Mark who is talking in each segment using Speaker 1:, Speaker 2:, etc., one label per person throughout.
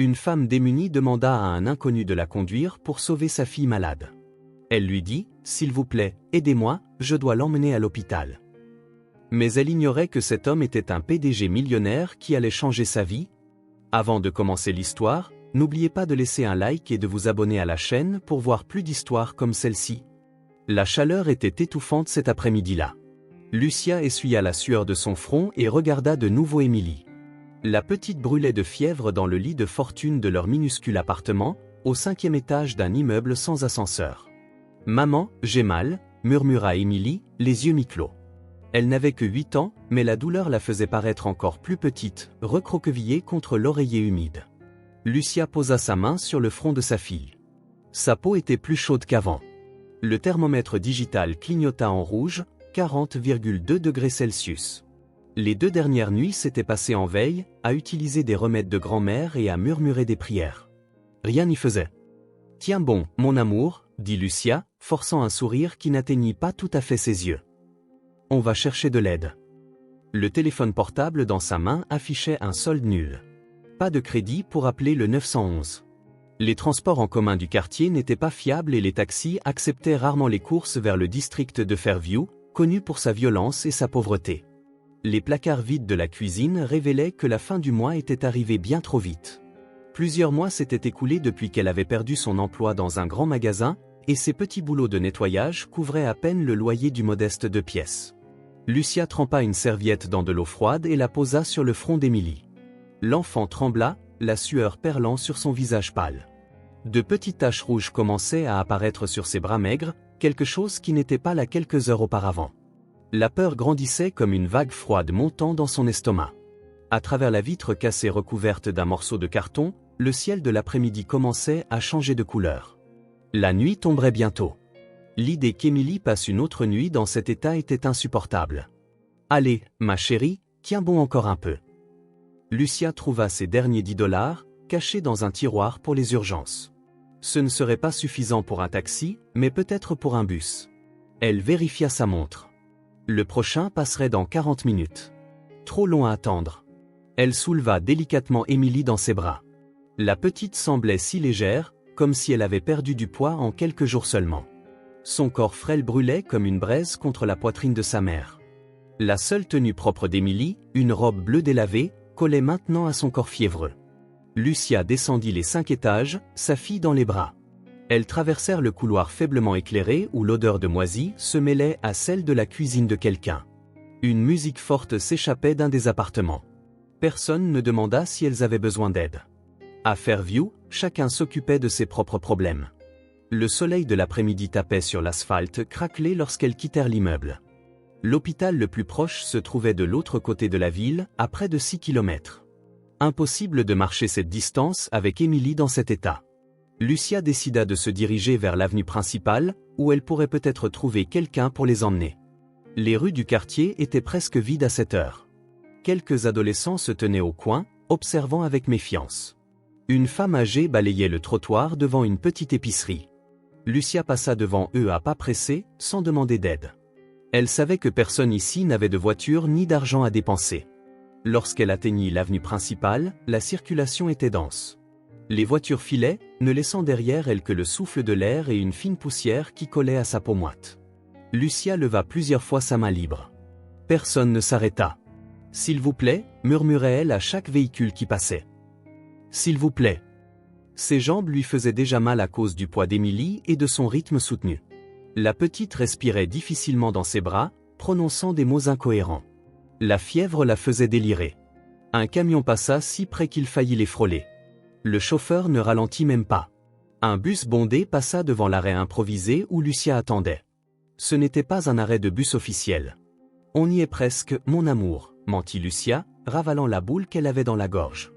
Speaker 1: Une femme démunie demanda à un inconnu de la conduire pour sauver sa fille malade. Elle lui dit « S'il vous plaît, aidez-moi, je dois l'emmener à l'hôpital. » Mais elle ignorait que cet homme était un PDG millionnaire qui allait changer sa vie. Avant de commencer l'histoire, n'oubliez pas de laisser un like et de vous abonner à la chaîne pour voir plus d'histoires comme celle-ci. La chaleur était étouffante cet après-midi-là. Lucia essuya la sueur de son front et regarda de nouveau Émilie. La petite brûlait de fièvre dans le lit de fortune de leur minuscule appartement, au 5e étage d'un immeuble sans ascenseur. « Maman, j'ai mal », murmura Émilie, les yeux mi-clos. Elle n'avait que 8 ans, mais la douleur la faisait paraître encore plus petite, recroquevillée contre l'oreiller humide. Lucia posa sa main sur le front de sa fille. Sa peau était plus chaude qu'avant. Le thermomètre digital clignota en rouge, 40,2 degrés Celsius. Les 2 dernières nuits s'étaient passées en veille, à utiliser des remèdes de grand-mère et à murmurer des prières. Rien n'y faisait. « Tiens bon, mon amour », dit Lucia, forçant un sourire qui n'atteignit pas tout à fait ses yeux. « On va chercher de l'aide. » Le téléphone portable dans sa main affichait un solde nul. Pas de crédit pour appeler le 911. Les transports en commun du quartier n'étaient pas fiables et les taxis acceptaient rarement les courses vers le district de Fairview, connu pour sa violence et sa pauvreté. Les placards vides de la cuisine révélaient que la fin du mois était arrivée bien trop vite. Plusieurs mois s'étaient écoulés depuis qu'elle avait perdu son emploi dans un grand magasin, et ses petits boulots de nettoyage couvraient à peine le loyer du modeste 2 pièces. Lucia trempa une serviette dans de l'eau froide et la posa sur le front d'Émilie. L'enfant trembla, la sueur perlant sur son visage pâle. De petites taches rouges commençaient à apparaître sur ses bras maigres, quelque chose qui n'était pas là quelques heures auparavant. La peur grandissait comme une vague froide montant dans son estomac. À travers la vitre cassée recouverte d'un morceau de carton, le ciel de l'après-midi commençait à changer de couleur. La nuit tomberait bientôt. L'idée qu'Émilie passe une autre nuit dans cet état était insupportable. « Allez, ma chérie, tiens bon encore un peu. » Lucia trouva ses derniers $10, cachés dans un tiroir pour les urgences. Ce ne serait pas suffisant pour un taxi, mais peut-être pour un bus. Elle vérifia sa montre. Le prochain passerait dans 40 minutes. Trop long à attendre. Elle souleva délicatement Émilie dans ses bras. La petite semblait si légère, comme si elle avait perdu du poids en quelques jours seulement. Son corps frêle brûlait comme une braise contre la poitrine de sa mère. La seule tenue propre d'Émilie, une robe bleue délavée, collait maintenant à son corps fiévreux. Lucia descendit les 5 étages, sa fille dans les bras. Elles traversèrent le couloir faiblement éclairé où l'odeur de moisi se mêlait à celle de la cuisine de quelqu'un. Une musique forte s'échappait d'un des appartements. Personne ne demanda si elles avaient besoin d'aide. À Fairview, chacun s'occupait de ses propres problèmes. Le soleil de l'après-midi tapait sur l'asphalte craquelé lorsqu'elles quittèrent l'immeuble. L'hôpital le plus proche se trouvait de l'autre côté de la ville, à près de 6 km. Impossible de marcher cette distance avec Émilie dans cet état. Lucia décida de se diriger vers l'avenue principale, où elle pourrait peut-être trouver quelqu'un pour les emmener. Les rues du quartier étaient presque vides à cette heure. Quelques adolescents se tenaient au coin, observant avec méfiance. Une femme âgée balayait le trottoir devant une petite épicerie. Lucia passa devant eux à pas pressés, sans demander d'aide. Elle savait que personne ici n'avait de voiture ni d'argent à dépenser. Lorsqu'elle atteignit l'avenue principale, la circulation était dense. Les voitures filaient, ne laissant derrière elles que le souffle de l'air et une fine poussière qui collait à sa peau moite. Lucia leva plusieurs fois sa main libre. Personne ne s'arrêta. « S'il vous plaît » murmurait-elle à chaque véhicule qui passait. « S'il vous plaît ». Ses jambes lui faisaient déjà mal à cause du poids d'Émilie et de son rythme soutenu. La petite respirait difficilement dans ses bras, prononçant des mots incohérents. La fièvre la faisait délirer. Un camion passa si près qu'il faillit les frôler. Le chauffeur ne ralentit même pas. Un bus bondé passa devant l'arrêt improvisé où Lucia attendait. Ce n'était pas un arrêt de bus officiel. « On y est presque, mon amour », mentit Lucia, ravalant la boule qu'elle avait dans la gorge.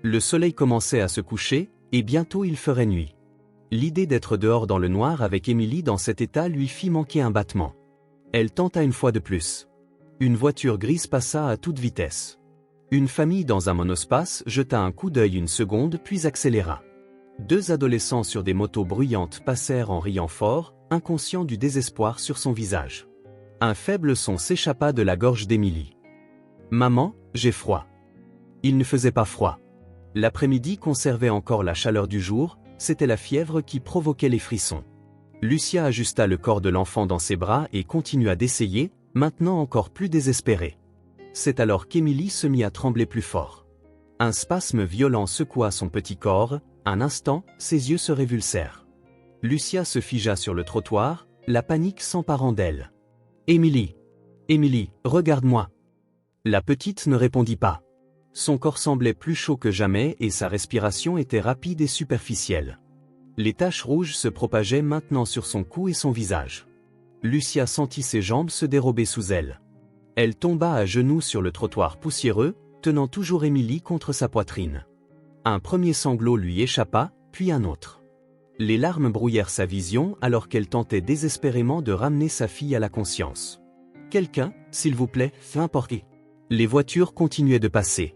Speaker 1: Le soleil commençait à se coucher, et bientôt il ferait nuit. L'idée d'être dehors dans le noir avec Émilie dans cet état lui fit manquer un battement. Elle tenta une fois de plus. Une voiture grise passa à toute vitesse. Une famille dans un monospace jeta un coup d'œil une seconde puis accéléra. 2 adolescents sur des motos bruyantes passèrent en riant fort, inconscients du désespoir sur son visage. Un faible son s'échappa de la gorge d'Émilie. « Maman, j'ai froid. » Il ne faisait pas froid. L'après-midi conservait encore la chaleur du jour, c'était la fièvre qui provoquait les frissons. Lucia ajusta le corps de l'enfant dans ses bras et continua d'essayer, maintenant encore plus désespérée. C'est alors qu'Émilie se mit à trembler plus fort. Un spasme violent secoua son petit corps, un instant, ses yeux se révulsèrent. Lucia se figea sur le trottoir, la panique s'emparant d'elle. « Émilie! Émilie, regarde-moi !» La petite ne répondit pas. Son corps semblait plus chaud que jamais et sa respiration était rapide et superficielle. Les taches rouges se propageaient maintenant sur son cou et son visage. Lucia sentit ses jambes se dérober sous elle. Elle tomba à genoux sur le trottoir poussiéreux, tenant toujours Émilie contre sa poitrine. Un premier sanglot lui échappa, puis un autre. Les larmes brouillèrent sa vision alors qu'elle tentait désespérément de ramener sa fille à la conscience. « Quelqu'un, s'il vous plaît, n'importe qui. » Les voitures continuaient de passer.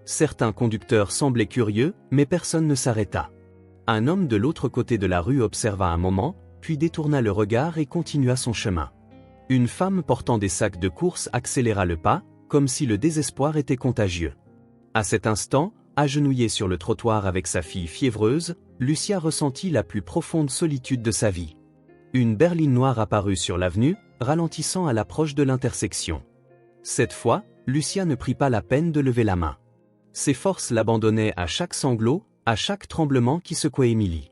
Speaker 1: Certains conducteurs semblaient curieux, mais personne ne s'arrêta. Un homme de l'autre côté de la rue observa un moment, puis détourna le regard et continua son chemin. Une femme portant des sacs de course accéléra le pas, comme si le désespoir était contagieux. À cet instant, agenouillée sur le trottoir avec sa fille fiévreuse, Lucia ressentit la plus profonde solitude de sa vie. Une berline noire apparut sur l'avenue, ralentissant à l'approche de l'intersection. Cette fois, Lucia ne prit pas la peine de lever la main. Ses forces l'abandonnaient à chaque sanglot, à chaque tremblement qui secouait Émilie.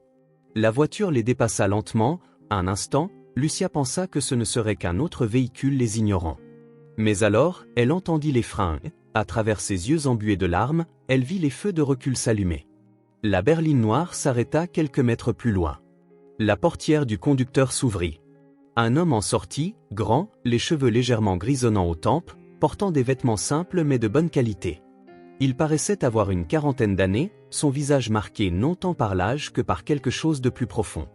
Speaker 1: La voiture les dépassa lentement, un instant, Lucia pensa que ce ne serait qu'un autre véhicule les ignorant. Mais alors, elle entendit les freins, à travers ses yeux embués de larmes, elle vit les feux de recul s'allumer. La berline noire s'arrêta quelques mètres plus loin. La portière du conducteur s'ouvrit. Un homme en sortit, grand, les cheveux légèrement grisonnants aux tempes, portant des vêtements simples mais de bonne qualité. Il paraissait avoir une quarantaine d'années, son visage marqué non tant par l'âge que par quelque chose de plus profond.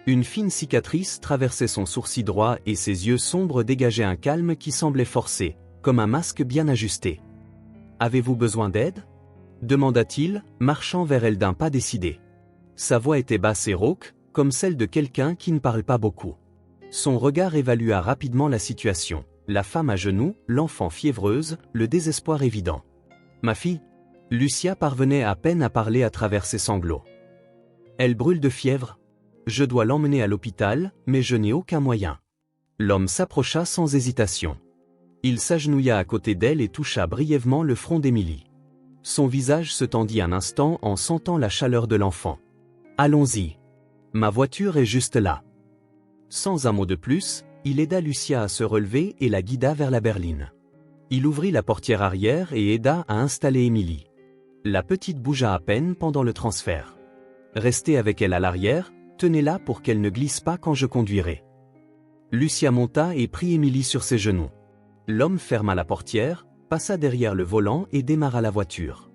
Speaker 1: Une fine cicatrice traversait son sourcil droit et ses yeux sombres dégageaient un calme qui semblait forcé, comme un masque bien ajusté. « Avez-vous besoin d'aide » demanda-t-il, marchant vers elle d'un pas décidé. Sa voix était basse et rauque, comme celle de quelqu'un qui ne parle pas beaucoup. Son regard évalua rapidement la situation, la femme à genoux, l'enfant fiévreuse, le désespoir évident. « Ma fille ?» Lucia parvenait à peine à parler à travers ses sanglots. « Elle brûle de fièvre. Je dois l'emmener à l'hôpital, mais je n'ai aucun moyen. » L'homme s'approcha sans hésitation. Il s'agenouilla à côté d'elle et toucha brièvement le front d'Émilie. Son visage se tendit un instant en sentant la chaleur de l'enfant. « Allons-y. Ma voiture est juste là. » Sans un mot de plus, il aida Lucia à se relever et la guida vers la berline. Il ouvrit la portière arrière et aida à installer Émilie. La petite bougea à peine pendant le transfert. « Restez avec elle à l'arrière, tenez-la pour qu'elle ne glisse pas quand je conduirai. » Lucia monta et prit Émilie sur ses genoux. L'homme ferma la portière, passa derrière le volant et démarra la voiture.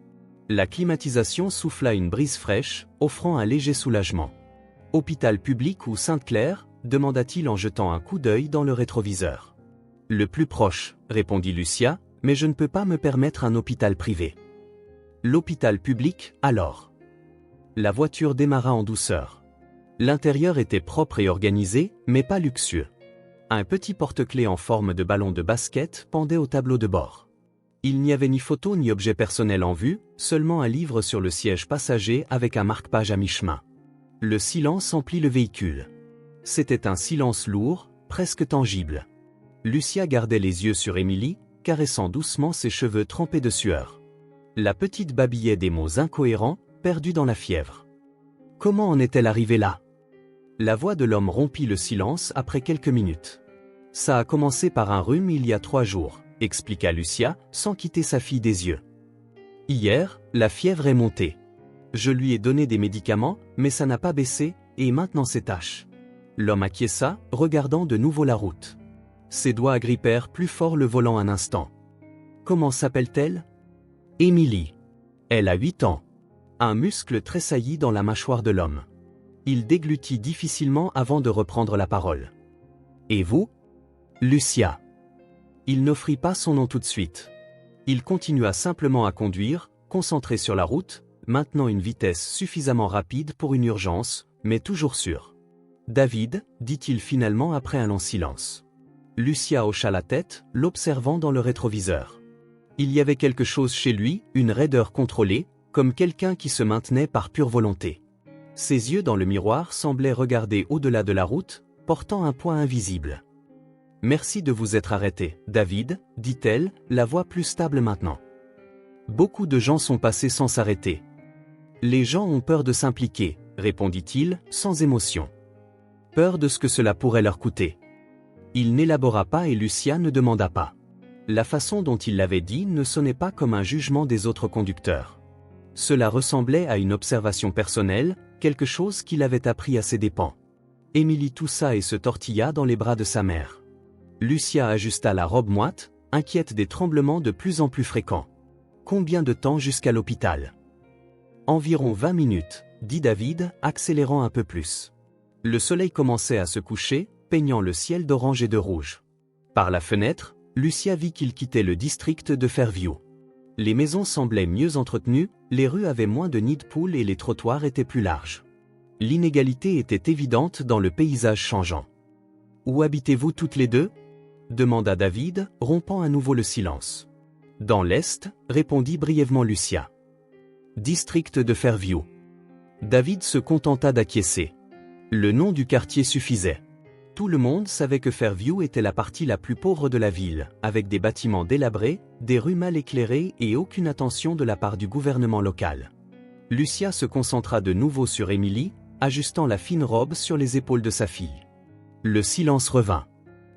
Speaker 1: La climatisation souffla une brise fraîche, offrant un léger soulagement. « Hôpital public ou Sainte-Claire » demanda-t-il en jetant un coup d'œil dans le rétroviseur. « Le plus proche » répondit Lucia, « mais je ne peux pas me permettre un hôpital privé. » « L'hôpital public, alors ?» La voiture démarra en douceur. L'intérieur était propre et organisé, mais pas luxueux. Un petit porte-clés en forme de ballon de basket pendait au tableau de bord. Il n'y avait ni photo ni objet personnel en vue, seulement un livre sur le siège passager avec un marque-page à mi-chemin. Le silence emplit le véhicule. C'était un silence lourd, presque tangible. Lucia gardait les yeux sur Émilie, caressant doucement ses cheveux trempés de sueur. La petite babillait des mots incohérents, perdus dans la fièvre. Comment en est-elle arrivée là? La voix de l'homme rompit le silence après quelques minutes. Ça a commencé par un rhume il y a 3 jours, expliqua Lucia, sans quitter sa fille des yeux. Hier, la fièvre est montée. Je lui ai donné des médicaments, mais ça n'a pas baissé, et maintenant c'est tâche. L'homme acquiesça, regardant de nouveau la route. Ses doigts agrippèrent plus fort le volant un instant. Comment s'appelle-t-elle? Émilie. Elle a 8 ans. Un muscle tressaillit dans la mâchoire de l'homme. Il déglutit difficilement avant de reprendre la parole. Et vous? Lucia. Il n'offrit pas son nom tout de suite. Il continua simplement à conduire, concentré sur la route, maintenant une vitesse suffisamment rapide pour une urgence, mais toujours sûre. David, dit-il finalement après un long silence. Lucia hocha la tête, l'observant dans le rétroviseur. Il y avait quelque chose chez lui, une raideur contrôlée, comme quelqu'un qui se maintenait par pure volonté. Ses yeux dans le miroir semblaient regarder au-delà de la route, portant un poids invisible. « Merci de vous être arrêté, David, dit-elle, la voix plus stable maintenant. Beaucoup de gens sont passés sans s'arrêter. Les gens ont peur de s'impliquer, répondit-il, sans émotion. Peur de ce que cela pourrait leur coûter. Il n'élabora pas et Lucia ne demanda pas. La façon dont il l'avait dit ne sonnait pas comme un jugement des autres conducteurs. Cela ressemblait à une observation personnelle, quelque chose qu'il avait appris à ses dépens. Émilie toussa et se tortilla dans les bras de sa mère. Lucia ajusta la robe moite, inquiète des tremblements de plus en plus fréquents. Combien de temps jusqu'à l'hôpital? Environ 20 minutes, dit David, accélérant un peu plus. Le soleil commençait à se coucher, peignant le ciel d'orange et de rouge. Par la fenêtre, Lucia vit qu'il quittait le district de Fairview. Les maisons semblaient mieux entretenues, les rues avaient moins de nids de poules et les trottoirs étaient plus larges. L'inégalité était évidente dans le paysage changeant. « Où habitez-vous toutes les deux » demanda David, rompant à nouveau le silence. « Dans l'Est » répondit brièvement Lucia. « District de Fairview. » David se contenta d'acquiescer. Le nom du quartier suffisait. Tout le monde savait que Fairview était la partie la plus pauvre de la ville, avec des bâtiments délabrés, des rues mal éclairées et aucune attention de la part du gouvernement local. Lucia se concentra de nouveau sur Émilie, ajustant la fine robe sur les épaules de sa fille. Le silence revint.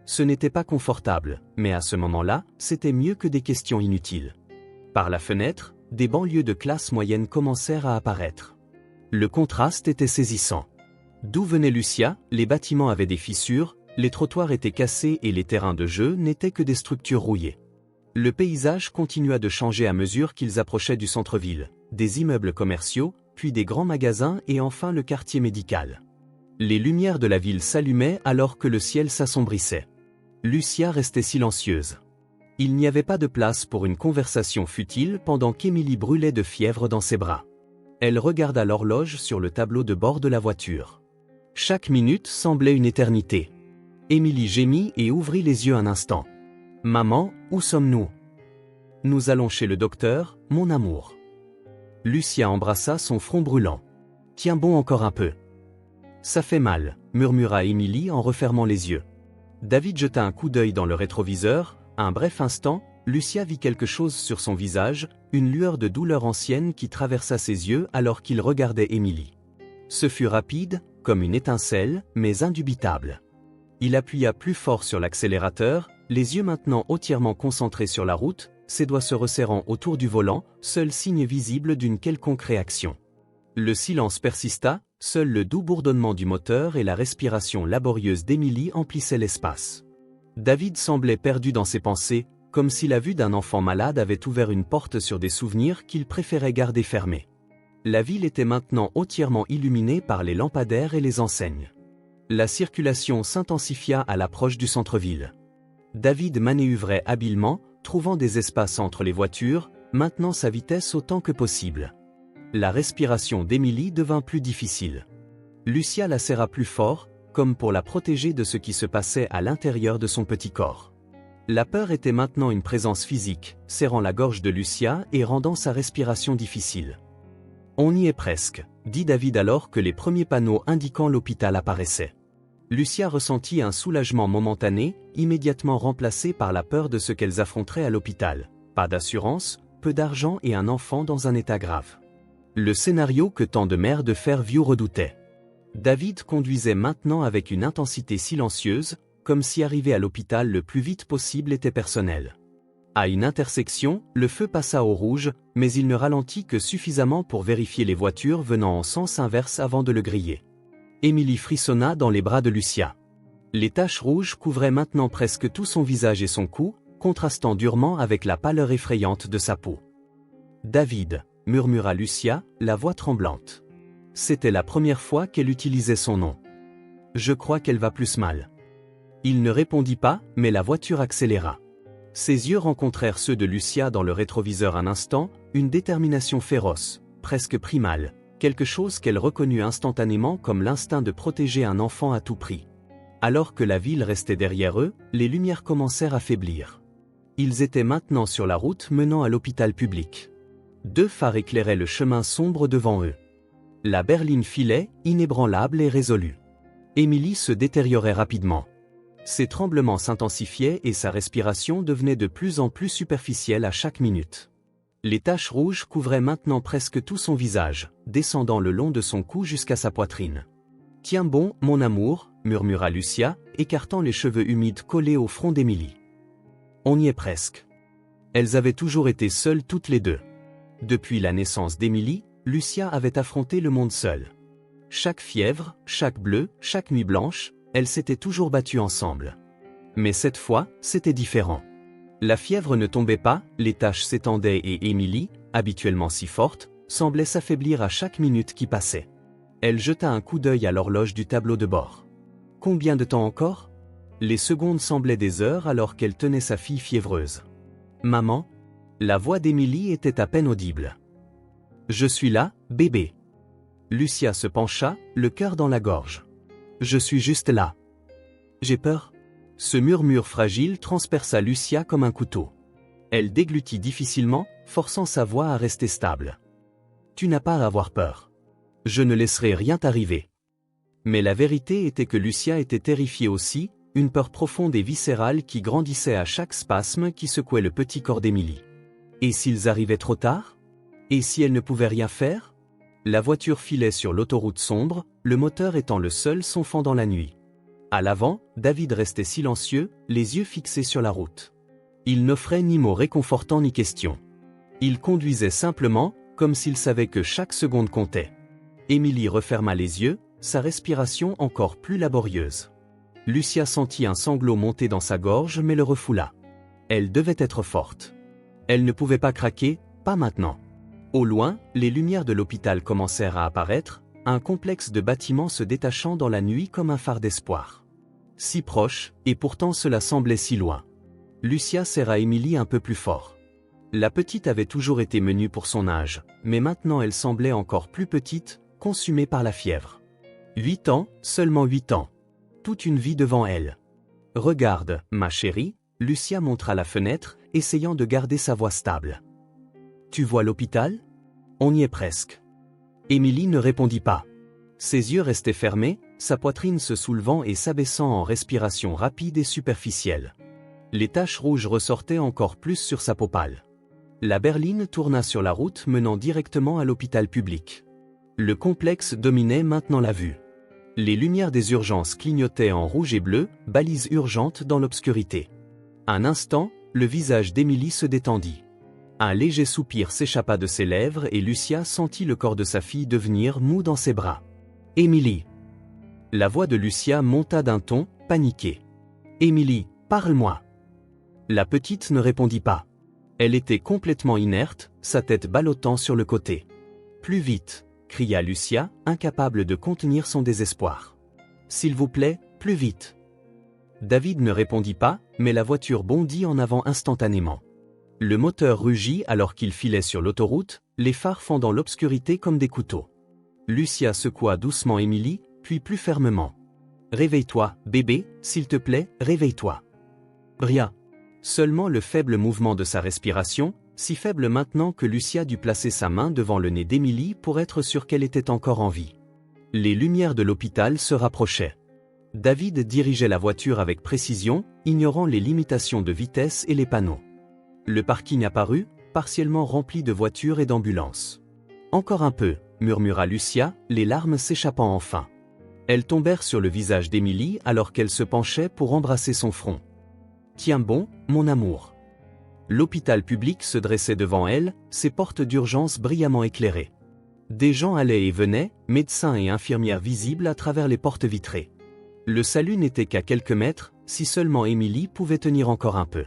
Speaker 1: Ce n'était pas confortable, mais à ce moment-là, c'était mieux que des questions inutiles. Par la fenêtre, des banlieues de classe moyenne commencèrent à apparaître. Le contraste était saisissant. D'où venait Lucia, les bâtiments avaient des fissures, les trottoirs étaient cassés et les terrains de jeu n'étaient que des structures rouillées. Le paysage continua de changer à mesure qu'ils approchaient du centre-ville, des immeubles commerciaux, puis des grands magasins et enfin le quartier médical. Les lumières de la ville s'allumaient alors que le ciel s'assombrissait. Lucia restait silencieuse. Il n'y avait pas de place pour une conversation futile pendant qu'Émilie brûlait de fièvre dans ses bras. Elle regarda l'horloge sur le tableau de bord de la voiture. Chaque minute semblait une éternité. Émilie gémit et ouvrit les yeux un instant. « Maman, où sommes-nous »« Nous allons chez le docteur, mon amour. » Lucia embrassa son front brûlant. « Tiens bon encore un peu. »« Ça fait mal, » murmura Émilie en refermant les yeux. David jeta un coup d'œil dans le rétroviseur. Un bref instant, Lucia vit quelque chose sur son visage, une lueur de douleur ancienne qui traversa ses yeux alors qu'il regardait Émilie. Ce fut rapide, comme une étincelle, mais indubitable. Il appuya plus fort sur l'accélérateur, les yeux maintenant entièrement concentrés sur la route, ses doigts se resserrant autour du volant, seul signe visible d'une quelconque réaction. Le silence persista, seul le doux bourdonnement du moteur et la respiration laborieuse d'Émilie emplissaient l'espace. David semblait perdu dans ses pensées, comme si la vue d'un enfant malade avait ouvert une porte sur des souvenirs qu'il préférait garder fermés. La ville était maintenant entièrement illuminée par les lampadaires et les enseignes. La circulation s'intensifia à l'approche du centre-ville. David manœuvrait habilement, trouvant des espaces entre les voitures, maintenant sa vitesse autant que possible. La respiration d'Émilie devint plus difficile. Lucia la serra plus fort, comme pour la protéger de ce qui se passait à l'intérieur de son petit corps. La peur était maintenant une présence physique, serrant la gorge de Lucia et rendant sa respiration difficile. « On y est presque », dit David alors que les premiers panneaux indiquant l'hôpital apparaissaient. Lucia ressentit un soulagement momentané, immédiatement remplacé par la peur de ce qu'elles affronteraient à l'hôpital. Pas d'assurance, peu d'argent et un enfant dans un état grave. Le scénario que tant de mères de Fairview redoutaient. David conduisait maintenant avec une intensité silencieuse, comme si arriver à l'hôpital le plus vite possible était personnel. À une intersection, le feu passa au rouge, mais il ne ralentit que suffisamment pour vérifier les voitures venant en sens inverse avant de le griller. Émilie frissonna dans les bras de Lucia. Les taches rouges couvraient maintenant presque tout son visage et son cou, contrastant durement avec la pâleur effrayante de sa peau. « David » murmura Lucia, la voix tremblante. C'était la première fois qu'elle utilisait son nom. « Je crois qu'elle va plus mal. » Il ne répondit pas, mais la voiture accéléra. Ses yeux rencontrèrent ceux de Lucia dans le rétroviseur un instant, une détermination féroce, presque primale, quelque chose qu'elle reconnut instantanément comme l'instinct de protéger un enfant à tout prix. Alors que la ville restait derrière eux, les lumières commencèrent à faiblir. Ils étaient maintenant sur la route menant à l'hôpital public. 2 phares éclairaient le chemin sombre devant eux. La berline filait, inébranlable et résolue. Émilie se détériorait rapidement. Ses tremblements s'intensifiaient et sa respiration devenait de plus en plus superficielle à chaque minute. Les taches rouges couvraient maintenant presque tout son visage, descendant le long de son cou jusqu'à sa poitrine. « Tiens bon, mon amour », murmura Lucia, écartant les cheveux humides collés au front d'Émilie. On y est presque. Elles avaient toujours été seules toutes les deux. Depuis la naissance d'Émilie, Lucia avait affronté le monde seule. Chaque fièvre, chaque bleu, chaque nuit blanche, elles s'étaient toujours battues ensemble. Mais cette fois, c'était différent. La fièvre ne tombait pas, les taches s'étendaient et Émilie, habituellement si forte, semblait s'affaiblir à chaque minute qui passait. Elle jeta un coup d'œil à l'horloge du tableau de bord. Combien de temps encore? Les secondes semblaient des heures alors qu'elle tenait sa fille fiévreuse. « Maman ?» La voix d'Émilie était à peine audible. « Je suis là, bébé. » Lucia se pencha, le cœur dans la gorge. « Je suis juste là. »« J'ai peur ?» Ce murmure fragile transperça Lucia comme un couteau. Elle déglutit difficilement, forçant sa voix à rester stable. « Tu n'as pas à avoir peur. Je ne laisserai rien t'arriver. » Mais la vérité était que Lucia était terrifiée aussi, une peur profonde et viscérale qui grandissait à chaque spasme qui secouait le petit corps d'Émilie. Et s'ils arrivaient trop tard? Et si elle ne pouvait rien faire? La voiture filait sur l'autoroute sombre, le moteur étant le seul son fendant la nuit. À l'avant, David restait silencieux, les yeux fixés sur la route. Il n'offrait ni mots réconfortants ni questions. Il conduisait simplement, comme s'il savait que chaque seconde comptait. Émilie referma les yeux, sa respiration encore plus laborieuse. Lucia sentit un sanglot monter dans sa gorge mais le refoula. Elle devait être forte. Elle ne pouvait pas craquer, pas maintenant. Au loin, les lumières de l'hôpital commencèrent à apparaître, un complexe de bâtiments se détachant dans la nuit comme un phare d'espoir. Si proche, et pourtant cela semblait si loin. Lucia serra Émilie un peu plus fort. La petite avait toujours été menue pour son âge, mais maintenant elle semblait encore plus petite, consumée par la fièvre. 8 ans, seulement 8 ans. Toute une vie devant elle. « Regarde, ma chérie », Lucia montra la fenêtre, essayant de garder sa voix stable. « Tu vois l'hôpital? On y est presque. » Émilie ne répondit pas. Ses yeux restaient fermés, sa poitrine se soulevant et s'abaissant en respiration rapide et superficielle. Les taches rouges ressortaient encore plus sur sa peau pâle. La berline tourna sur la route menant directement à l'hôpital public. Le complexe dominait maintenant la vue. Les lumières des urgences clignotaient en rouge et bleu, balises urgentes dans l'obscurité. Un instant, le visage d'Émilie se détendit. Un léger soupir s'échappa de ses lèvres et Lucia sentit le corps de sa fille devenir mou dans ses bras. « Émilie !» La voix de Lucia monta d'un ton, paniqué. « Émilie, parle-moi !» La petite ne répondit pas. Elle était complètement inerte, sa tête ballottant sur le côté. « Plus vite !» cria Lucia, incapable de contenir son désespoir. « S'il vous plaît, plus vite !» David ne répondit pas, mais la voiture bondit en avant instantanément. Le moteur rugit alors qu'il filait sur l'autoroute, les phares fendant l'obscurité comme des couteaux. Lucia secoua doucement Émilie, puis plus fermement. « Réveille-toi, bébé, s'il te plaît, réveille-toi. » Rien. Seulement le faible mouvement de sa respiration, si faible maintenant que Lucia dut placer sa main devant le nez d'Émilie pour être sûre qu'elle était encore en vie. Les lumières de l'hôpital se rapprochaient. David dirigeait la voiture avec précision, ignorant les limitations de vitesse et les panneaux. Le parking apparut, partiellement rempli de voitures et d'ambulances. « Encore un peu », murmura Lucia, les larmes s'échappant enfin. Elles tombèrent sur le visage d'Émilie alors qu'elle se penchait pour embrasser son front. « Tiens bon, mon amour. » L'hôpital public se dressait devant elle, ses portes d'urgence brillamment éclairées. Des gens allaient et venaient, médecins et infirmières visibles à travers les portes vitrées. Le salut n'était qu'à quelques mètres, si seulement Émilie pouvait tenir encore un peu.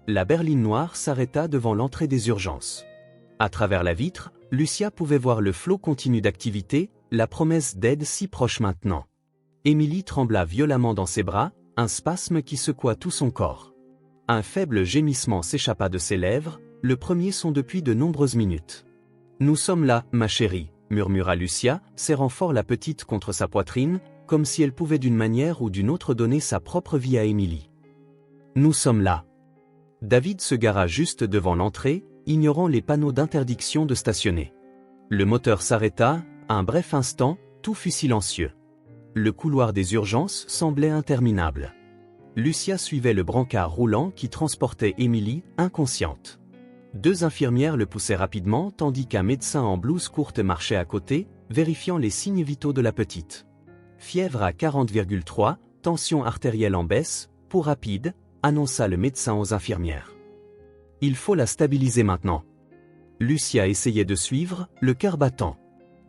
Speaker 1: La berline noire s'arrêta devant l'entrée des urgences. À travers la vitre, Lucia pouvait voir le flot continu d'activité, la promesse d'aide si proche maintenant. Émilie trembla violemment dans ses bras, un spasme qui secoua tout son corps. Un faible gémissement s'échappa de ses lèvres, le premier son depuis de nombreuses minutes. « Nous sommes là, ma chérie », murmura Lucia, serrant fort la petite contre sa poitrine, comme si elle pouvait d'une manière ou d'une autre donner sa propre vie à Émilie. « Nous sommes là. » David se gara juste devant l'entrée, ignorant les panneaux d'interdiction de stationner. Le moteur s'arrêta, un bref instant, tout fut silencieux. Le couloir des urgences semblait interminable. Lucia suivait le brancard roulant qui transportait Émilie, inconsciente. 2 infirmières le poussaient rapidement tandis qu'un médecin en blouse courte marchait à côté, vérifiant les signes vitaux de la petite. Fièvre à 40,3, tension artérielle en baisse, pouls rapide, annonça le médecin aux infirmières. Il faut la stabiliser maintenant. Lucia essayait de suivre, le cœur battant.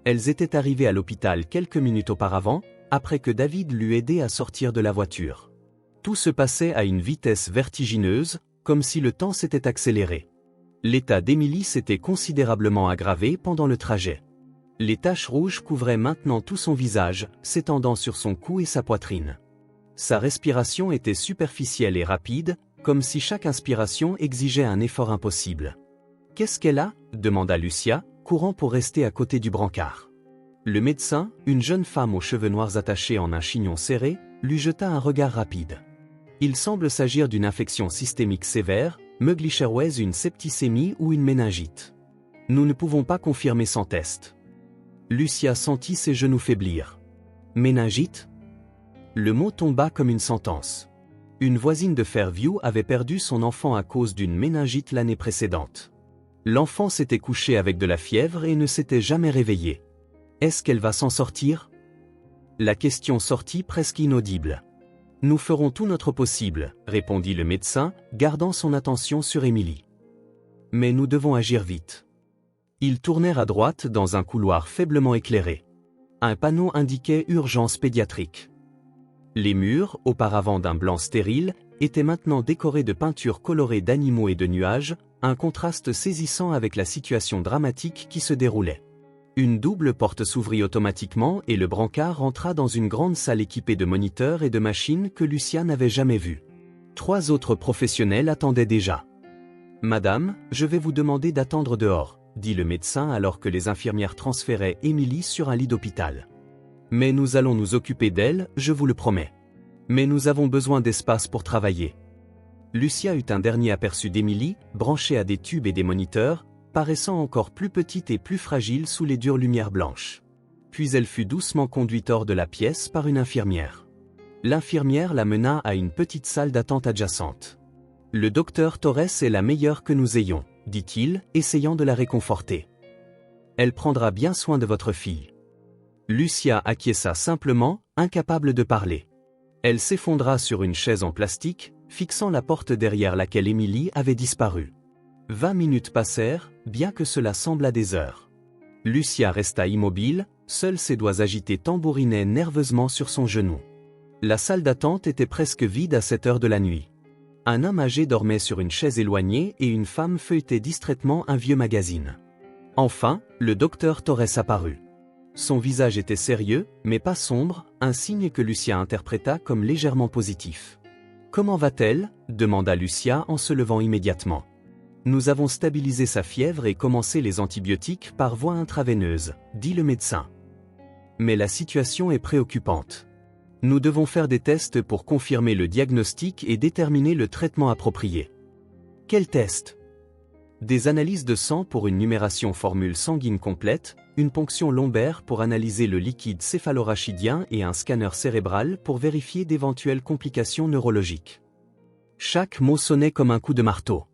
Speaker 1: Elles étaient arrivées à l'hôpital quelques minutes auparavant, après que David l'eût aidé à sortir de la voiture. Tout se passait à une vitesse vertigineuse, comme si le temps s'était accéléré. L'état d'Émilie s'était considérablement aggravé pendant le trajet. Les taches rouges couvraient maintenant tout son visage, s'étendant sur son cou et sa poitrine. Sa respiration était superficielle et rapide, comme si chaque inspiration exigeait un effort impossible. « Qu'est-ce qu'elle a » demanda Lucia, courant pour rester à côté du brancard. Le médecin, une jeune femme aux cheveux noirs attachés en un chignon serré, lui jeta un regard rapide. Il semble s'agir d'une infection systémique sévère, Meuglicher-Weyß, une septicémie ou une méningite. Nous ne pouvons pas confirmer sans test. Lucia sentit ses genoux faiblir. Méningite ? Le mot tomba comme une sentence. Une voisine de Fairview avait perdu son enfant à cause d'une méningite l'année précédente. L'enfant s'était couché avec de la fièvre et ne s'était jamais réveillé. Est-ce qu'elle va s'en sortir ? La question sortit presque inaudible. Nous ferons tout notre possible, répondit le médecin, gardant son attention sur Émilie. Mais nous devons agir vite. Ils tournèrent à droite dans un couloir faiblement éclairé. Un panneau indiquait urgence pédiatrique. Les murs, auparavant d'un blanc stérile, étaient maintenant décorés de peintures colorées d'animaux et de nuages, un contraste saisissant avec la situation dramatique qui se déroulait. Une double porte s'ouvrit automatiquement et le brancard rentra dans une grande salle équipée de moniteurs et de machines que Lucia n'avait jamais vues. 3 autres professionnels attendaient déjà. « Madame, je vais vous demander d'attendre dehors », dit le médecin alors que les infirmières transféraient Émilie sur un lit d'hôpital. « Mais nous allons nous occuper d'elle, je vous le promets. Mais nous avons besoin d'espace pour travailler. » Lucia eut un dernier aperçu d'Émilie, branchée à des tubes et des moniteurs, paraissant encore plus petite et plus fragile sous les dures lumières blanches. Puis elle fut doucement conduite hors de la pièce par une infirmière. L'infirmière la mena à une petite salle d'attente adjacente. « Le docteur Torres est la meilleure que nous ayons, » dit-il, essayant de la réconforter. « Elle prendra bien soin de votre fille. » Lucia acquiesça simplement, incapable de parler. Elle s'effondra sur une chaise en plastique, fixant la porte derrière laquelle Émilie avait disparu. 20 minutes passèrent, bien que cela semblât des heures. Lucia resta immobile, seuls ses doigts agités tambourinaient nerveusement sur son genou. La salle d'attente était presque vide à cette heure de la nuit. Un homme âgé dormait sur une chaise éloignée et une femme feuilletait distraitement un vieux magazine. Enfin, le docteur Torres apparut. Son visage était sérieux, mais pas sombre, un signe que Lucia interpréta comme légèrement positif. « Comment va-t-elle » demanda Lucia en se levant immédiatement. « Nous avons stabilisé sa fièvre et commencé les antibiotiques par voie intraveineuse, » dit le médecin. « Mais la situation est préoccupante. Nous devons faire des tests pour confirmer le diagnostic et déterminer le traitement approprié. » « Quels tests ? » Des analyses de sang pour une numération formule sanguine complète, une ponction lombaire pour analyser le liquide céphalorachidien et un scanner cérébral pour vérifier d'éventuelles complications neurologiques. Chaque mot sonnait comme un coup de marteau.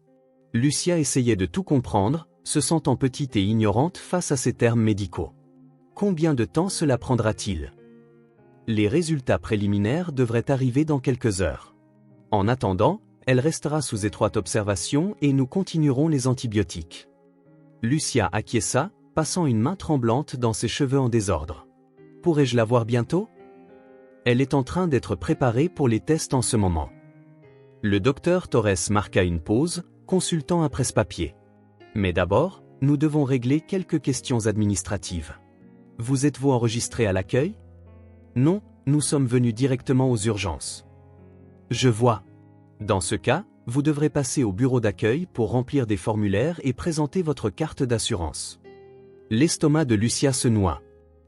Speaker 1: Lucia essayait de tout comprendre, se sentant petite et ignorante face à ces termes médicaux. Combien de temps cela prendra-t-il ? Les résultats préliminaires devraient arriver dans quelques heures. En attendant, elle restera sous étroite observation et nous continuerons les antibiotiques. Lucia acquiesça, passant une main tremblante dans ses cheveux en désordre. « Pourrais-je la voir bientôt ? » Elle est en train d'être préparée pour les tests en ce moment. Le docteur Torres marqua une pause, consultant un presse-papier. « Mais d'abord, nous devons régler quelques questions administratives. Vous êtes-vous enregistré à l'accueil ? » « Non, nous sommes venus directement aux urgences. »« Je vois. Dans ce cas, vous devrez passer au bureau d'accueil pour remplir des formulaires et présenter votre carte d'assurance. » L'estomac de Lucia se noua.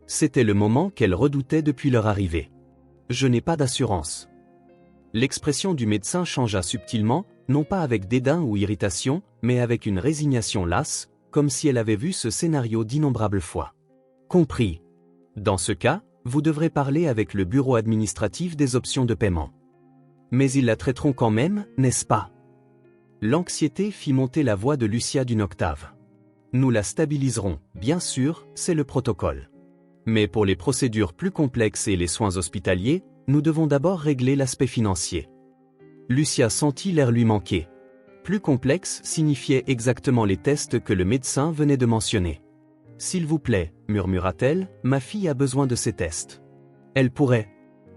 Speaker 1: C'était le moment qu'elle redoutait depuis leur arrivée. « Je n'ai pas d'assurance. » L'expression du médecin changea subtilement, non pas avec dédain ou irritation, mais avec une résignation lasse, comme si elle avait vu ce scénario d'innombrables fois. Compris. Dans ce cas, vous devrez parler avec le bureau administratif des options de paiement. Mais ils la traiteront quand même, n'est-ce pas? L'anxiété fit monter la voix de Lucia d'une octave. Nous la stabiliserons, bien sûr, c'est le protocole. Mais pour les procédures plus complexes et les soins hospitaliers, nous devons d'abord régler l'aspect financier. Lucia sentit l'air lui manquer. Plus complexe signifiait exactement les tests que le médecin venait de mentionner. « S'il vous plaît, murmura-t-elle, ma fille a besoin de ces tests. Elle pourrait. »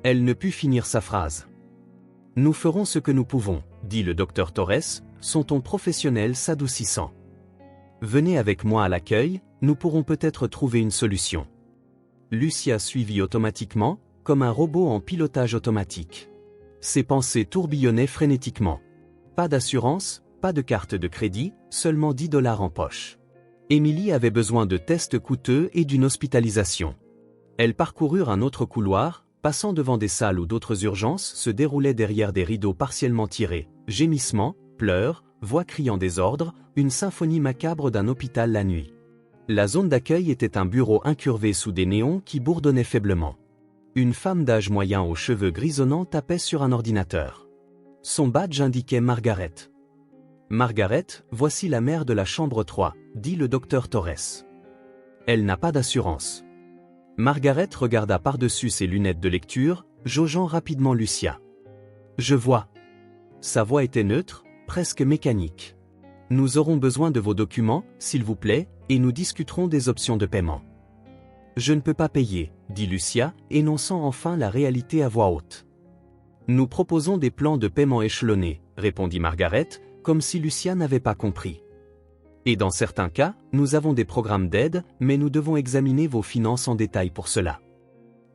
Speaker 1: Elle ne put finir sa phrase. « Nous ferons ce que nous pouvons, dit le docteur Torres, son ton professionnel s'adoucissant. Venez avec moi à l'accueil, nous pourrons peut-être trouver une solution. Lucia suivit automatiquement, comme un robot en pilotage automatique. Ses pensées tourbillonnaient frénétiquement. Pas d'assurance, pas de carte de crédit, seulement 10 $ en poche. Émilie avait besoin de tests coûteux et d'une hospitalisation. Elles parcoururent un autre couloir, passant devant des salles où d'autres urgences se déroulaient derrière des rideaux partiellement tirés, gémissements, pleurs, voix criant des ordres, une symphonie macabre d'un hôpital la nuit. La zone d'accueil était un bureau incurvé sous des néons qui bourdonnaient faiblement. Une femme d'âge moyen aux cheveux grisonnants tapait sur un ordinateur. Son badge indiquait Margaret. « Margaret, voici la mère de la chambre 3, dit le docteur Torres. Elle n'a pas d'assurance. » Margaret regarda par-dessus ses lunettes de lecture, jaugeant rapidement Lucia. « Je vois. » Sa voix était neutre, presque mécanique. « Nous aurons besoin de vos documents, s'il vous plaît, et nous discuterons des options de paiement. » « Je ne peux pas payer, » dit Lucia, énonçant enfin la réalité à voix haute. « Nous proposons des plans de paiement échelonnés, » répondit Margaret, comme si Lucia n'avait pas compris. « Et dans certains cas, nous avons des programmes d'aide, mais nous devons examiner vos finances en détail pour cela. »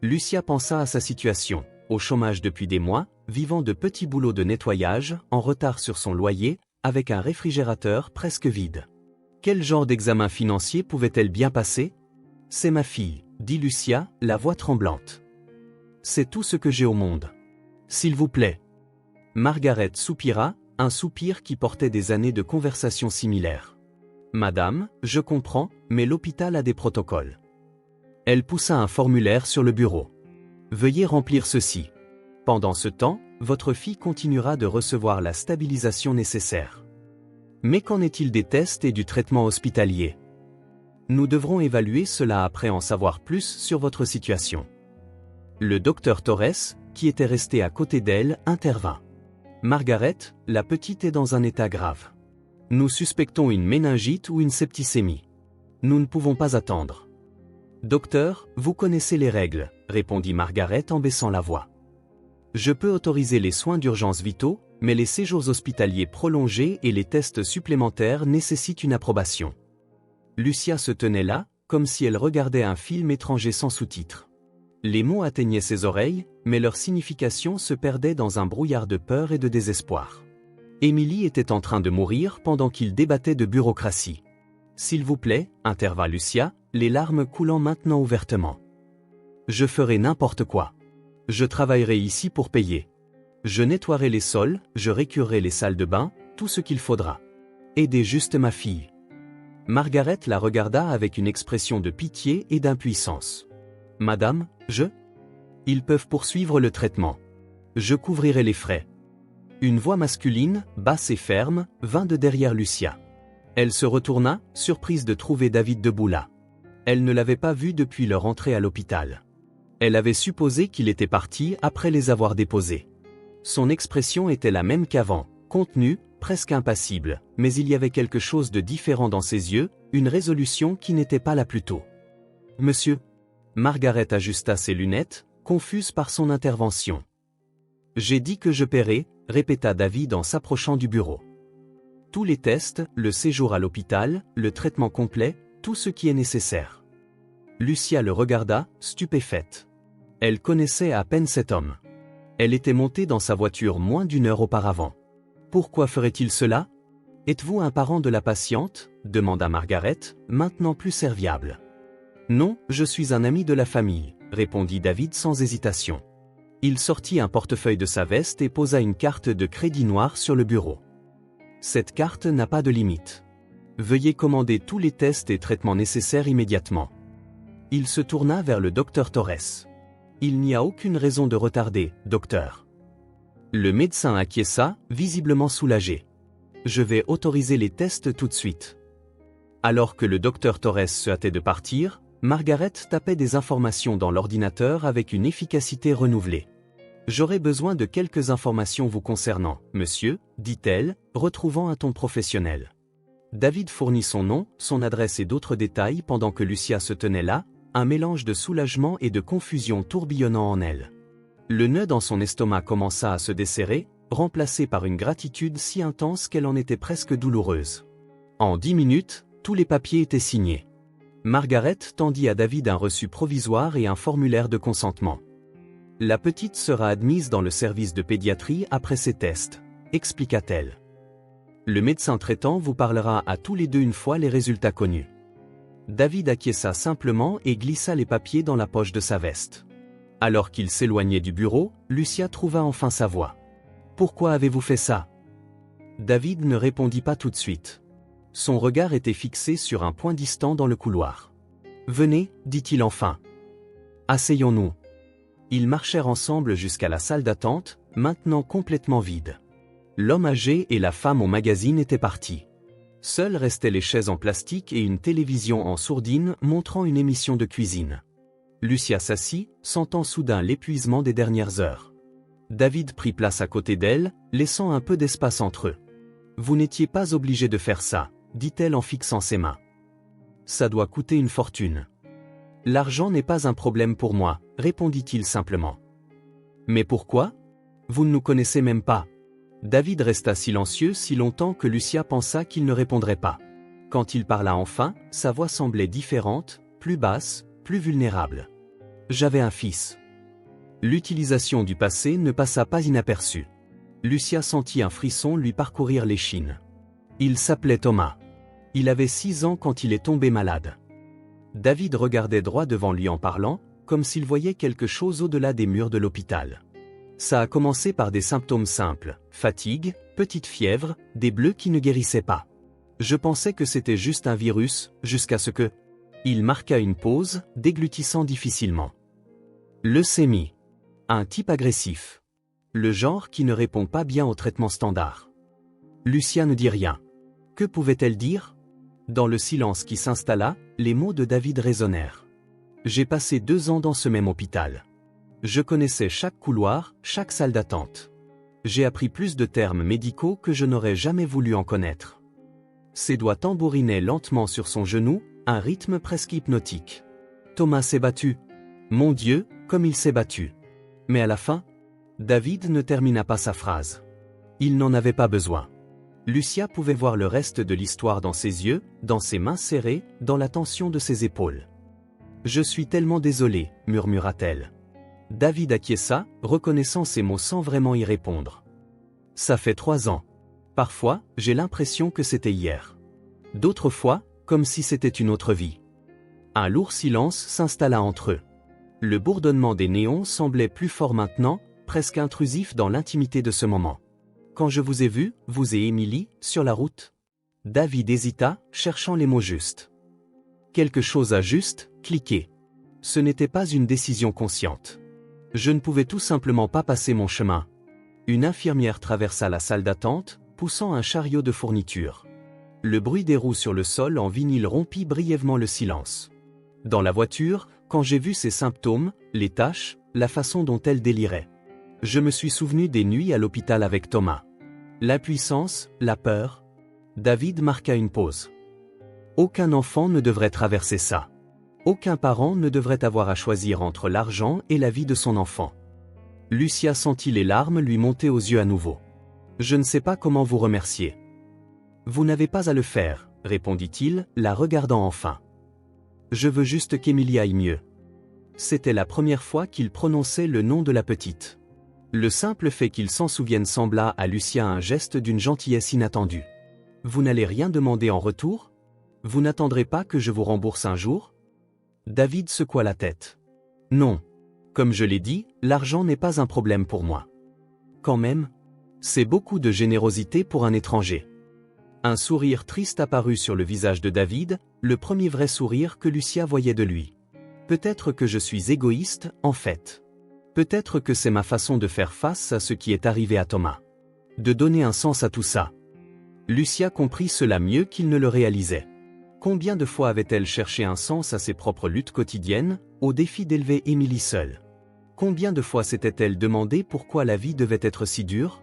Speaker 1: Lucia pensa à sa situation, au chômage depuis des mois, vivant de petits boulots de nettoyage, en retard sur son loyer, avec un réfrigérateur presque vide. Quel genre d'examen financier pouvait-elle bien passer? « C'est ma fille, » dit Lucia, la voix tremblante. « C'est tout ce que j'ai au monde. S'il vous plaît. » Margaret soupira, un soupir qui portait des années de conversation similaires. « Madame, je comprends, mais l'hôpital a des protocoles. » Elle poussa un formulaire sur le bureau. « Veuillez remplir ceci. Pendant ce temps, votre fille continuera de recevoir la stabilisation nécessaire. » Mais qu'en est-il des tests et du traitement hospitalier? Nous devrons évaluer cela après en savoir plus sur votre situation. Le docteur Torres, qui était resté à côté d'elle, intervint. Margaret, la petite est dans un état grave. Nous suspectons une méningite ou une septicémie. Nous ne pouvons pas attendre. Docteur, vous connaissez les règles, répondit Margaret en baissant la voix. Je peux autoriser les soins d'urgence vitaux, mais les séjours hospitaliers prolongés et les tests supplémentaires nécessitent une approbation. Lucia se tenait là, comme si elle regardait un film étranger sans sous-titres. Les mots atteignaient ses oreilles, mais leur signification se perdait dans un brouillard de peur et de désespoir. Émilie était en train de mourir pendant qu'il débattait de bureaucratie. « S'il vous plaît, » intervint Lucia, les larmes coulant maintenant ouvertement. « Je ferai n'importe quoi. Je travaillerai ici pour payer. Je nettoierai les sols, je récurerai les salles de bain, tout ce qu'il faudra. Aidez juste ma fille. » Margaret la regarda avec une expression de pitié et d'impuissance. « Madame, Ils peuvent poursuivre le traitement. Je couvrirai les frais. » Une voix masculine, basse et ferme, vint de derrière Lucia. Elle se retourna, surprise de trouver David debout là. Elle ne l'avait pas vu depuis leur entrée à l'hôpital. Elle avait supposé qu'il était parti après les avoir déposés. Son expression était la même qu'avant, contenue, presque impassible, mais il y avait quelque chose de différent dans ses yeux, une résolution qui n'était pas là plus tôt. « Monsieur ?» Margaret ajusta ses lunettes, confuse par son intervention. « J'ai dit que je paierais, » répéta David en s'approchant du bureau. « Tous les tests, le séjour à l'hôpital, le traitement complet, tout ce qui est nécessaire. » Lucia le regarda, stupéfaite. Elle connaissait à peine cet homme. Elle était montée dans sa voiture moins d'1 heure auparavant. Pourquoi ferait-il cela? Êtes-vous un parent de la patiente? Demanda Margaret, maintenant plus serviable. Non, je suis un ami de la famille, répondit David sans hésitation. Il sortit un portefeuille de sa veste et posa une carte de crédit noire sur le bureau. Cette carte n'a pas de limite. Veuillez commander tous les tests et traitements nécessaires immédiatement. Il se tourna vers le docteur Torres. Il n'y a aucune raison de retarder, docteur. Le médecin acquiesça, visiblement soulagé. Je vais autoriser les tests tout de suite. Alors que le docteur Torres se hâtait de partir, Margaret tapait des informations dans l'ordinateur avec une efficacité renouvelée. J'aurais besoin de quelques informations vous concernant, monsieur, dit-elle, retrouvant un ton professionnel. David fournit son nom, son adresse et d'autres détails pendant que Lucia se tenait là, un mélange de soulagement et de confusion tourbillonnant en elle. Le nœud dans son estomac commença à se desserrer, remplacé par une gratitude si intense qu'elle en était presque douloureuse. En 10 minutes, tous les papiers étaient signés. Margaret tendit à David un reçu provisoire et un formulaire de consentement. La petite sera admise dans le service de pédiatrie après ces tests, expliqua-t-elle. Le médecin traitant vous parlera à tous les deux une fois les résultats connus. David acquiesça simplement et glissa les papiers dans la poche de sa veste. Alors qu'il s'éloignait du bureau, Lucia trouva enfin sa voix. « Pourquoi avez-vous fait ça ?» David ne répondit pas tout de suite. Son regard était fixé sur un point distant dans le couloir. « Venez, dit-il enfin. Asseyons-nous. » Ils marchèrent ensemble jusqu'à la salle d'attente, maintenant complètement vide. L'homme âgé et la femme au magazine étaient partis. Seules restaient les chaises en plastique et une télévision en sourdine montrant une émission de cuisine. Lucia s'assit, sentant soudain l'épuisement des dernières heures. David prit place à côté d'elle, laissant un peu d'espace entre eux. « Vous n'étiez pas obligé de faire ça, » dit-elle en fixant ses mains. « Ça doit coûter une fortune. »« L'argent n'est pas un problème pour moi, » répondit-il simplement. « Mais pourquoi ? Vous ne nous connaissez même pas. » David resta silencieux si longtemps que Lucia pensa qu'il ne répondrait pas. Quand il parla enfin, sa voix semblait différente, plus basse, plus vulnérable. « J'avais un fils. » L'utilisation du passé ne passa pas inaperçue. Lucia sentit un frisson lui parcourir l'échine. Il s'appelait Thomas. Il avait 6 ans quand il est tombé malade. David regardait droit devant lui en parlant, comme s'il voyait quelque chose au-delà des murs de l'hôpital. Ça a commencé par des symptômes simples, fatigue, petite fièvre, des bleus qui ne guérissaient pas. Je pensais que c'était juste un virus, jusqu'à ce que... Il marqua une pause, déglutissant difficilement. Leucémie. Un type agressif. Le genre qui ne répond pas bien au traitement standard. Lucia ne dit rien. Que pouvait-elle dire ? Dans le silence qui s'installa, les mots de David résonnèrent. J'ai passé 2 ans dans ce même hôpital. Je connaissais chaque couloir, chaque salle d'attente. J'ai appris plus de termes médicaux que je n'aurais jamais voulu en connaître. Ses doigts tambourinaient lentement sur son genou, un rythme presque hypnotique. Thomas s'est battu. Mon Dieu, comme il s'est battu. Mais à la fin, David ne termina pas sa phrase. Il n'en avait pas besoin. Lucia pouvait voir le reste de l'histoire dans ses yeux, dans ses mains serrées, dans la tension de ses épaules. « Je suis tellement désolée, murmura-t-elle. David acquiesça, reconnaissant ces mots sans vraiment y répondre. « Ça fait 3 ans. Parfois, j'ai l'impression que c'était hier. D'autres fois, comme si c'était une autre vie. » Un lourd silence s'installa entre eux. Le bourdonnement des néons semblait plus fort maintenant, presque intrusif dans l'intimité de ce moment. « Quand je vous ai vu, vous et Émilie, sur la route ?» David hésita, cherchant les mots justes. Quelque chose a juste cliqué. Ce n'était pas une décision consciente. Je ne pouvais tout simplement pas passer mon chemin. Une infirmière traversa la salle d'attente, poussant un chariot de fourniture. Le bruit des roues sur le sol en vinyle rompit brièvement le silence. Dans la voiture, quand j'ai vu ses symptômes, les taches, la façon dont elle délirait. Je me suis souvenu des nuits à l'hôpital avec Thomas. L'impuissance, la peur. David marqua une pause. Aucun enfant ne devrait traverser ça. Aucun parent ne devrait avoir à choisir entre l'argent et la vie de son enfant. Lucia sentit les larmes lui monter aux yeux à nouveau. Je ne sais pas comment vous remercier. Vous n'avez pas à le faire, répondit-il, la regardant enfin. Je veux juste qu'Émilie aille mieux. C'était la première fois qu'il prononçait le nom de la petite. Le simple fait qu'il s'en souvienne sembla à Lucia un geste d'une gentillesse inattendue. Vous n'allez rien demander en retour ? Vous n'attendrez pas que je vous rembourse un jour ? David secoua la tête. Non. Comme je l'ai dit, l'argent n'est pas un problème pour moi. Quand même, c'est beaucoup de générosité pour un étranger. Un sourire triste apparut sur le visage de David, le premier vrai sourire que Lucia voyait de lui. Peut-être que je suis égoïste, en fait. Peut-être que c'est ma façon de faire face à ce qui est arrivé à Thomas. De donner un sens à tout ça. Lucia comprit cela mieux qu'il ne le réalisait. Combien de fois avait-elle cherché un sens à ses propres luttes quotidiennes, au défi d'élever Émilie seule? Combien de fois s'était-elle demandé pourquoi la vie devait être si dure?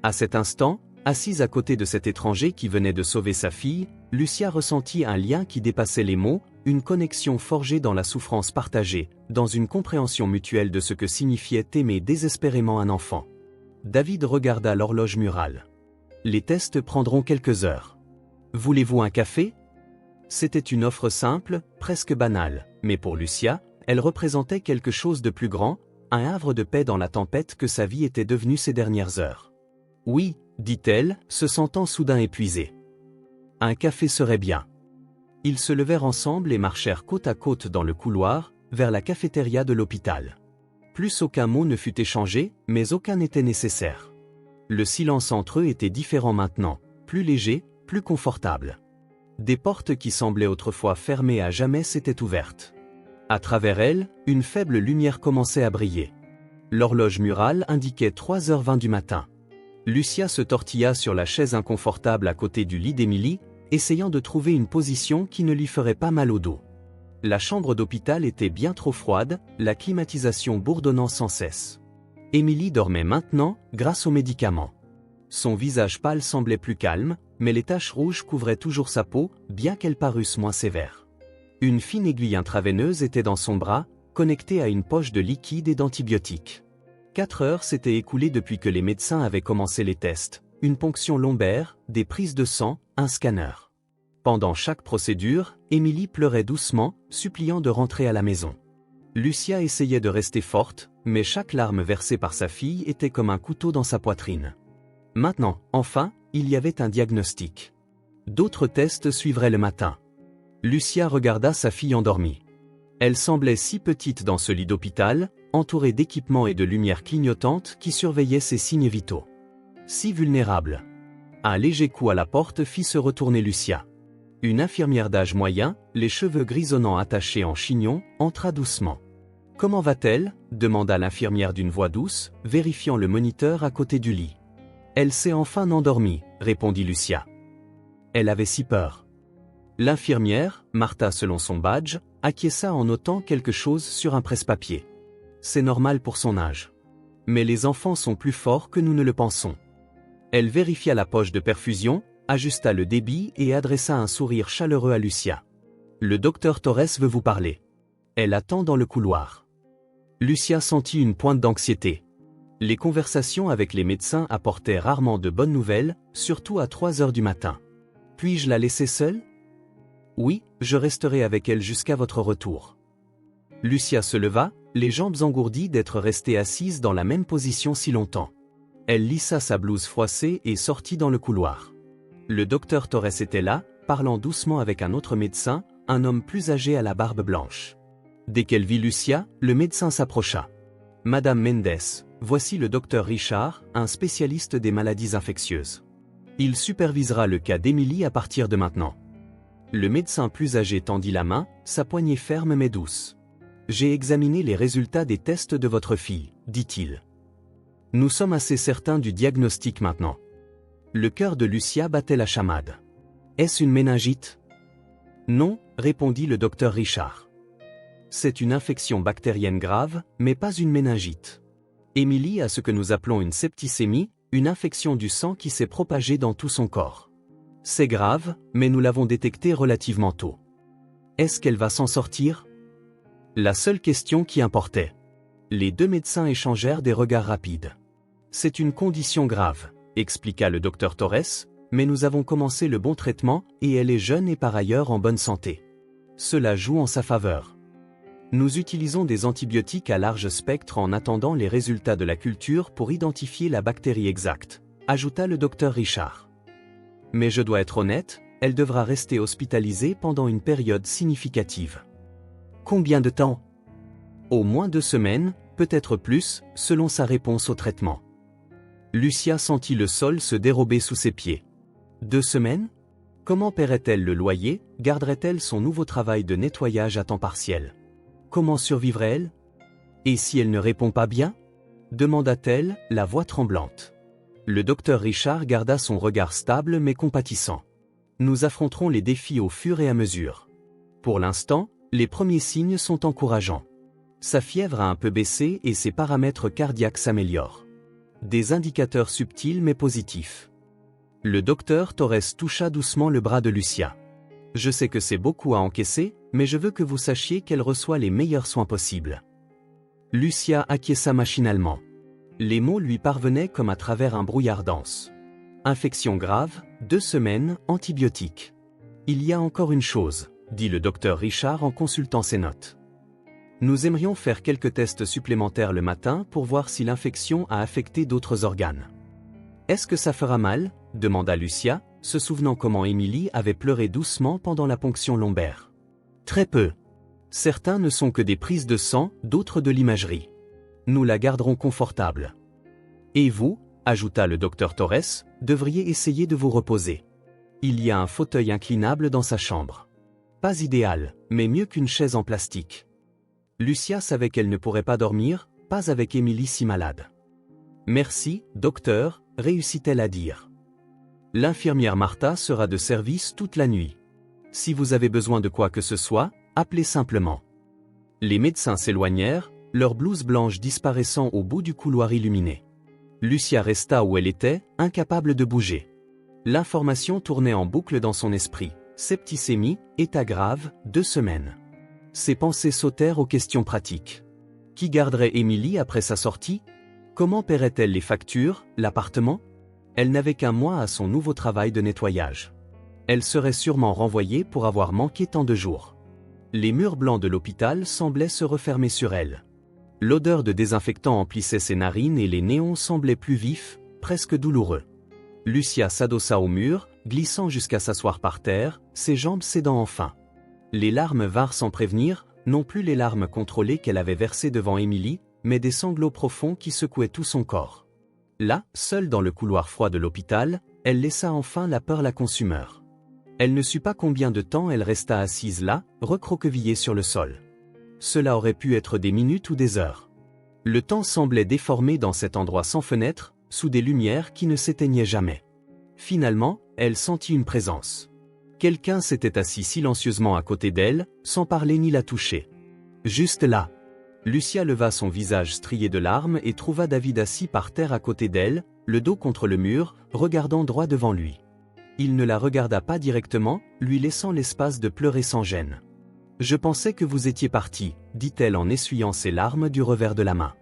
Speaker 1: À cet instant, assise à côté de cet étranger qui venait de sauver sa fille, Lucia ressentit un lien qui dépassait les mots, une connexion forgée dans la souffrance partagée, dans une compréhension mutuelle de ce que signifiait aimer désespérément un enfant. David regarda l'horloge murale. Les tests prendront quelques heures. Voulez-vous un café? C'était une offre simple, presque banale, mais pour Lucia, elle représentait quelque chose de plus grand, un havre de paix dans la tempête que sa vie était devenue ces dernières heures. Oui, dit-elle, se sentant soudain épuisée. Un café serait bien. Ils se levèrent ensemble et marchèrent côte à côte dans le couloir, vers la cafétéria de l'hôpital. Plus aucun mot ne fut échangé, mais aucun n'était nécessaire. Le silence entre eux était différent maintenant, plus léger, plus confortable. Des portes qui semblaient autrefois fermées à jamais s'étaient ouvertes. À travers elles, une faible lumière commençait à briller. L'horloge murale indiquait 3h20 du matin. Lucia se tortilla sur la chaise inconfortable à côté du lit d'Émilie, essayant de trouver une position qui ne lui ferait pas mal au dos. La chambre d'hôpital était bien trop froide, la climatisation bourdonnant sans cesse. Émilie dormait maintenant, grâce aux médicaments. Son visage pâle semblait plus calme, mais les taches rouges couvraient toujours sa peau, bien qu'elles parussent moins sévères. Une fine aiguille intraveineuse était dans son bras, connectée à une poche de liquide et d'antibiotiques. 4 heures s'étaient écoulées depuis que les médecins avaient commencé les tests, une ponction lombaire, des prises de sang, un scanner. Pendant chaque procédure, Émilie pleurait doucement, suppliant de rentrer à la maison. Lucia essayait de rester forte, mais chaque larme versée par sa fille était comme un couteau dans sa poitrine. Maintenant, enfin, il y avait un diagnostic. D'autres tests suivraient le matin. Lucia regarda sa fille endormie. Elle semblait si petite dans ce lit d'hôpital, entourée d'équipements et de lumières clignotantes qui surveillaient ses signes vitaux. Si vulnérable. Un léger coup à la porte fit se retourner Lucia. Une infirmière d'âge moyen, les cheveux grisonnants attachés en chignon, entra doucement. « Comment va-t-elle » demanda l'infirmière d'une voix douce, vérifiant le moniteur à côté du lit. « Elle s'est enfin endormie » répondit Lucia. Elle avait si peur. L'infirmière, Martha selon son badge, acquiesça en notant quelque chose sur un presse-papier. C'est normal pour son âge. Mais les enfants sont plus forts que nous ne le pensons. Elle vérifia la poche de perfusion, ajusta le débit et adressa un sourire chaleureux à Lucia. Le docteur Torres veut vous parler. Elle attend dans le couloir. Lucia sentit une pointe d'anxiété. Les conversations avec les médecins apportaient rarement de bonnes nouvelles, surtout à 3 heures du matin. Puis-je la laisser seule? Oui, je resterai avec elle jusqu'à votre retour. Lucia se leva, les jambes engourdies d'être restée assise dans la même position si longtemps. Elle lissa sa blouse froissée et sortit dans le couloir. Le docteur Torres était là, parlant doucement avec un autre médecin, un homme plus âgé à la barbe blanche. Dès qu'elle vit Lucia, le médecin s'approcha. « Madame Mendes, voici le docteur Richard, un spécialiste des maladies infectieuses. Il supervisera le cas d'Émilie à partir de maintenant. » Le médecin plus âgé tendit la main, sa poignée ferme mais douce. « J'ai examiné les résultats des tests de votre fille, dit-il. Nous sommes assez certains du diagnostic maintenant. » Le cœur de Lucia battait la chamade. « Est-ce une méningite ?» Non, répondit le docteur Richard. C'est une infection bactérienne grave, mais pas une méningite. Émilie a ce que nous appelons une septicémie, une infection du sang qui s'est propagée dans tout son corps. C'est grave, mais nous l'avons détectée relativement tôt. Est-ce qu'elle va s'en sortir? La seule question qui importait. Les deux médecins échangèrent des regards rapides. C'est une condition grave, expliqua le docteur Torres, mais nous avons commencé le bon traitement et elle est jeune et par ailleurs en bonne santé. Cela joue en sa faveur. Nous utilisons des antibiotiques à large spectre en attendant les résultats de la culture pour identifier la bactérie exacte, ajouta le docteur Richard. Mais je dois être honnête, elle devra rester hospitalisée pendant une période significative. Combien de temps? Au moins 2 semaines, peut-être plus, selon sa réponse au traitement. Lucia sentit le sol se dérober sous ses pieds. 2 semaines? Comment paierait-elle le loyer, garderait-elle son nouveau travail de nettoyage à temps partiel? Comment survivrait-elle? Et si elle ne répond pas bien? Demanda-t-elle, la voix tremblante. Le docteur Richard garda son regard stable mais compatissant. Nous affronterons les défis au fur et à mesure. Pour l'instant, les premiers signes sont encourageants. Sa fièvre a un peu baissé et ses paramètres cardiaques s'améliorent. Des indicateurs subtils mais positifs. Le docteur Torres toucha doucement le bras de Lucia. Je sais que c'est beaucoup à encaisser, mais je veux que vous sachiez qu'elle reçoit les meilleurs soins possibles. Lucia acquiesça machinalement. Les mots lui parvenaient comme à travers un brouillard dense. Infection grave, 2 semaines, antibiotiques. Il y a encore une chose, dit le docteur Richard en consultant ses notes. Nous aimerions faire quelques tests supplémentaires le matin pour voir si l'infection a affecté d'autres organes. Est-ce que ça fera mal? Demanda Lucia, se souvenant comment Émilie avait pleuré doucement pendant la ponction lombaire. Très peu. Certains ne sont que des prises de sang, d'autres de l'imagerie. Nous la garderons confortable. Et vous, ajouta le docteur Torres, devriez essayer de vous reposer. Il y a un fauteuil inclinable dans sa chambre. Pas idéal, mais mieux qu'une chaise en plastique. Lucia savait qu'elle ne pourrait pas dormir, pas avec Émilie si malade. Merci, docteur, réussit-elle à dire. L'infirmière Martha sera de service toute la nuit. Si vous avez besoin de quoi que ce soit, appelez simplement. Les médecins s'éloignèrent, leur blouse blanche disparaissant au bout du couloir illuminé. Lucia resta où elle était, incapable de bouger. L'information tournait en boucle dans son esprit. Septicémie, état grave, 2 semaines. Ses pensées sautèrent aux questions pratiques. Qui garderait Émilie après sa sortie? Comment paierait-elle les factures, l'appartement? Elle n'avait qu'un mois à son nouveau travail de nettoyage. Elle serait sûrement renvoyée pour avoir manqué tant de jours. Les murs blancs de l'hôpital semblaient se refermer sur elle. L'odeur de désinfectant emplissait ses narines et les néons semblaient plus vifs, presque douloureux. Lucia s'adossa au mur, glissant jusqu'à s'asseoir par terre, ses jambes cédant enfin. Les larmes vinrent sans prévenir, non plus les larmes contrôlées qu'elle avait versées devant Émilie, mais des sanglots profonds qui secouaient tout son corps. Là, seule dans le couloir froid de l'hôpital, elle laissa enfin la peur la consumer. Elle ne sut pas combien de temps elle resta assise là, recroquevillée sur le sol. Cela aurait pu être des minutes ou des heures. Le temps semblait déformé dans cet endroit sans fenêtre, sous des lumières qui ne s'éteignaient jamais. Finalement, elle sentit une présence. Quelqu'un s'était assis silencieusement à côté d'elle, sans parler ni la toucher. Juste là. Lucia leva son visage strié de larmes et trouva David assis par terre à côté d'elle, le dos contre le mur, regardant droit devant lui. Il ne la regarda pas directement, lui laissant l'espace de pleurer sans gêne. « Je pensais que vous étiez parti, » dit-elle en essuyant ses larmes du revers de la main.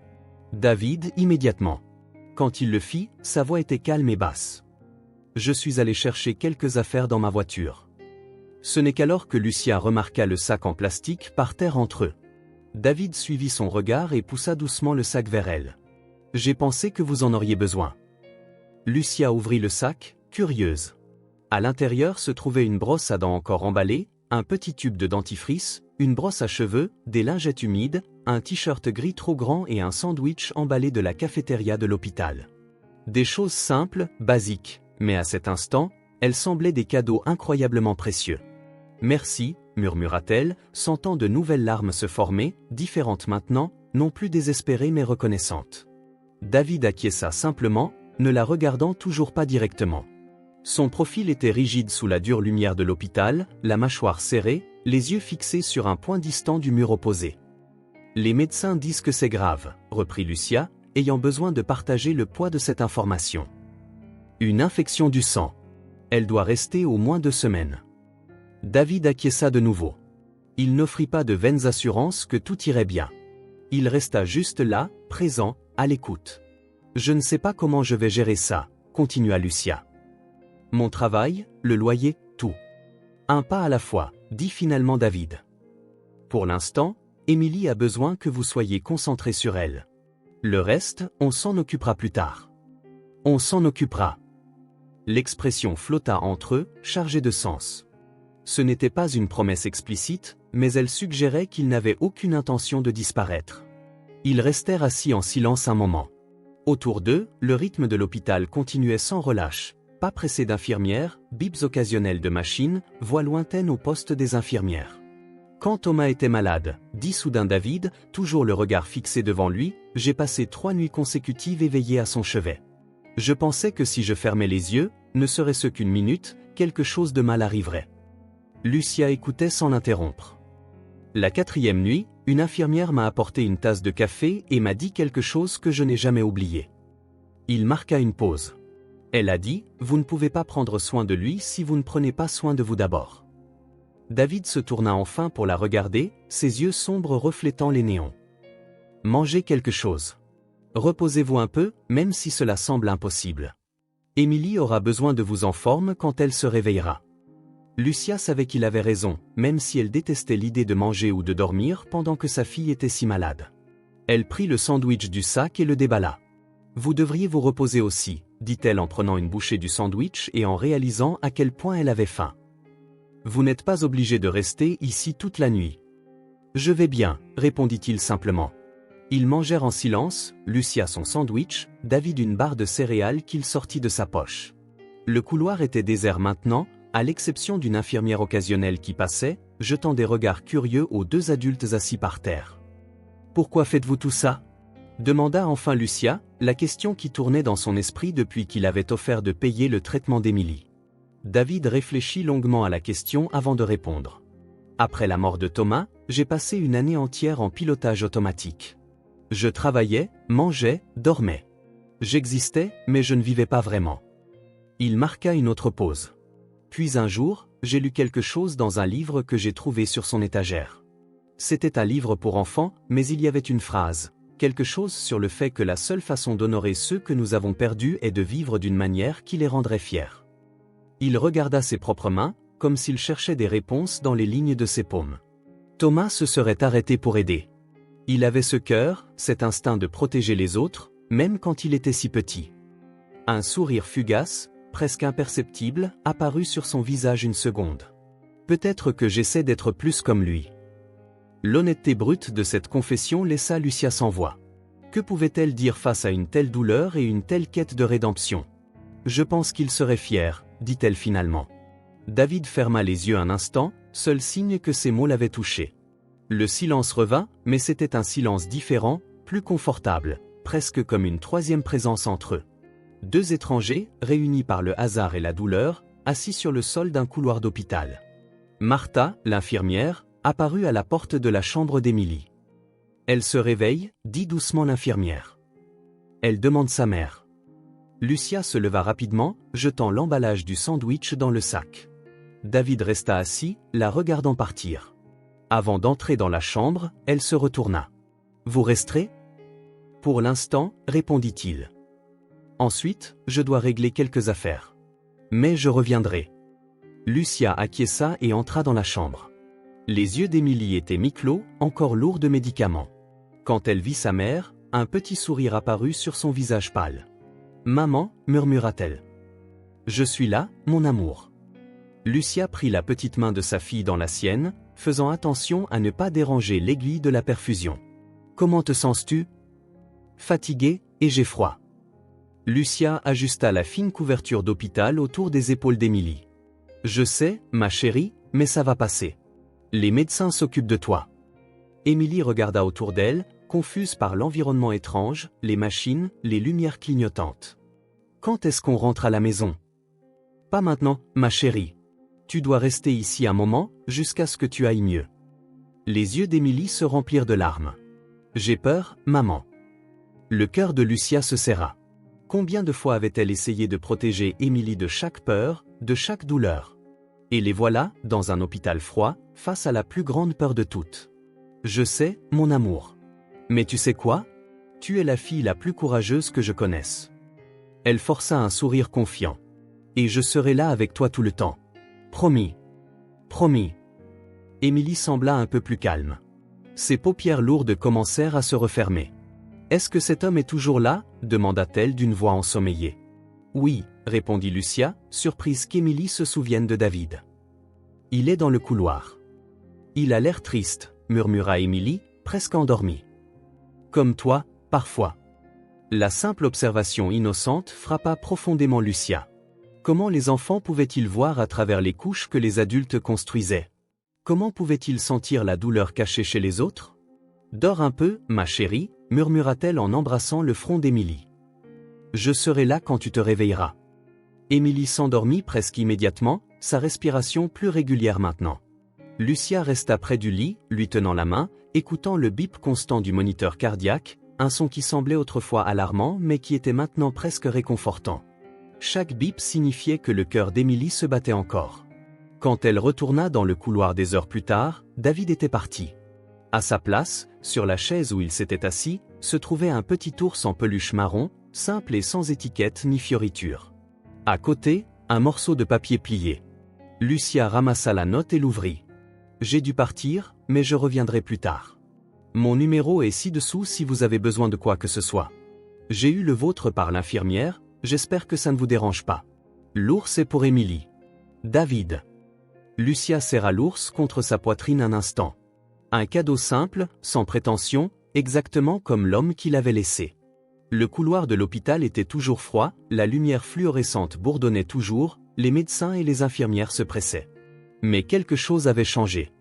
Speaker 1: David, immédiatement. Quand il le fit, sa voix était calme et basse. « Je suis allé chercher quelques affaires dans ma voiture. » Ce n'est qu'alors que Lucia remarqua le sac en plastique par terre entre eux. David suivit son regard et poussa doucement le sac vers elle. « J'ai pensé que vous en auriez besoin. » Lucia ouvrit le sac, curieuse. À l'intérieur se trouvait une brosse à dents encore emballée, un petit tube de dentifrice, une brosse à cheveux, des lingettes humides, un t-shirt gris trop grand et un sandwich emballé de la cafétéria de l'hôpital. Des choses simples, basiques, mais à cet instant, elles semblaient des cadeaux incroyablement précieux. « Merci », murmura-t-elle, sentant de nouvelles larmes se former, différentes maintenant, non plus désespérées mais reconnaissantes. David acquiesça simplement, ne la regardant toujours pas directement. Son profil était rigide sous la dure lumière de l'hôpital, la mâchoire serrée, les yeux fixés sur un point distant du mur opposé. « Les médecins disent que c'est grave, » reprit Lucia, ayant besoin de partager le poids de cette information. « Une infection du sang. Elle doit rester au moins 2 semaines. » David acquiesça de nouveau. Il n'offrit pas de vaines assurances que tout irait bien. Il resta juste là, présent, à l'écoute. « Je ne sais pas comment je vais gérer ça, » continua Lucia. « Mon travail, le loyer, tout. Un pas à la fois, » dit finalement David. « Pour l'instant, Émilie a besoin que vous soyez concentré sur elle. Le reste, on s'en occupera plus tard. »« On s'en occupera. » L'expression flotta entre eux, chargée de sens. Ce n'était pas une promesse explicite, mais elle suggérait qu'il n'avait aucune intention de disparaître. Ils restèrent assis en silence un moment. Autour d'eux, le rythme de l'hôpital continuait sans relâche. pas pressé d'infirmières, bips occasionnels de machines, voix lointaine au poste des infirmières. Quand Thomas était malade, dit soudain David, toujours le regard fixé devant lui, j'ai passé 3 nuits consécutives éveillé à son chevet. Je pensais que si je fermais les yeux, ne serait-ce qu'une minute, quelque chose de mal arriverait. Lucia écoutait sans l'interrompre. La 4e nuit, une infirmière m'a apporté une tasse de café et m'a dit quelque chose que je n'ai jamais oublié. Il marqua une pause. Elle a dit, vous ne pouvez pas prendre soin de lui si vous ne prenez pas soin de vous d'abord. David se tourna enfin pour la regarder, ses yeux sombres reflétant les néons. Mangez quelque chose. Reposez-vous un peu, même si cela semble impossible. Émilie aura besoin de vous en forme quand elle se réveillera. Lucia savait qu'il avait raison, même si elle détestait l'idée de manger ou de dormir pendant que sa fille était si malade. Elle prit le sandwich du sac et le déballa. Vous devriez vous reposer aussi, dit-elle en prenant une bouchée du sandwich et en réalisant à quel point elle avait faim. Vous n'êtes pas obligé de rester ici toute la nuit. Je vais bien, répondit-il simplement. Ils mangèrent en silence, Lucia son sandwich, David une barre de céréales qu'il sortit de sa poche. Le couloir était désert maintenant, à l'exception d'une infirmière occasionnelle qui passait, jetant des regards curieux aux 2 adultes assis par terre. « Pourquoi faites-vous tout ça ?» demanda enfin Lucia, la question qui tournait dans son esprit depuis qu'il avait offert de payer le traitement d'Émilie. David réfléchit longuement à la question avant de répondre. Après la mort de Thomas, j'ai passé une année entière en pilotage automatique. Je travaillais, mangeais, dormais. J'existais, mais je ne vivais pas vraiment. Il marqua une autre pause. Puis un jour, j'ai lu quelque chose dans un livre que j'ai trouvé sur son étagère. C'était un livre pour enfants, mais il y avait une phrase, quelque chose sur le fait que la seule façon d'honorer ceux que nous avons perdus est de vivre d'une manière qui les rendrait fiers. Il regarda ses propres mains, comme s'il cherchait des réponses dans les lignes de ses paumes. Thomas se serait arrêté pour aider. Il avait ce cœur, cet instinct de protéger les autres, même quand il était si petit. Un sourire fugace, presque imperceptible, apparut sur son visage une seconde. Peut-être que j'essaie d'être plus comme lui. L'honnêteté brute de cette confession laissa Lucia sans voix. Que pouvait-elle dire face à une telle douleur et une telle quête de rédemption ? Je pense qu'il serait fier, dit-elle finalement. David ferma les yeux un instant, seul signe que ces mots l'avaient touché. Le silence revint, mais c'était un silence différent, plus confortable, presque comme une 3e présence entre eux. 2 étrangers, réunis par le hasard et la douleur, assis sur le sol d'un couloir d'hôpital. Martha, l'infirmière, apparut à la porte de la chambre d'Émilie. Elle se réveille, dit doucement l'infirmière. Elle demande sa mère. Lucia se leva rapidement, jetant l'emballage du sandwich dans le sac. David resta assis, la regardant partir. Avant d'entrer dans la chambre, elle se retourna. « Vous resterez ?» « Pour l'instant, répondit-il. Ensuite, je dois régler quelques affaires. Mais je reviendrai. » Lucia acquiesça et entra dans la chambre. Les yeux d'Émilie étaient mi-clos, encore lourds de médicaments. Quand elle vit sa mère, un petit sourire apparut sur son visage pâle. « Maman, murmura-t-elle. Je suis là, mon amour. » Lucia prit la petite main de sa fille dans la sienne, faisant attention à ne pas déranger l'aiguille de la perfusion. « Comment te sens-tu ? » ?»« Fatiguée, et j'ai froid. » Lucia ajusta la fine couverture d'hôpital autour des épaules d'Émilie. « Je sais, ma chérie, mais ça va passer. Les médecins s'occupent de toi. » Émilie regarda autour d'elle, confuse par l'environnement étrange, les machines, les lumières clignotantes. « Quand est-ce qu'on rentre à la maison ? » « Pas maintenant, ma chérie. Tu dois rester ici un moment, jusqu'à ce que tu ailles mieux. » Les yeux d'Émilie se remplirent de larmes. « J'ai peur, maman. » Le cœur de Lucia se serra. Combien de fois avait-elle essayé de protéger Émilie de chaque peur, de chaque douleur ? Et les voilà, dans un hôpital froid, face à la plus grande peur de toutes. « Je sais, mon amour. Mais tu sais quoi ? Tu es la fille la plus courageuse que je connaisse. » Elle força un sourire confiant. « Et je serai là avec toi tout le temps. Promis. Promis. » Émilie sembla un peu plus calme. Ses paupières lourdes commencèrent à se refermer. « Est-ce que cet homme est toujours là ? » demanda-t-elle d'une voix ensommeillée. « Oui, » répondit Lucia, surprise qu'Émilie se souvienne de David. « Il est dans le couloir. »« Il a l'air triste, » murmura Émilie, presque endormie. « Comme toi, parfois. » La simple observation innocente frappa profondément Lucia. « Comment les enfants pouvaient-ils voir à travers les couches que les adultes construisaient? Comment pouvaient-ils sentir la douleur cachée chez les autres? Dors un peu, ma chérie, murmura-t-elle en embrassant le front d'Émilie. Je serai là quand tu te réveilleras. Émilie s'endormit presque immédiatement, sa respiration plus régulière maintenant. Lucia resta près du lit, lui tenant la main, écoutant le bip constant du moniteur cardiaque, un son qui semblait autrefois alarmant mais qui était maintenant presque réconfortant. Chaque bip signifiait que le cœur d'Émilie se battait encore. Quand elle retourna dans le couloir des heures plus tard, David était parti. À sa place, sur la chaise où il s'était assis, se trouvait un petit ours en peluche marron, simple et sans étiquette ni fioriture. À côté, un morceau de papier plié. Lucia ramassa la note et l'ouvrit. J'ai dû partir, mais je reviendrai plus tard. Mon numéro est ci-dessous si vous avez besoin de quoi que ce soit. J'ai eu le vôtre par l'infirmière, j'espère que ça ne vous dérange pas. L'ours est pour Émilie. David. Lucia serra l'ours contre sa poitrine un instant. Un cadeau simple, sans prétention, exactement comme l'homme qui l'avait laissé. Le couloir de l'hôpital était toujours froid, la lumière fluorescente bourdonnait toujours, les médecins et les infirmières se pressaient. Mais quelque chose avait changé.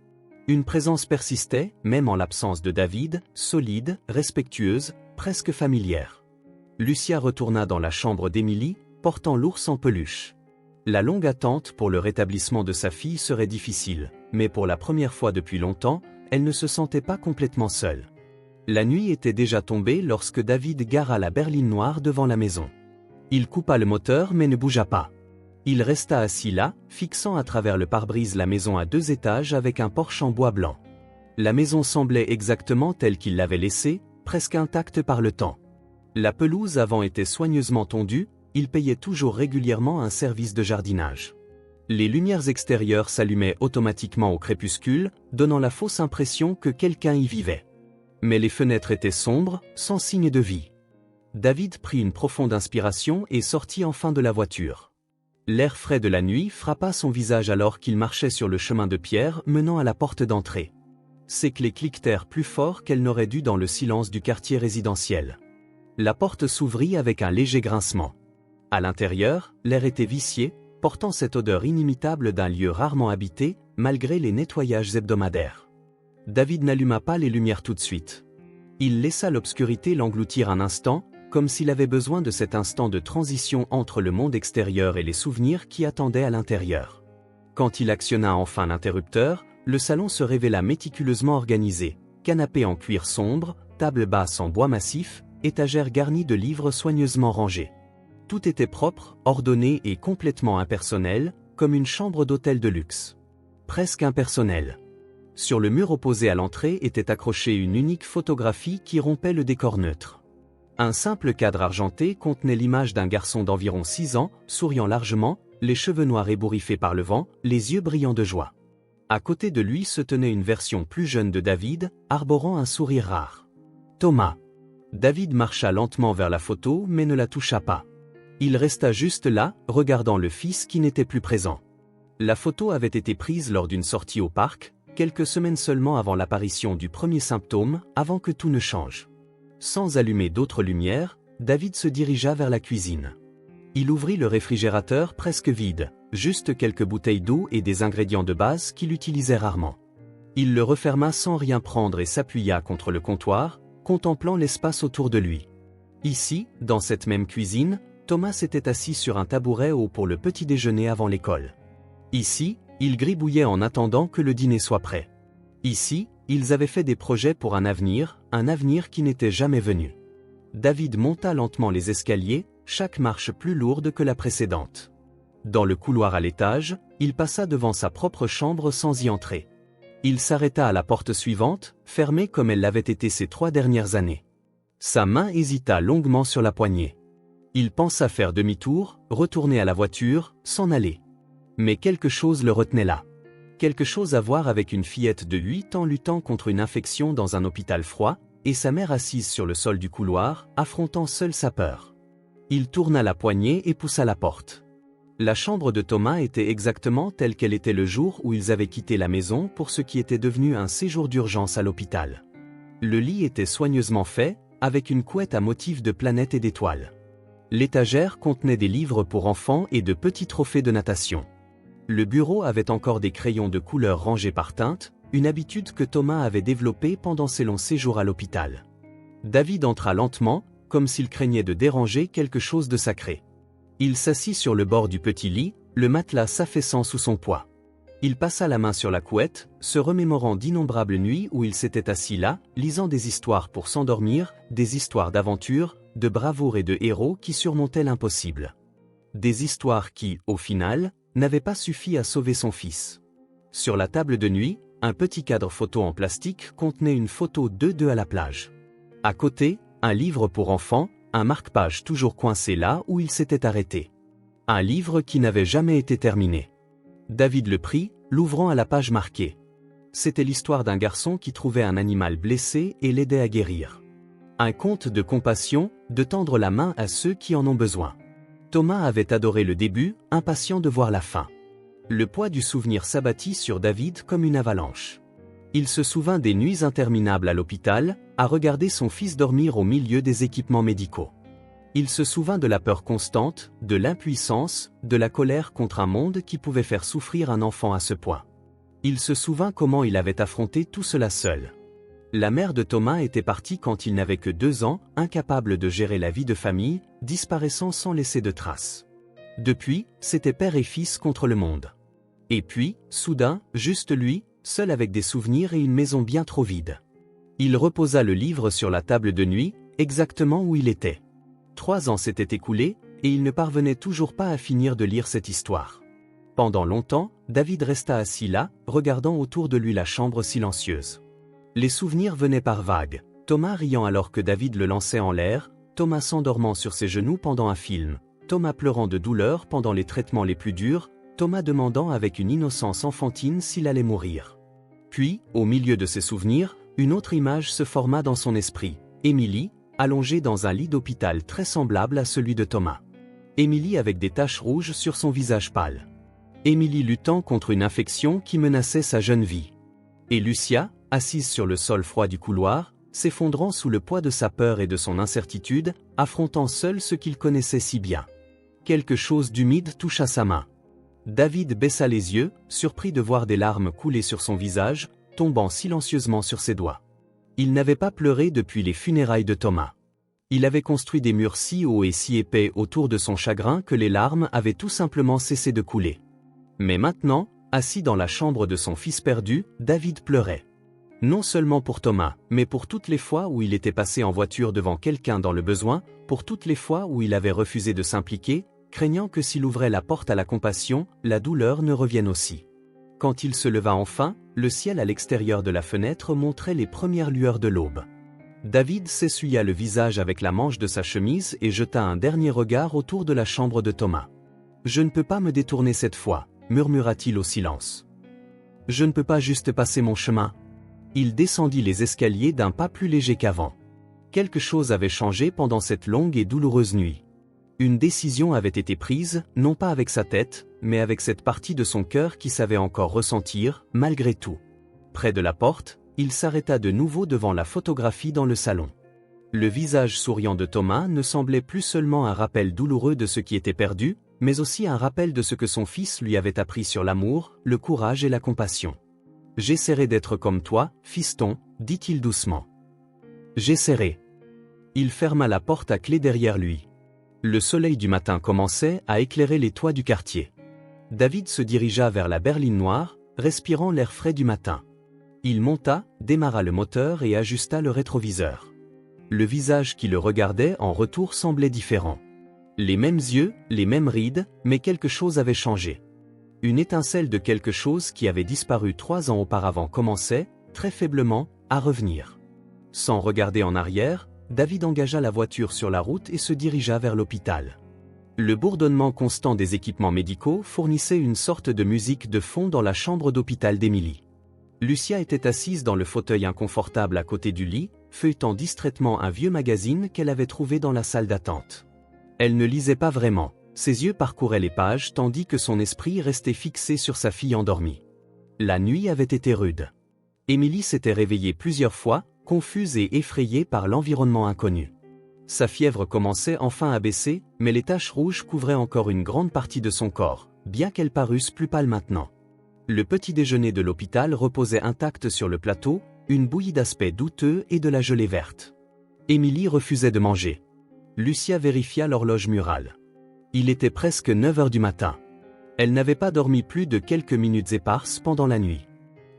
Speaker 1: Une présence persistait, même en l'absence de David, solide, respectueuse, presque familière. Lucia retourna dans la chambre d'Émilie, portant l'ours en peluche. La longue attente pour le rétablissement de sa fille serait difficile, mais pour la première fois depuis longtemps, elle ne se sentait pas complètement seule. La nuit était déjà tombée lorsque David gara la berline noire devant la maison. Il coupa le moteur mais ne bougea pas. Il resta assis là, fixant à travers le pare-brise la maison à 2 étages avec un porche en bois blanc. La maison semblait exactement telle qu'il l'avait laissée, presque intacte par le temps. La pelouse avant était soigneusement tondue, il payait toujours régulièrement un service de jardinage. Les lumières extérieures s'allumaient automatiquement au crépuscule, donnant la fausse impression que quelqu'un y vivait. Mais les fenêtres étaient sombres, sans signe de vie. David prit une profonde inspiration et sortit enfin de la voiture. L'air frais de la nuit frappa son visage alors qu'il marchait sur le chemin de pierre menant à la porte d'entrée. Ses clés cliquetèrent plus fort qu'elles n'auraient dû dans le silence du quartier résidentiel. La porte s'ouvrit avec un léger grincement. À l'intérieur, l'air était vicié, portant cette odeur inimitable d'un lieu rarement habité, malgré les nettoyages hebdomadaires. David n'alluma pas les lumières tout de suite. Il laissa l'obscurité l'engloutir un instant, comme s'il avait besoin de cet instant de transition entre le monde extérieur et les souvenirs qui attendaient à l'intérieur. Quand il actionna enfin l'interrupteur, le salon se révéla méticuleusement organisé, canapé en cuir sombre, table basse en bois massif, étagère garnie de livres soigneusement rangés. Tout était propre, ordonné et complètement impersonnel, comme une chambre d'hôtel de luxe. Presque impersonnel. Sur le mur opposé à l'entrée était accrochée une unique photographie qui rompait le décor neutre. Un simple cadre argenté contenait l'image d'un garçon d'environ 6 ans, souriant largement, les cheveux noirs ébouriffés par le vent, les yeux brillants de joie. À côté de lui se tenait une version plus jeune de David, arborant un sourire rare. Thomas. David marcha lentement vers la photo mais ne la toucha pas. Il resta juste là, regardant le fils qui n'était plus présent. La photo avait été prise lors d'une sortie au parc, quelques semaines seulement avant l'apparition du premier symptôme, avant que tout ne change. Sans allumer d'autres lumières, David se dirigea vers la cuisine. Il ouvrit le réfrigérateur presque vide, juste quelques bouteilles d'eau et des ingrédients de base qu'il utilisait rarement. Il le referma sans rien prendre et s'appuya contre le comptoir, contemplant l'espace autour de lui. Ici, dans cette même cuisine, Thomas s'était assis sur un tabouret haut pour le petit déjeuner avant l'école. Ici, il gribouillait en attendant que le dîner soit prêt. Ici, ils avaient fait des projets pour un avenir qui n'était jamais venu. David monta lentement les escaliers, chaque marche plus lourde que la précédente. Dans le couloir à l'étage, il passa devant sa propre chambre sans y entrer. Il s'arrêta à la porte suivante, fermée comme elle l'avait été ces 3 dernières années. Sa main hésita longuement sur la poignée. Il pensa faire demi-tour, retourner à la voiture, s'en aller. Mais quelque chose le retenait là. Quelque chose à voir avec une fillette de 8 ans luttant contre une infection dans un hôpital froid, et sa mère assise sur le sol du couloir, affrontant seule sa peur. Il tourna la poignée et poussa la porte. La chambre de Thomas était exactement telle qu'elle était le jour où ils avaient quitté la maison pour ce qui était devenu un séjour d'urgence à l'hôpital. Le lit était soigneusement fait, avec une couette à motif de planètes et d'étoiles. L'étagère contenait des livres pour enfants et de petits trophées de natation. Le bureau avait encore des crayons de couleur rangés par teinte, une habitude que Thomas avait développée pendant ses longs séjours à l'hôpital. David entra lentement, comme s'il craignait de déranger quelque chose de sacré. Il s'assit sur le bord du petit lit, le matelas s'affaissant sous son poids. Il passa la main sur la couette, se remémorant d'innombrables nuits où il s'était assis là, lisant des histoires pour s'endormir, des histoires d'aventure, de bravoure et de héros qui surmontaient l'impossible. Des histoires qui, au final, n'avaient pas suffi à sauver son fils. Sur la table de nuit, un petit cadre photo en plastique contenait une photo d'eux à la plage. À côté, un livre pour enfants, un marque-page toujours coincé là où il s'était arrêté. Un livre qui n'avait jamais été terminé. David le prit, l'ouvrant à la page marquée. C'était l'histoire d'un garçon qui trouvait un animal blessé et l'aidait à guérir. Un conte de compassion, de tendre la main à ceux qui en ont besoin. Thomas avait adoré le début, impatient de voir la fin. Le poids du souvenir s'abattit sur David comme une avalanche. Il se souvint des nuits interminables à l'hôpital, à regarder son fils dormir au milieu des équipements médicaux. Il se souvint de la peur constante, de l'impuissance, de la colère contre un monde qui pouvait faire souffrir un enfant à ce point. Il se souvint comment il avait affronté tout cela seul. La mère de Thomas était partie quand il n'avait que 2 ans, incapable de gérer la vie de famille, disparaissant sans laisser de traces. Depuis, c'était père et fils contre le monde. Et puis, soudain, juste lui, seul avec des souvenirs et une maison bien trop vide. Il reposa le livre sur la table de nuit, exactement où il était. 3 ans s'étaient écoulés, et il ne parvenait toujours pas à finir de lire cette histoire. Pendant longtemps, David resta assis là, regardant autour de lui la chambre silencieuse. Les souvenirs venaient par vagues, Thomas riant alors que David le lançait en l'air, Thomas s'endormant sur ses genoux pendant un film, Thomas pleurant de douleur pendant les traitements les plus durs, Thomas demandant avec une innocence enfantine s'il allait mourir. Puis, au milieu de ses souvenirs, une autre image se forma dans son esprit, Émilie, allongée dans un lit d'hôpital très semblable à celui de Thomas. Émilie avec des taches rouges sur son visage pâle. Émilie luttant contre une infection qui menaçait sa jeune vie. Et Lucia, assise sur le sol froid du couloir, s'effondrant sous le poids de sa peur et de son incertitude, affrontant seul ce qu'il connaissait si bien. Quelque chose d'humide toucha sa main. David baissa les yeux, surpris de voir des larmes couler sur son visage, tombant silencieusement sur ses doigts. Il n'avait pas pleuré depuis les funérailles de Thomas. Il avait construit des murs si hauts et si épais autour de son chagrin que les larmes avaient tout simplement cessé de couler. Mais maintenant, assis dans la chambre de son fils perdu, David pleurait. Non seulement pour Thomas, mais pour toutes les fois où il était passé en voiture devant quelqu'un dans le besoin, pour toutes les fois où il avait refusé de s'impliquer, craignant que s'il ouvrait la porte à la compassion, la douleur ne revienne aussi. Quand il se leva enfin, le ciel à l'extérieur de la fenêtre montrait les premières lueurs de l'aube. David s'essuya le visage avec la manche de sa chemise et jeta un dernier regard autour de la chambre de Thomas. « Je ne peux pas me détourner cette fois », murmura-t-il au silence. « Je ne peux pas juste passer mon chemin. » Il descendit les escaliers d'un pas plus léger qu'avant. Quelque chose avait changé pendant cette longue et douloureuse nuit. Une décision avait été prise, non pas avec sa tête, mais avec cette partie de son cœur qui savait encore ressentir, malgré tout. Près de la porte, il s'arrêta de nouveau devant la photographie dans le salon. Le visage souriant de Thomas ne semblait plus seulement un rappel douloureux de ce qui était perdu, mais aussi un rappel de ce que son fils lui avait appris sur l'amour, le courage et la compassion. « J'essaierai d'être comme toi, fiston », dit-il doucement. « J'essaierai. » Il ferma la porte à clé derrière lui. Le soleil du matin commençait à éclairer les toits du quartier. David se dirigea vers la berline noire, respirant l'air frais du matin. Il monta, démarra le moteur et ajusta le rétroviseur. Le visage qui le regardait en retour semblait différent. Les mêmes yeux, les mêmes rides, mais quelque chose avait changé. Une étincelle de quelque chose qui avait disparu 3 ans auparavant commençait, très faiblement, à revenir. Sans regarder en arrière, David engagea la voiture sur la route et se dirigea vers l'hôpital. Le bourdonnement constant des équipements médicaux fournissait une sorte de musique de fond dans la chambre d'hôpital d'Émilie. Lucia était assise dans le fauteuil inconfortable à côté du lit, feuilletant distraitement un vieux magazine qu'elle avait trouvé dans la salle d'attente. Elle ne lisait pas vraiment, ses yeux parcouraient les pages tandis que son esprit restait fixé sur sa fille endormie. La nuit avait été rude. Émilie s'était réveillée plusieurs fois, confuse et effrayée par l'environnement inconnu. Sa fièvre commençait enfin à baisser, mais les taches rouges couvraient encore une grande partie de son corps, bien qu'elles parussent plus pâles maintenant. Le petit déjeuner de l'hôpital reposait intact sur le plateau, une bouillie d'aspect douteux et de la gelée verte. Émilie refusait de manger. Lucia vérifia l'horloge murale. Il était presque 9 heures du matin. Elle n'avait pas dormi plus de quelques minutes éparses pendant la nuit.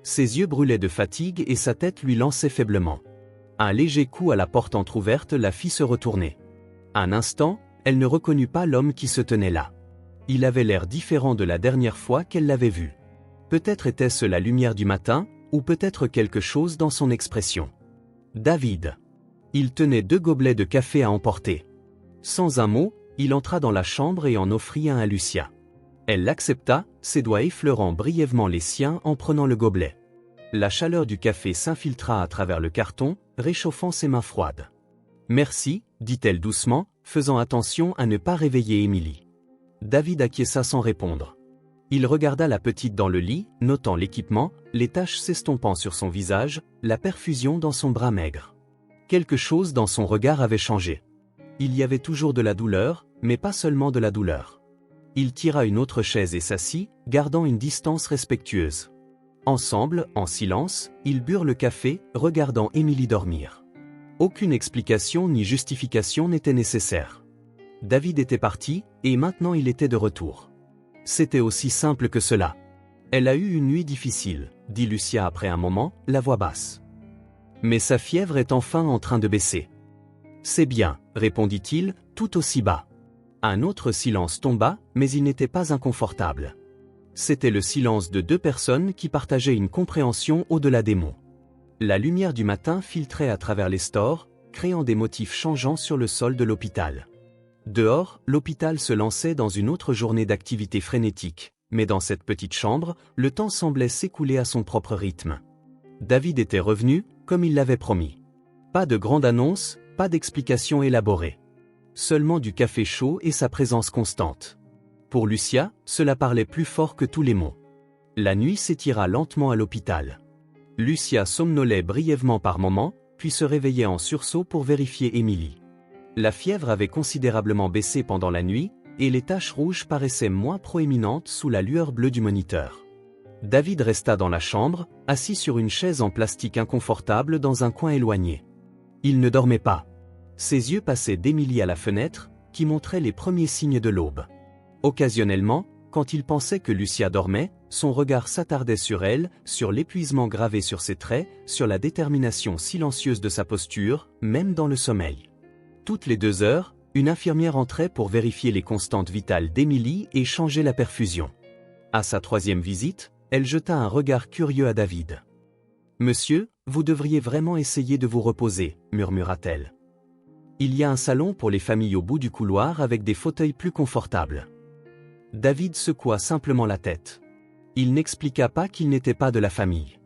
Speaker 1: Ses yeux brûlaient de fatigue et sa tête lui lançait faiblement. Un léger coup à la porte entr'ouverte la fit se retourner. Un instant, elle ne reconnut pas l'homme qui se tenait là. Il avait l'air différent de la dernière fois qu'elle l'avait vu. Peut-être était-ce la lumière du matin, ou peut-être quelque chose dans son expression. David. Il tenait 2 gobelets de café à emporter. Sans un mot, il entra dans la chambre et en offrit un à Lucia. Elle l'accepta, ses doigts effleurant brièvement les siens en prenant le gobelet. La chaleur du café s'infiltra à travers le carton, réchauffant ses mains froides. « Merci », dit-elle doucement, faisant attention à ne pas réveiller Émilie. David acquiesça sans répondre. Il regarda la petite dans le lit, notant l'équipement, les taches s'estompant sur son visage, la perfusion dans son bras maigre. Quelque chose dans son regard avait changé. Il y avait toujours de la douleur, mais pas seulement de la douleur. Il tira une autre chaise et s'assit, gardant une distance respectueuse. Ensemble, en silence, ils burent le café, regardant Émilie dormir. Aucune explication ni justification n'était nécessaire. David était parti, et maintenant il était de retour. C'était aussi simple que cela. Elle a eu une nuit difficile, dit Lucia après un moment, la voix basse. Mais sa fièvre est enfin en train de baisser. C'est bien, répondit-il, tout aussi bas. Un autre silence tomba, mais il n'était pas inconfortable. C'était le silence de 2 personnes qui partageaient une compréhension au-delà des mots. La lumière du matin filtrait à travers les stores, créant des motifs changeants sur le sol de l'hôpital. Dehors, l'hôpital se lançait dans une autre journée d'activité frénétique, mais dans cette petite chambre, le temps semblait s'écouler à son propre rythme. David était revenu, comme il l'avait promis. Pas de grande annonce, pas d'explication élaborée. Seulement du café chaud et sa présence constante. Pour Lucia, cela parlait plus fort que tous les mots. La nuit s'étira lentement à l'hôpital. Lucia somnolait brièvement par moments, puis se réveillait en sursaut pour vérifier Émilie. La fièvre avait considérablement baissé pendant la nuit, et les taches rouges paraissaient moins proéminentes sous la lueur bleue du moniteur. David resta dans la chambre, assis sur une chaise en plastique inconfortable dans un coin éloigné. Il ne dormait pas. Ses yeux passaient d'Émilie à la fenêtre, qui montrait les premiers signes de l'aube. Occasionnellement, quand il pensait que Lucia dormait, son regard s'attardait sur elle, sur l'épuisement gravé sur ses traits, sur la détermination silencieuse de sa posture, même dans le sommeil. Toutes les 2 heures, une infirmière entrait pour vérifier les constantes vitales d'Émilie et changer la perfusion. À sa 3e visite, elle jeta un regard curieux à David. « Monsieur, vous devriez vraiment essayer de vous reposer, » murmura-t-elle. « Il y a un salon pour les familles au bout du couloir avec des fauteuils plus confortables. » David secoua simplement la tête. Il n'expliqua pas qu'il n'était pas de la famille.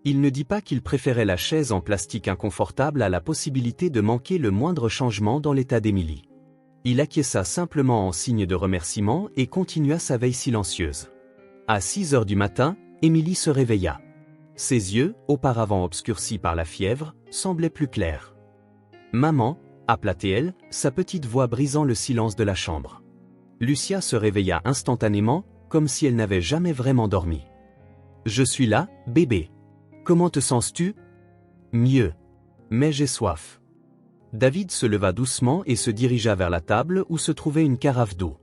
Speaker 1: Il ne dit pas qu'il préférait la chaise en plastique inconfortable à la possibilité de manquer le moindre changement dans l'état d'Émilie. Il acquiesça simplement en signe de remerciement et continua sa veille silencieuse. À 6 heures du matin, Émilie se réveilla. Ses yeux, auparavant obscurcis par la fièvre, semblaient plus clairs. « Maman » appela-t-elle, sa petite voix brisant le silence de la chambre. Lucia se réveilla instantanément, comme si elle n'avait jamais vraiment dormi. « Je suis là, bébé. Comment te sens-tu ? » ?»« Mieux. Mais j'ai soif. » David se leva doucement et se dirigea vers la table où se trouvait une carafe d'eau.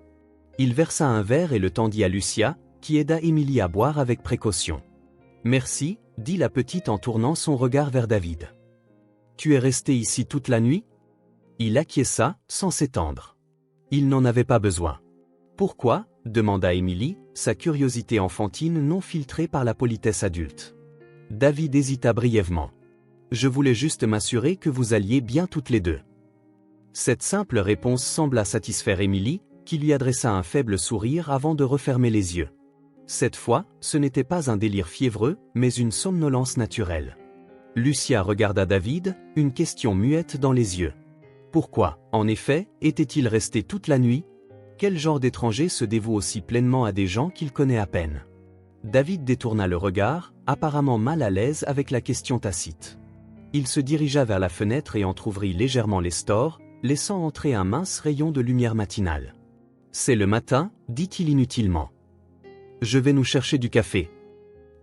Speaker 1: Il versa un verre et le tendit à Lucia, qui aida Émilie à boire avec précaution. « Merci, » dit la petite en tournant son regard vers David. « Tu es resté ici toute la nuit ?» Il acquiesça, sans s'étendre. Il n'en avait pas besoin. « Pourquoi ?» demanda Émilie, sa curiosité enfantine non filtrée par la politesse adulte. David hésita brièvement. « Je voulais juste m'assurer que vous alliez bien toutes les 2. » Cette simple réponse sembla satisfaire Émilie, qui lui adressa un faible sourire avant de refermer les yeux. Cette fois, ce n'était pas un délire fiévreux, mais une somnolence naturelle. Lucia regarda David, une question muette dans les yeux. Pourquoi, en effet, était-il resté toute la nuit ? Quel genre d'étranger se dévoue aussi pleinement à des gens qu'il connaît à peine ? David détourna le regard, apparemment mal à l'aise avec la question tacite. Il se dirigea vers la fenêtre et entr'ouvrit légèrement les stores, laissant entrer un mince rayon de lumière matinale. « C'est le matin, dit-il inutilement. Je vais nous chercher du café. »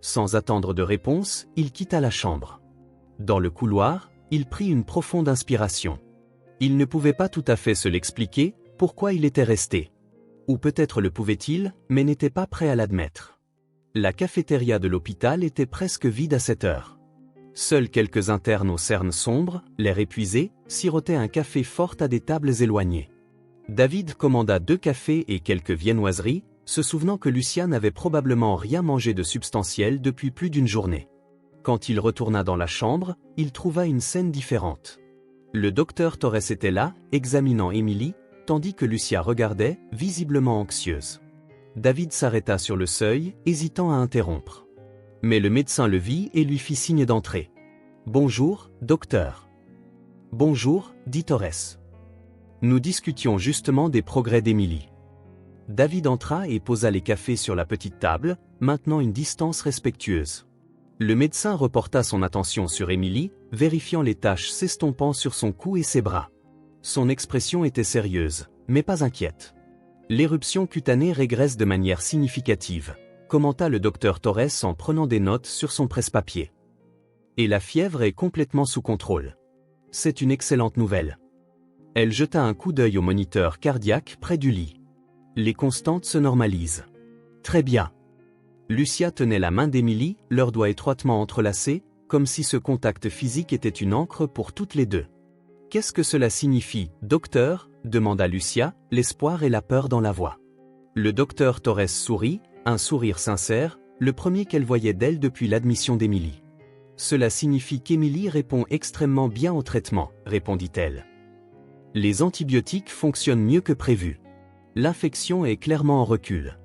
Speaker 1: Sans attendre de réponse, il quitta la chambre. Dans le couloir, il prit une profonde inspiration. Il ne pouvait pas tout à fait se l'expliquer, pourquoi il était resté. Ou peut-être le pouvait-il, mais n'était pas prêt à l'admettre. La cafétéria de l'hôpital était presque vide à cette heure. Seuls quelques internes aux cernes sombres, l'air épuisé, sirotaient un café fort à des tables éloignées. David commanda 2 cafés et quelques viennoiseries, se souvenant que Lucia n'avait probablement rien mangé de substantiel depuis plus d'une journée. Quand il retourna dans la chambre, il trouva une scène différente. Le docteur Torres était là, examinant Émilie, tandis que Lucia regardait, visiblement anxieuse. David s'arrêta sur le seuil, hésitant à interrompre. Mais le médecin le vit et lui fit signe d'entrer. « Bonjour, docteur. »« Bonjour, dit Torres. Nous discutions justement des progrès d'Émilie. » David entra et posa les cafés sur la petite table, maintenant une distance respectueuse. Le médecin reporta son attention sur Émilie, vérifiant les taches s'estompant sur son cou et ses bras. Son expression était sérieuse, mais pas inquiète. L'éruption cutanée régresse de manière significative, commenta le docteur Torres en prenant des notes sur son presse-papier. Et la fièvre est complètement sous contrôle. C'est une excellente nouvelle. Elle jeta un coup d'œil au moniteur cardiaque près du lit. Les constantes se normalisent. Très bien. Lucia tenait la main d'Émilie, leurs doigts étroitement entrelacés, comme si ce contact physique était une encre pour toutes les deux. « Qu'est-ce que cela signifie, docteur » demanda Lucia, l'espoir et la peur dans la voix. Le docteur Torres sourit, un sourire sincère, le premier qu'elle voyait d'elle depuis l'admission d'Émilie. « Cela signifie qu'Émilie répond extrêmement bien au traitement, répondit-elle. Les antibiotiques fonctionnent mieux que prévu. L'infection est clairement en recul. »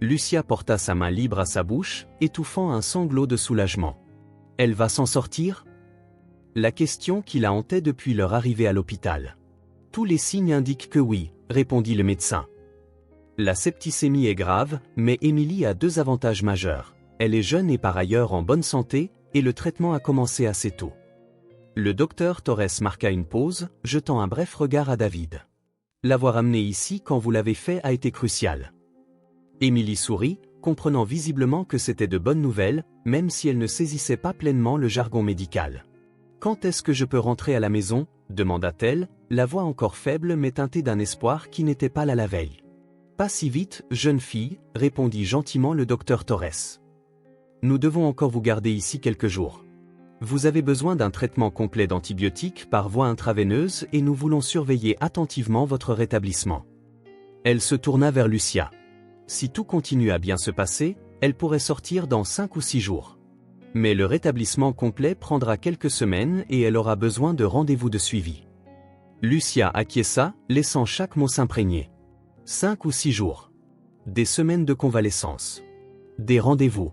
Speaker 1: Lucia porta sa main libre à sa bouche, étouffant un sanglot de soulagement. « Elle va s'en sortir ?» La question qui la hantait depuis leur arrivée à l'hôpital. « Tous les signes indiquent que oui, » répondit le médecin. La septicémie est grave, mais Émilie a 2 avantages majeurs. Elle est jeune et par ailleurs en bonne santé, et le traitement a commencé assez tôt. Le docteur Torres marqua une pause, jetant un bref regard à David. L'avoir amené ici quand vous l'avez fait a été crucial. Émilie sourit, comprenant visiblement que c'était de bonnes nouvelles, même si elle ne saisissait pas pleinement le jargon médical. « Quand est-ce que je peux rentrer à la maison » demanda-t-elle, la voix encore faible mais teintée d'un espoir qui n'était pas là la veille. « Pas si vite, jeune fille, » répondit gentiment le docteur Torres. « Nous devons encore vous garder ici quelques jours. Vous avez besoin d'un traitement complet d'antibiotiques par voie intraveineuse et nous voulons surveiller attentivement votre rétablissement. » Elle se tourna vers Lucia. Si tout continue à bien se passer, elle pourrait sortir dans 5 ou 6 jours. Mais le rétablissement complet prendra quelques semaines et elle aura besoin de rendez-vous de suivi. Lucia acquiesça, laissant chaque mot s'imprégner. 5 ou 6 jours. Des semaines de convalescence. Des rendez-vous.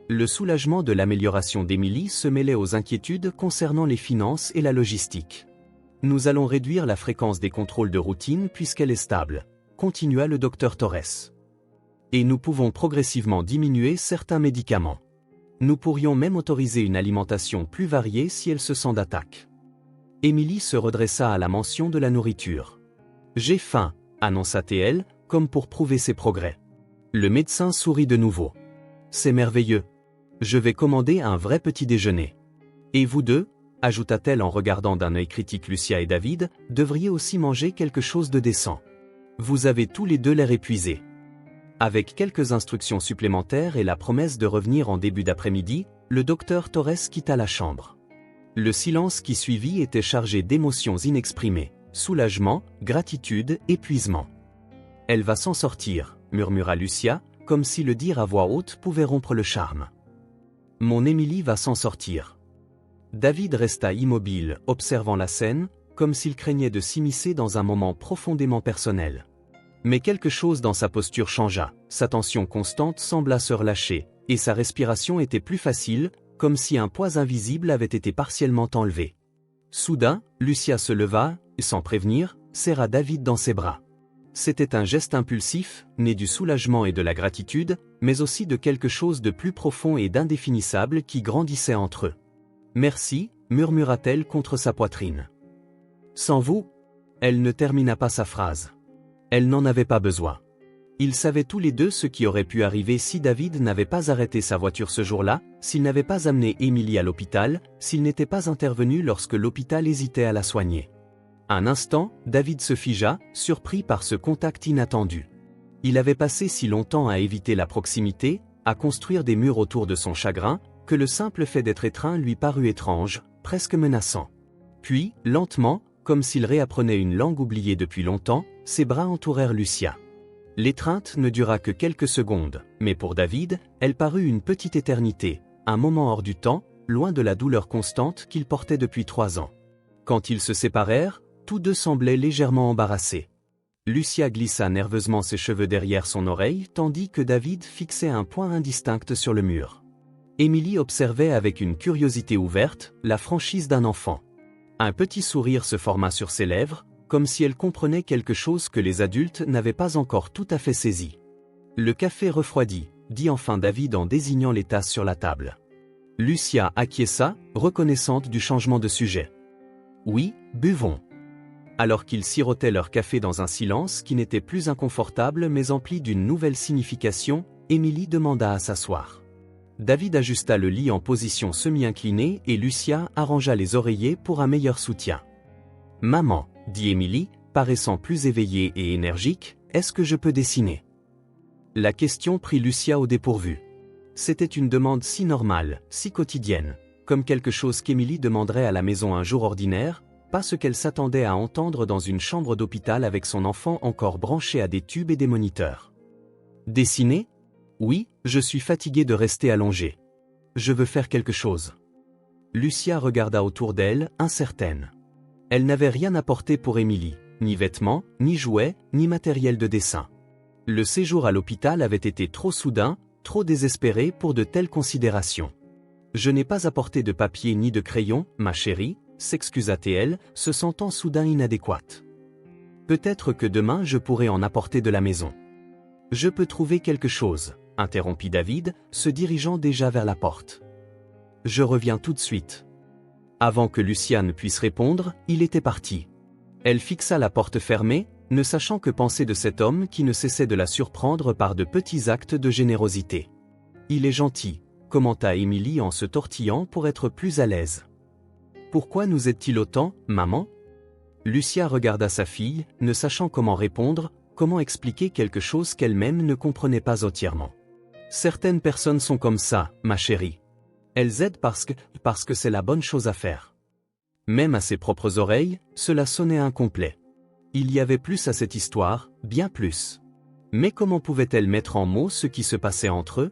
Speaker 1: Le soulagement de l'amélioration d'Émilie se mêlait aux inquiétudes concernant les finances et la logistique. Nous allons réduire la fréquence des contrôles de routine puisqu'elle est stable, continua le docteur Torres. Et nous pouvons progressivement diminuer certains médicaments. Nous pourrions même autoriser une alimentation plus variée si elle se sent d'attaque. Émilie se redressa à la mention de la nourriture. « J'ai faim », annonça-t-elle, comme pour prouver ses progrès. Le médecin sourit de nouveau. « C'est merveilleux. Je vais commander un vrai petit déjeuner. Et vous deux, ajouta-t-elle en regardant d'un œil critique Lucia et David, devriez aussi manger quelque chose de décent. Vous avez tous les deux l'air épuisés. » Avec quelques instructions supplémentaires et la promesse de revenir en début d'après-midi, le docteur Torres quitta la chambre. Le silence qui suivit était chargé d'émotions inexprimées, soulagement, gratitude, épuisement. « Elle va s'en sortir », murmura Lucia, comme si le dire à voix haute pouvait rompre le charme. « Mon Émilie va s'en sortir. » David resta immobile, observant la scène, comme s'il craignait de s'immiscer dans un moment profondément personnel. Mais quelque chose dans sa posture changea, sa tension constante sembla se relâcher, et sa respiration était plus facile, comme si un poids invisible avait été partiellement enlevé. Soudain, Lucia se leva, et sans prévenir, serra David dans ses bras. C'était un geste impulsif, né du soulagement et de la gratitude, mais aussi de quelque chose de plus profond et d'indéfinissable qui grandissait entre eux. « Merci » murmura-t-elle contre sa poitrine. « Sans vous ?» Elle ne termina pas sa phrase. Elle n'en avait pas besoin. Ils savaient tous les deux ce qui aurait pu arriver si David n'avait pas arrêté sa voiture ce jour-là, s'il n'avait pas amené Emily à l'hôpital, s'il n'était pas intervenu lorsque l'hôpital hésitait à la soigner. Un instant, David se figea, surpris par ce contact inattendu. Il avait passé si longtemps à éviter la proximité, à construire des murs autour de son chagrin, que le simple fait d'être étreint lui parut étrange, presque menaçant. Puis, lentement, comme s'il réapprenait une langue oubliée depuis longtemps, ses bras entourèrent Lucia. L'étreinte ne dura que quelques secondes, mais pour David, elle parut une petite éternité, un moment hors du temps, loin de la douleur constante qu'il portait depuis 3 ans. Quand ils se séparèrent, tous deux semblaient légèrement embarrassés. Lucia glissa nerveusement ses cheveux derrière son oreille tandis que David fixait un point indistinct sur le mur. Emily observait avec une curiosité ouverte la franchise d'un enfant. Un petit sourire se forma sur ses lèvres, comme si elle comprenait quelque chose que les adultes n'avaient pas encore tout à fait saisi. « Le café refroidit », dit enfin David en désignant les tasses sur la table. Lucia acquiesça, reconnaissante du changement de sujet. « Oui, buvons. » Alors qu'ils sirotaient leur café dans un silence qui n'était plus inconfortable mais empli d'une nouvelle signification, Emily demanda à s'asseoir. David ajusta le lit en position semi-inclinée et Lucia arrangea les oreillers pour un meilleur soutien. « Maman, » dit Emily, paraissant plus éveillée et énergique, « est-ce que je peux dessiner ?» La question prit Lucia au dépourvu. C'était une demande si normale, si quotidienne, comme quelque chose qu'Emily demanderait à la maison un jour ordinaire, pas ce qu'elle s'attendait à entendre dans une chambre d'hôpital avec son enfant encore branché à des tubes et des moniteurs. « Dessiner ? Oui, je suis fatiguée de rester allongée. Je veux faire quelque chose. » Lucia regarda autour d'elle, incertaine. Elle n'avait rien apporté pour Emily, ni vêtements, ni jouets, ni matériel de dessin. Le séjour à l'hôpital avait été trop soudain, trop désespéré pour de telles considérations. « Je n'ai pas apporté de papier ni de crayon, ma chérie, » s'excusa-t-elle, se sentant soudain inadéquate. « Peut-être que demain je pourrai en apporter de la maison. »« Je peux trouver quelque chose, » interrompit David, se dirigeant déjà vers la porte. « Je reviens tout de suite. » Avant que Lucia ne puisse répondre, il était parti. Elle fixa la porte fermée, ne sachant que penser de cet homme qui ne cessait de la surprendre par de petits actes de générosité. « Il est gentil, » commenta Emily en se tortillant pour être plus à l'aise. « Pourquoi nous aide-t-il autant, maman ?» Lucia regarda sa fille, ne sachant comment répondre, comment expliquer quelque chose qu'elle-même ne comprenait pas entièrement. « Certaines personnes sont comme ça, ma chérie. Elles aident parce que c'est la bonne chose à faire. » Même à ses propres oreilles, cela sonnait incomplet. Il y avait plus à cette histoire, bien plus. Mais comment pouvait-elle mettre en mots ce qui se passait entre eux?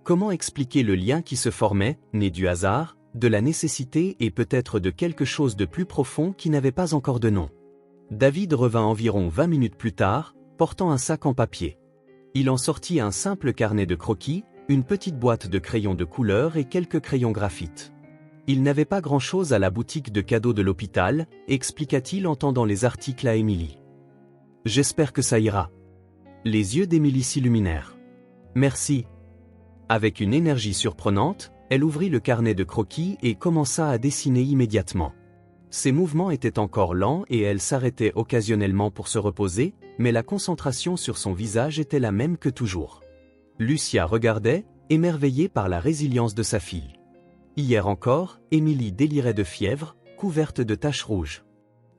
Speaker 1: Comment expliquer le lien qui se formait, né du hasard, de la nécessité et peut-être de quelque chose de plus profond qui n'avait pas encore de nom? David revint environ 20 minutes plus tard, portant un sac en papier. Il en sortit un simple carnet de croquis, une petite boîte de crayons de couleur et quelques crayons graphite. Il n'avait pas grand-chose à la boutique de cadeaux de l'hôpital, expliqua-t-il en tendant les articles à Emily. « J'espère que ça ira. » Les yeux d'Emily s'illuminèrent. « Merci. » Avec une énergie surprenante, elle ouvrit le carnet de croquis et commença à dessiner immédiatement. Ses mouvements étaient encore lents et elle s'arrêtait occasionnellement pour se reposer, mais la concentration sur son visage était la même que toujours. Lucia regardait, émerveillée par la résilience de sa fille. Hier encore, Emily délirait de fièvre, couverte de taches rouges.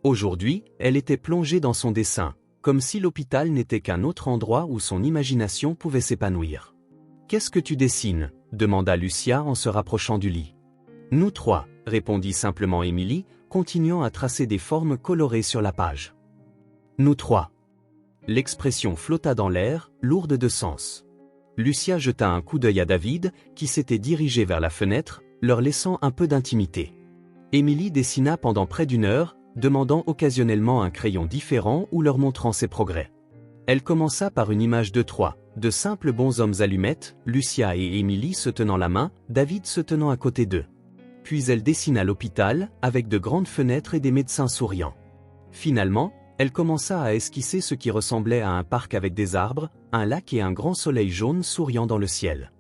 Speaker 1: Aujourd'hui, elle était plongée dans son dessin, comme si l'hôpital n'était qu'un autre endroit où son imagination pouvait s'épanouir. « Qu'est-ce que tu dessines ?» demanda Lucia en se rapprochant du lit. « Nous trois », répondit simplement Emily, continuant à tracer des formes colorées sur la page. « Nous trois ». L'expression flotta dans l'air, lourde de sens. Lucia jeta un coup d'œil à David, qui s'était dirigé vers la fenêtre, leur laissant un peu d'intimité. Emily dessina pendant près d'1 heure, demandant occasionnellement un crayon différent ou leur montrant ses progrès. Elle commença par une image de 3, de simples bonshommes allumettes, Lucia et Emily se tenant la main, David se tenant à côté d'eux. Puis elle dessina l'hôpital, avec de grandes fenêtres et des médecins souriants. Finalement, elle commença à esquisser ce qui ressemblait à un parc avec des arbres, un lac et un grand soleil jaune souriant dans le ciel.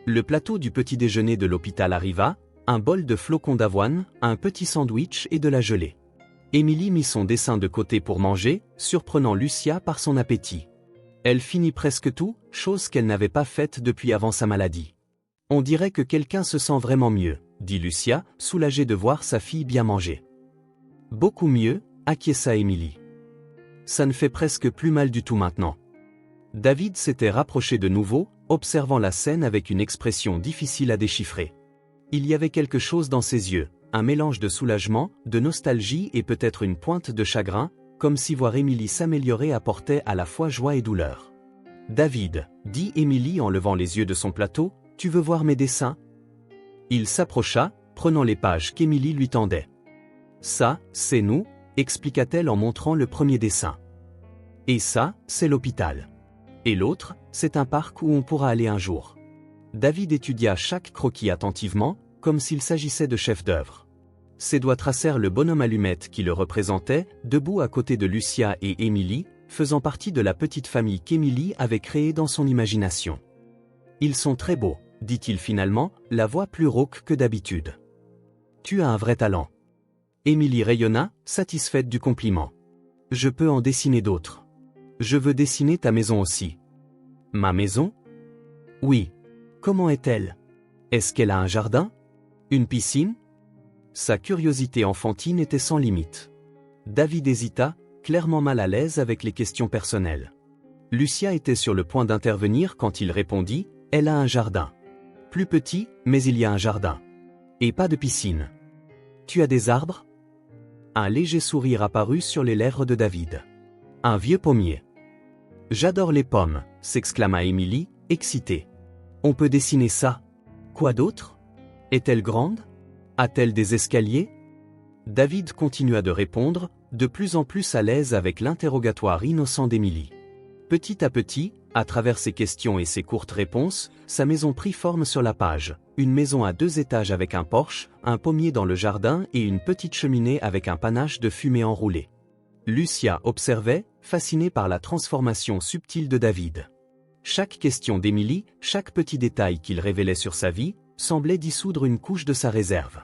Speaker 1: Le plateau du petit déjeuner de l'hôpital arriva, un bol de flocons d'avoine, un petit sandwich et de la gelée. Émilie mit son dessin de côté pour manger, surprenant Lucia par son appétit. Elle finit presque tout, chose qu'elle n'avait pas faite depuis avant sa maladie. On dirait que quelqu'un se sent vraiment mieux, dit Lucia, soulagée de voir sa fille bien manger. Beaucoup mieux, acquiesça Émilie. Ça ne fait presque plus mal du tout maintenant. David s'était rapproché de nouveau, observant la scène avec une expression difficile à déchiffrer. Il y avait quelque chose dans ses yeux, un mélange de soulagement, de nostalgie et peut-être une pointe de chagrin, comme si voir Émilie s'améliorer apportait à la fois joie et douleur. « David, dit Émilie en levant les yeux de son plateau, tu veux voir mes dessins ?» Il s'approcha, prenant les pages qu'Émilie lui tendait. « Ça, c'est nous, » expliqua-t-elle en montrant le premier dessin. « Et ça, c'est l'hôpital. Et l'autre, c'est un parc où on pourra aller un jour. » David étudia chaque croquis attentivement, comme s'il s'agissait de chefs-d'œuvre. Ses doigts tracèrent le bonhomme allumette qui le représentait, debout à côté de Lucia et Émilie, faisant partie de la petite famille qu'Émilie avait créée dans son imagination. « Ils sont très beaux, » dit-il finalement, la voix plus rauque que d'habitude. « Tu as un vrai talent. » Émilie rayonna, satisfaite du compliment. « Je peux en dessiner d'autres. Je veux dessiner ta maison aussi. »« Ma maison ? » ?»« Oui. Comment est-elle ? Est-ce qu'elle a un jardin ? Une piscine ? » Sa curiosité enfantine était sans limite. David hésita, clairement mal à l'aise avec les questions personnelles. Lucia était sur le point d'intervenir quand il répondit « Elle a un jardin. Plus petit, mais il y a un jardin. Et pas de piscine. Tu as des arbres ?» Un léger sourire apparut sur les lèvres de David. « Un vieux pommier. »« J'adore les pommes », s'exclama Émilie, excitée. « On peut dessiner ça. Quoi d'autre ? Est-elle grande ? A-t-elle des escaliers ?» David continua de répondre, de plus en plus à l'aise avec l'interrogatoire innocent d'Émilie. Petit à petit, à travers ses questions et ses courtes réponses, sa maison prit forme sur la page. Une maison à 2 étages avec un porche, un pommier dans le jardin et une petite cheminée avec un panache de fumée enroulée. Lucia observait, fascinée par la transformation subtile de David. Chaque question d'Émilie, chaque petit détail qu'il révélait sur sa vie, semblait dissoudre une couche de sa réserve.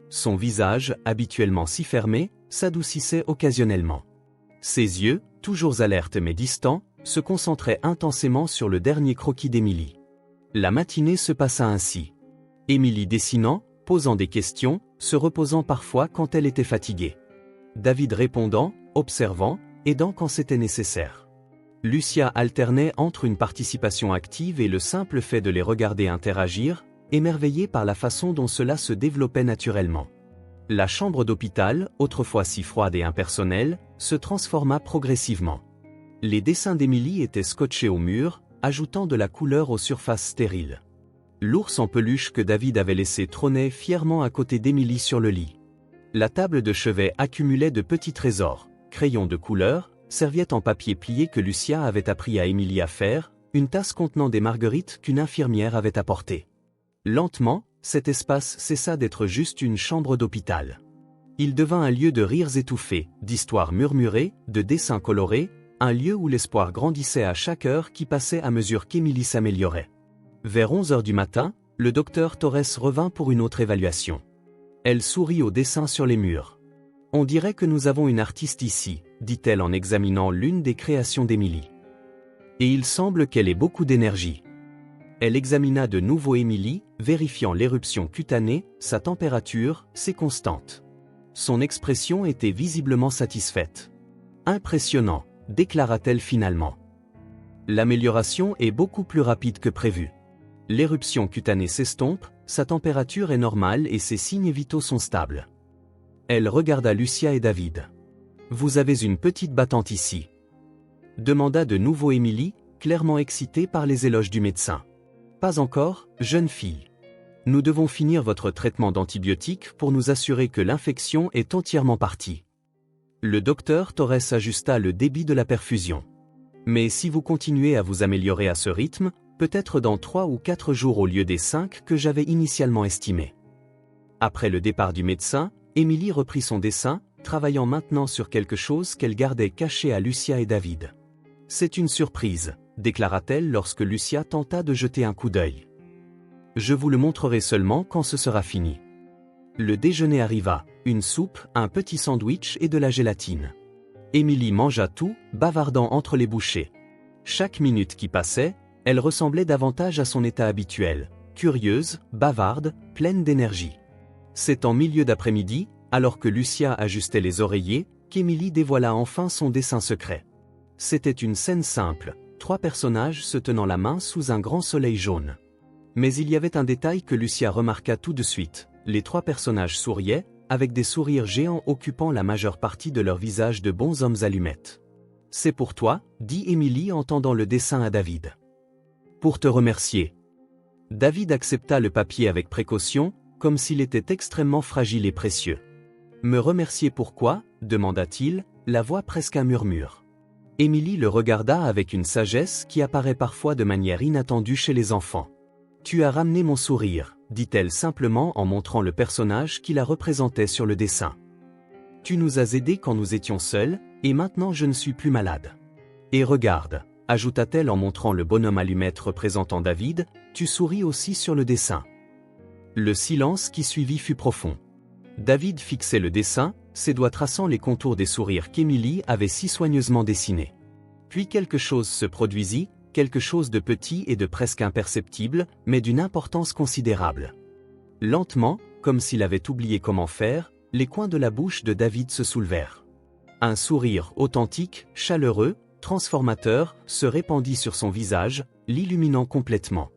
Speaker 1: Son visage, habituellement si fermé, s'adoucissait occasionnellement. Ses yeux, toujours alertes mais distants, se concentraient intensément sur le dernier croquis d'Émilie. La matinée se passa ainsi. Émilie dessinant, posant des questions, se reposant parfois quand elle était fatiguée. David répondant, observant, aidant quand c'était nécessaire. Lucia alternait entre une participation active et le simple fait de les regarder interagir, émerveillée par la façon dont cela se développait naturellement. La chambre d'hôpital, autrefois si froide et impersonnelle, se transforma progressivement. Les dessins d'Émilie étaient scotchés au mur, ajoutant de la couleur aux surfaces stériles. L'ours en peluche que David avait laissé trônait fièrement à côté d'Émilie sur le lit. La table de chevet accumulait de petits trésors, crayons de couleur, serviettes en papier plié que Lucia avait appris à Émilie à faire, une tasse contenant des marguerites qu'une infirmière avait apportées. Lentement, cet espace cessa d'être juste une chambre d'hôpital. Il devint un lieu de rires étouffés, d'histoires murmurées, de dessins colorés, un lieu où l'espoir grandissait à chaque heure qui passait à mesure qu'Émilie s'améliorait. Vers 11 heures du matin, le docteur Torres revint pour une autre évaluation. Elle sourit au dessin sur les murs. « On dirait que nous avons une artiste ici », dit-elle en examinant l'une des créations d'Émilie. « Et il semble qu'elle ait beaucoup d'énergie. » Elle examina de nouveau Émilie, vérifiant l'éruption cutanée, sa température, ses constantes. Son expression était visiblement satisfaite. « Impressionnant », déclara-t-elle finalement. « L'amélioration est beaucoup plus rapide que prévu. L'éruption cutanée s'estompe, sa température est normale et ses signes vitaux sont stables. » Elle regarda Lucia et David. « Vous avez une petite battante ici ?» demanda de nouveau Émilie, clairement excitée par les éloges du médecin. « Pas encore, jeune fille. Nous devons finir votre traitement d'antibiotiques pour nous assurer que l'infection est entièrement partie. » Le docteur Torres ajusta le débit de la perfusion. « Mais si vous continuez à vous améliorer à ce rythme, peut-être dans 3 ou 4 jours au lieu des 5 que j'avais initialement estimés. » Après le départ du médecin, Émilie reprit son dessin, travaillant maintenant sur quelque chose qu'elle gardait caché à Lucia et David. « C'est une surprise, » déclara-t-elle lorsque Lucia tenta de jeter un coup d'œil. « Je vous le montrerai seulement quand ce sera fini. » Le déjeuner arriva, une soupe, un petit sandwich et de la gélatine. Émilie mangea tout, bavardant entre les bouchées. Chaque minute qui passait, elle ressemblait davantage à son état habituel, curieuse, bavarde, pleine d'énergie. C'est en milieu d'après-midi, alors que Lucia ajustait les oreillers, qu'Émilie dévoila enfin son dessein secret. C'était une scène simple, 3 personnages se tenant la main sous un grand soleil jaune. Mais il y avait un détail que Lucia remarqua tout de suite, les 3 personnages souriaient, avec des sourires géants occupant la majeure partie de leur visage de bons hommes allumettes. « C'est pour toi, dit Émilie en tendant le dessin à David. « Pour te remercier. » David accepta le papier avec précaution, comme s'il était extrêmement fragile et précieux. « Me remercier pourquoi ?» demanda-t-il, la voix presque un murmure. Émilie le regarda avec une sagesse qui apparaît parfois de manière inattendue chez les enfants. « Tu as ramené mon sourire, dit-elle simplement en montrant le personnage qui la représentait sur le dessin. Tu nous as aidés quand nous étions seuls, et maintenant je ne suis plus malade. Et regarde, ajouta-t-elle en montrant le bonhomme allumette représentant David, tu souris aussi sur le dessin. » Le silence qui suivit fut profond. David fixait le dessin, ses doigts traçant les contours des sourires qu'Émilie avait si soigneusement dessinés. Puis quelque chose se produisit, quelque chose de petit et de presque imperceptible, mais d'une importance considérable. Lentement, comme s'il avait oublié comment faire, les coins de la bouche de David se soulevèrent. Un sourire authentique, chaleureux, transformateur, se répandit sur son visage, l'illuminant complètement.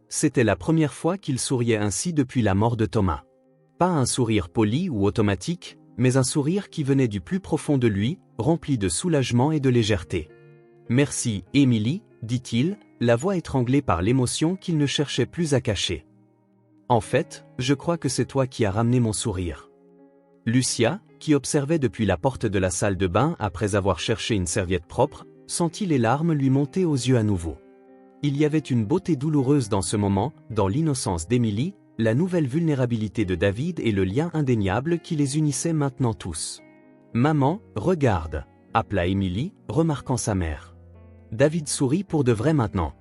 Speaker 1: C'était la première fois qu'il souriait ainsi depuis la mort de Thomas. Pas un sourire poli ou automatique, mais un sourire qui venait du plus profond de lui, rempli de soulagement et de légèreté. « Merci, Émilie, » dit-il, la voix étranglée par l'émotion qu'il ne cherchait plus à cacher. « En fait, je crois que c'est toi qui as ramené mon sourire. » Lucia, qui observait depuis la porte de la salle de bain après avoir cherché une serviette propre, sentit les larmes lui monter aux yeux à nouveau. Il y avait une beauté douloureuse dans ce moment, dans l'innocence d'Émilie, la nouvelle vulnérabilité de David et le lien indéniable qui les unissait maintenant tous. « Maman, regarde !» appela Émilie, remarquant sa mère. David sourit pour de vrai maintenant.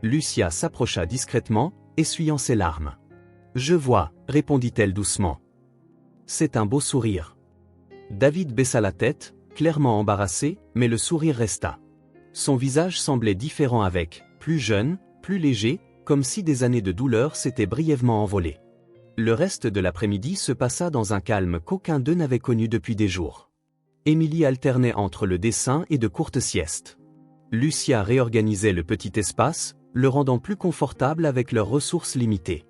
Speaker 1: Lucia s'approcha discrètement, essuyant ses larmes. « Je vois, » répondit-elle doucement. « C'est un beau sourire. » David baissa la tête, clairement embarrassé, mais le sourire resta. Son visage semblait différent avec, plus jeune, plus léger, comme si des années de douleur s'étaient brièvement envolées. Le reste de l'après-midi se passa dans un calme qu'aucun d'eux n'avait connu depuis des jours. Émilie alternait entre le dessin et de courtes siestes. Lucia réorganisait le petit espace, le rendant plus confortable avec leurs ressources limitées.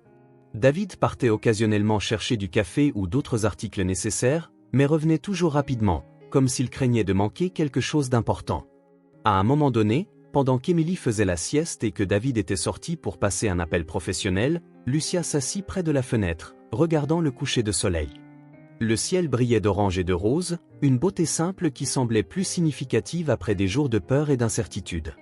Speaker 1: David partait occasionnellement chercher du café ou d'autres articles nécessaires, mais revenait toujours rapidement, comme s'il craignait de manquer quelque chose d'important. À un moment donné, pendant qu'Émilie faisait la sieste et que David était sorti pour passer un appel professionnel, Lucia s'assit près de la fenêtre, regardant le coucher de soleil. Le ciel brillait d'orange et de rose, une beauté simple qui semblait plus significative après des jours de peur et d'incertitude.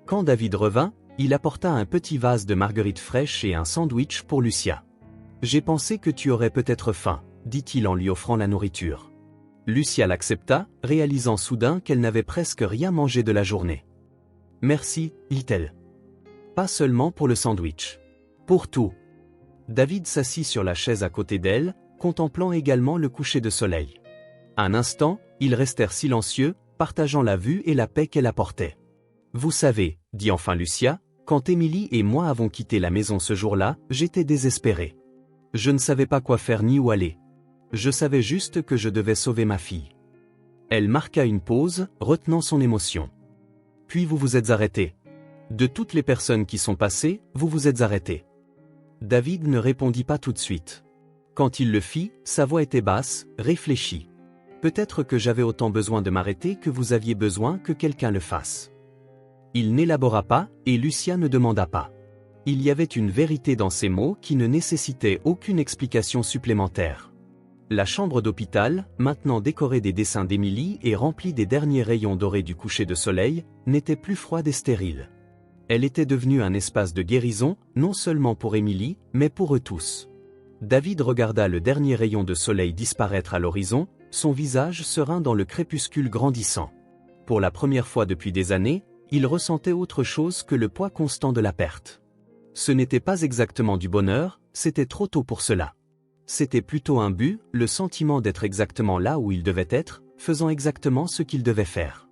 Speaker 1: Quand David revint, il apporta un petit vase de marguerites fraîches et un sandwich pour Lucia. « J'ai pensé que tu aurais peut-être faim, » dit-il en lui offrant la nourriture. Lucia l'accepta, réalisant soudain qu'elle n'avait presque rien mangé de la journée. « Merci, dit-elle. Pas seulement pour le sandwich. Pour tout. » David s'assit sur la chaise à côté d'elle, contemplant également le coucher de soleil. Un instant, ils restèrent silencieux, partageant la vue et la paix qu'elle apportait. « Vous savez, » dit enfin Lucia, « quand Émilie et moi avons quitté la maison ce jour-là, j'étais désespérée. Je ne savais pas quoi faire ni où aller. Je savais juste que je devais sauver ma fille. » Elle marqua une pause, retenant son émotion. « Puis vous vous êtes arrêté. De toutes les personnes qui sont passées, vous vous êtes arrêté. » David ne répondit pas tout de suite. Quand il le fit, sa voix était basse, réfléchie. « Peut-être que j'avais autant besoin de m'arrêter que vous aviez besoin que quelqu'un le fasse. » Il n'élabora pas, et Lucia ne demanda pas. Il y avait une vérité dans ces mots qui ne nécessitait aucune explication supplémentaire. La chambre d'hôpital, maintenant décorée des dessins d'Émilie et remplie des derniers rayons dorés du coucher de soleil, n'était plus froide et stérile. Elle était devenue un espace de guérison, non seulement pour Émilie, mais pour eux tous. David regarda le dernier rayon de soleil disparaître à l'horizon, son visage serein dans le crépuscule grandissant. Pour la première fois depuis des années, il ressentait autre chose que le poids constant de la perte. Ce n'était pas exactement du bonheur, c'était trop tôt pour cela. c'était plutôt un but, le sentiment d'être exactement là où il devait être, faisant exactement ce qu'il devait faire.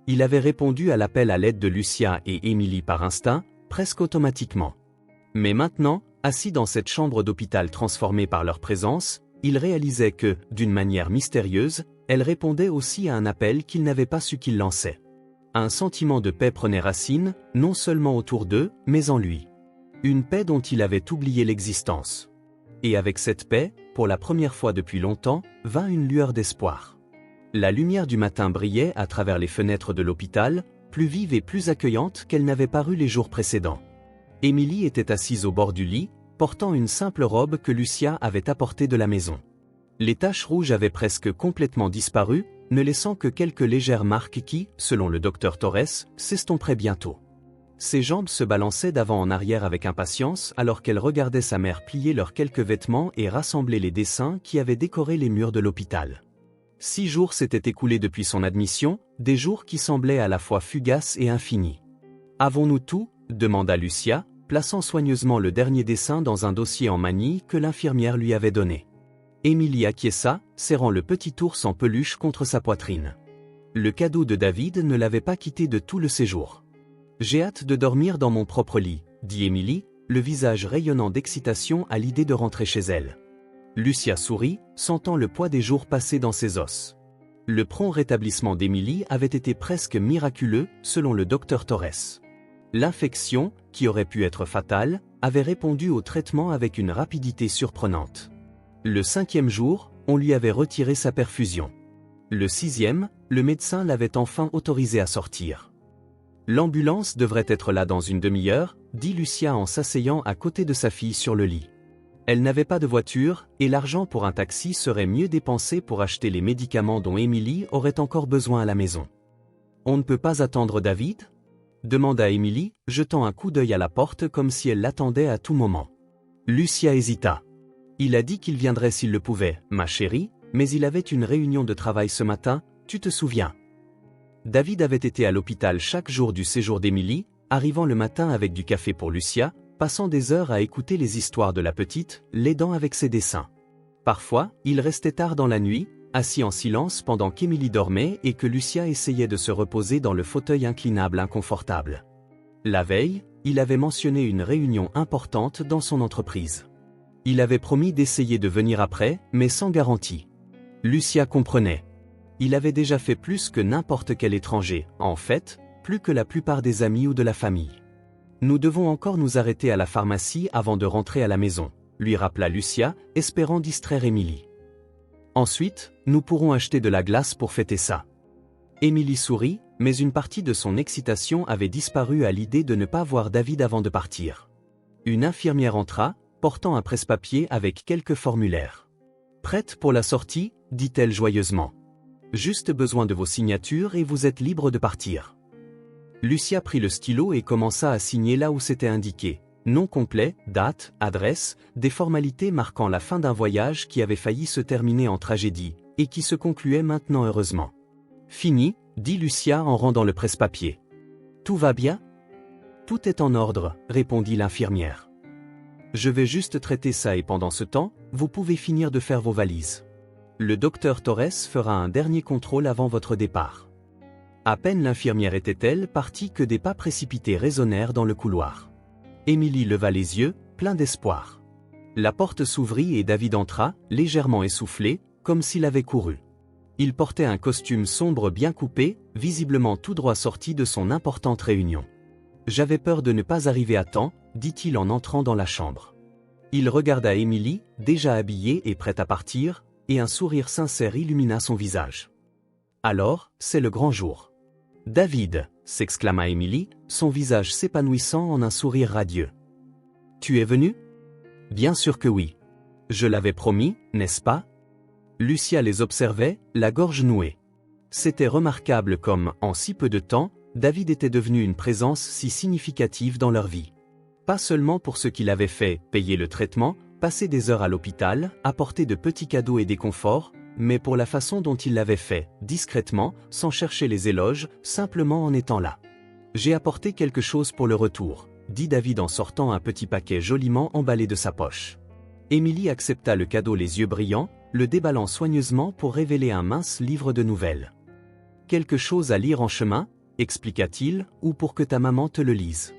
Speaker 1: Il avait répondu à l'appel à l'aide de Lucia et Émilie par instinct, presque automatiquement. Mais maintenant, assis dans cette chambre d'hôpital transformée par leur présence, il réalisait que, d'une manière mystérieuse, elle répondait aussi à un appel qu'il n'avait pas su qu'il lançait. Un sentiment de paix prenait racine, non seulement autour d'eux, mais en lui. Une paix dont il avait oublié l'existence. Et avec cette paix, pour la première fois depuis longtemps, vint une lueur d'espoir. La lumière du matin brillait à travers les fenêtres de l'hôpital, plus vive et plus accueillante qu'elle n'avait paru les jours précédents. Émilie était assise au bord du lit, portant une simple robe que Lucia avait apportée de la maison. Les taches rouges avaient presque complètement disparu, ne laissant que quelques légères marques qui, selon le docteur Torres, s'estomperaient bientôt. Ses jambes se balançaient d'avant en arrière avec impatience alors qu'elle regardait sa mère plier leurs quelques vêtements et rassembler les dessins qui avaient décoré les murs de l'hôpital. 6 jours s'étaient écoulés depuis son admission, des jours qui semblaient à la fois fugaces et infinis. « Avons-nous tout ?» demanda Lucia, plaçant soigneusement le dernier dessin dans un dossier en manille que l'infirmière lui avait donné. Émilie acquiesça, serrant le petit ours en peluche contre sa poitrine. Le cadeau de David ne l'avait pas quitté de tout le séjour. « J'ai hâte de dormir dans mon propre lit », dit Émilie, le visage rayonnant d'excitation à l'idée de rentrer chez elle. Lucia sourit, sentant le poids des jours passés dans ses os. Le prompt rétablissement d'Émilie avait été presque miraculeux, selon le docteur Torres. L'infection, qui aurait pu être fatale, avait répondu au traitement avec une rapidité surprenante. Le 5e jour, on lui avait retiré sa perfusion. Le 6e, le médecin l'avait enfin autorisé à sortir. L'ambulance devrait être là dans une demi-heure, dit Lucia en s'asseyant à côté de sa fille sur le lit. Elle n'avait pas de voiture, et l'argent pour un taxi serait mieux dépensé pour acheter les médicaments dont Émilie aurait encore besoin à la maison. « On ne peut pas attendre David ?» demanda Émilie, jetant un coup d'œil à la porte comme si elle l'attendait à tout moment. Lucia hésita. « Il a dit qu'il viendrait s'il le pouvait, ma chérie, mais il avait une réunion de travail ce matin, tu te souviens. » David avait été à l'hôpital chaque jour du séjour d'Émilie, arrivant le matin avec du café pour Lucia, passant des heures à écouter les histoires de la petite, l'aidant avec ses dessins. Parfois, il restait tard dans la nuit, assis en silence pendant qu'Émilie dormait et que Lucia essayait de se reposer dans le fauteuil inclinable inconfortable. La veille, il avait mentionné une réunion importante dans son entreprise. Il avait promis d'essayer de venir après, mais sans garantie. Lucia comprenait. Il avait déjà fait plus que n'importe quel étranger, en fait, plus que la plupart des amis ou de la famille. « Nous devons encore nous arrêter à la pharmacie avant de rentrer à la maison », lui rappela Lucia, espérant distraire Émilie. « Ensuite, nous pourrons acheter de la glace pour fêter ça. » Émilie sourit, mais une partie de son excitation avait disparu à l'idée de ne pas voir David avant de partir. Une infirmière entra, portant un presse-papier avec quelques formulaires. « Prête pour la sortie ?» dit-elle joyeusement. « Juste besoin de vos signatures et vous êtes libre de partir. » Lucia prit le stylo et commença à signer là où c'était indiqué. Nom complet, date, adresse, des formalités marquant la fin d'un voyage qui avait failli se terminer en tragédie, et qui se concluait maintenant heureusement. « Fini », dit Lucia en rendant le presse-papier. « Tout va bien ? » « Tout est en ordre », répondit l'infirmière. « Je vais juste traiter ça et pendant ce temps, vous pouvez finir de faire vos valises. Le docteur Torres fera un dernier contrôle avant votre départ. » À peine l'infirmière était-elle partie que des pas précipités résonnèrent dans le couloir. Émilie leva les yeux, plein d'espoir. La porte s'ouvrit et David entra, légèrement essoufflé, comme s'il avait couru. Il portait un costume sombre bien coupé, visiblement tout droit sorti de son importante réunion. « J'avais peur de ne pas arriver à temps », dit-il en entrant dans la chambre. Il regarda Émilie, déjà habillée et prête à partir, et un sourire sincère illumina son visage. « Alors, c'est le grand jour. »« David !» s'exclama Émilie, son visage s'épanouissant en un sourire radieux. « Tu es venu ? » ?»« Bien sûr que oui. Je l'avais promis, n'est-ce pas ?» Lucia les observait, la gorge nouée. C'était remarquable comme, en si peu de temps, David était devenu une présence si significative dans leur vie. Pas seulement pour ce qu'il avait fait, payer le traitement, passer des heures à l'hôpital, apporter de petits cadeaux et des conforts, mais pour la façon dont il l'avait fait, discrètement, sans chercher les éloges, simplement en étant là. « J'ai apporté quelque chose pour le retour », dit David en sortant un petit paquet joliment emballé de sa poche. Émilie accepta le cadeau les yeux brillants, le déballant soigneusement pour révéler un mince livre de nouvelles. « Quelque chose à lire en chemin ?» expliqua-t-il, « ou pour que ta maman te le lise.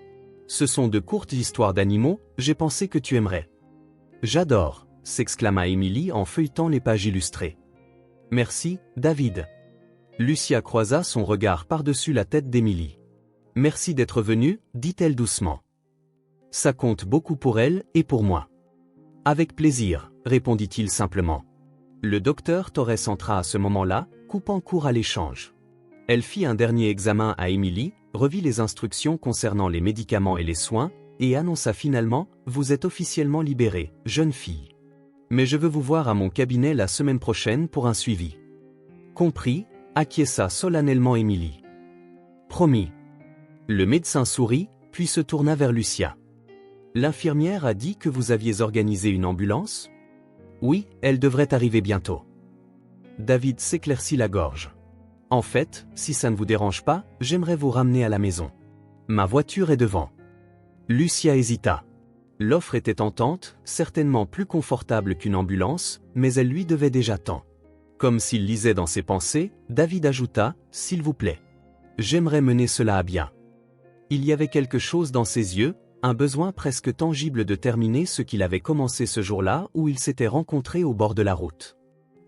Speaker 1: Ce sont de courtes histoires d'animaux, j'ai pensé que tu aimerais. »« J'adore !» s'exclama Émilie en feuilletant les pages illustrées. « Merci, David. » Lucia croisa son regard par-dessus la tête d'Émilie. « Merci d'être venue, dit-elle doucement. Ça compte beaucoup pour elle et pour moi. »« Avec plaisir, répondit-il simplement. Le docteur Torres entra à ce moment-là, coupant court à l'échange. Elle fit un dernier examen à Émilie, revit les instructions concernant les médicaments et les soins, et annonça finalement « Vous êtes officiellement libérée, jeune fille. Mais je veux vous voir à mon cabinet la semaine prochaine pour un suivi. » Compris, acquiesça solennellement Émilie. Promis. Le médecin sourit, puis se tourna vers Lucia. L'infirmière a dit que vous aviez organisé une ambulance ? Oui, elle devrait arriver bientôt. David s'éclaircit la gorge. En fait, si ça ne vous dérange pas, j'aimerais vous ramener à la maison. Ma voiture est devant. Lucia hésita. L'offre était tentante, certainement plus confortable qu'une ambulance, mais elle lui devait déjà tant. Comme s'il lisait dans ses pensées, David ajouta « S'il vous plaît. J'aimerais mener cela à bien. » Il y avait quelque chose dans ses yeux, un besoin presque tangible de terminer ce qu'il avait commencé ce jour-là où ils s'étaient rencontrés au bord de la route.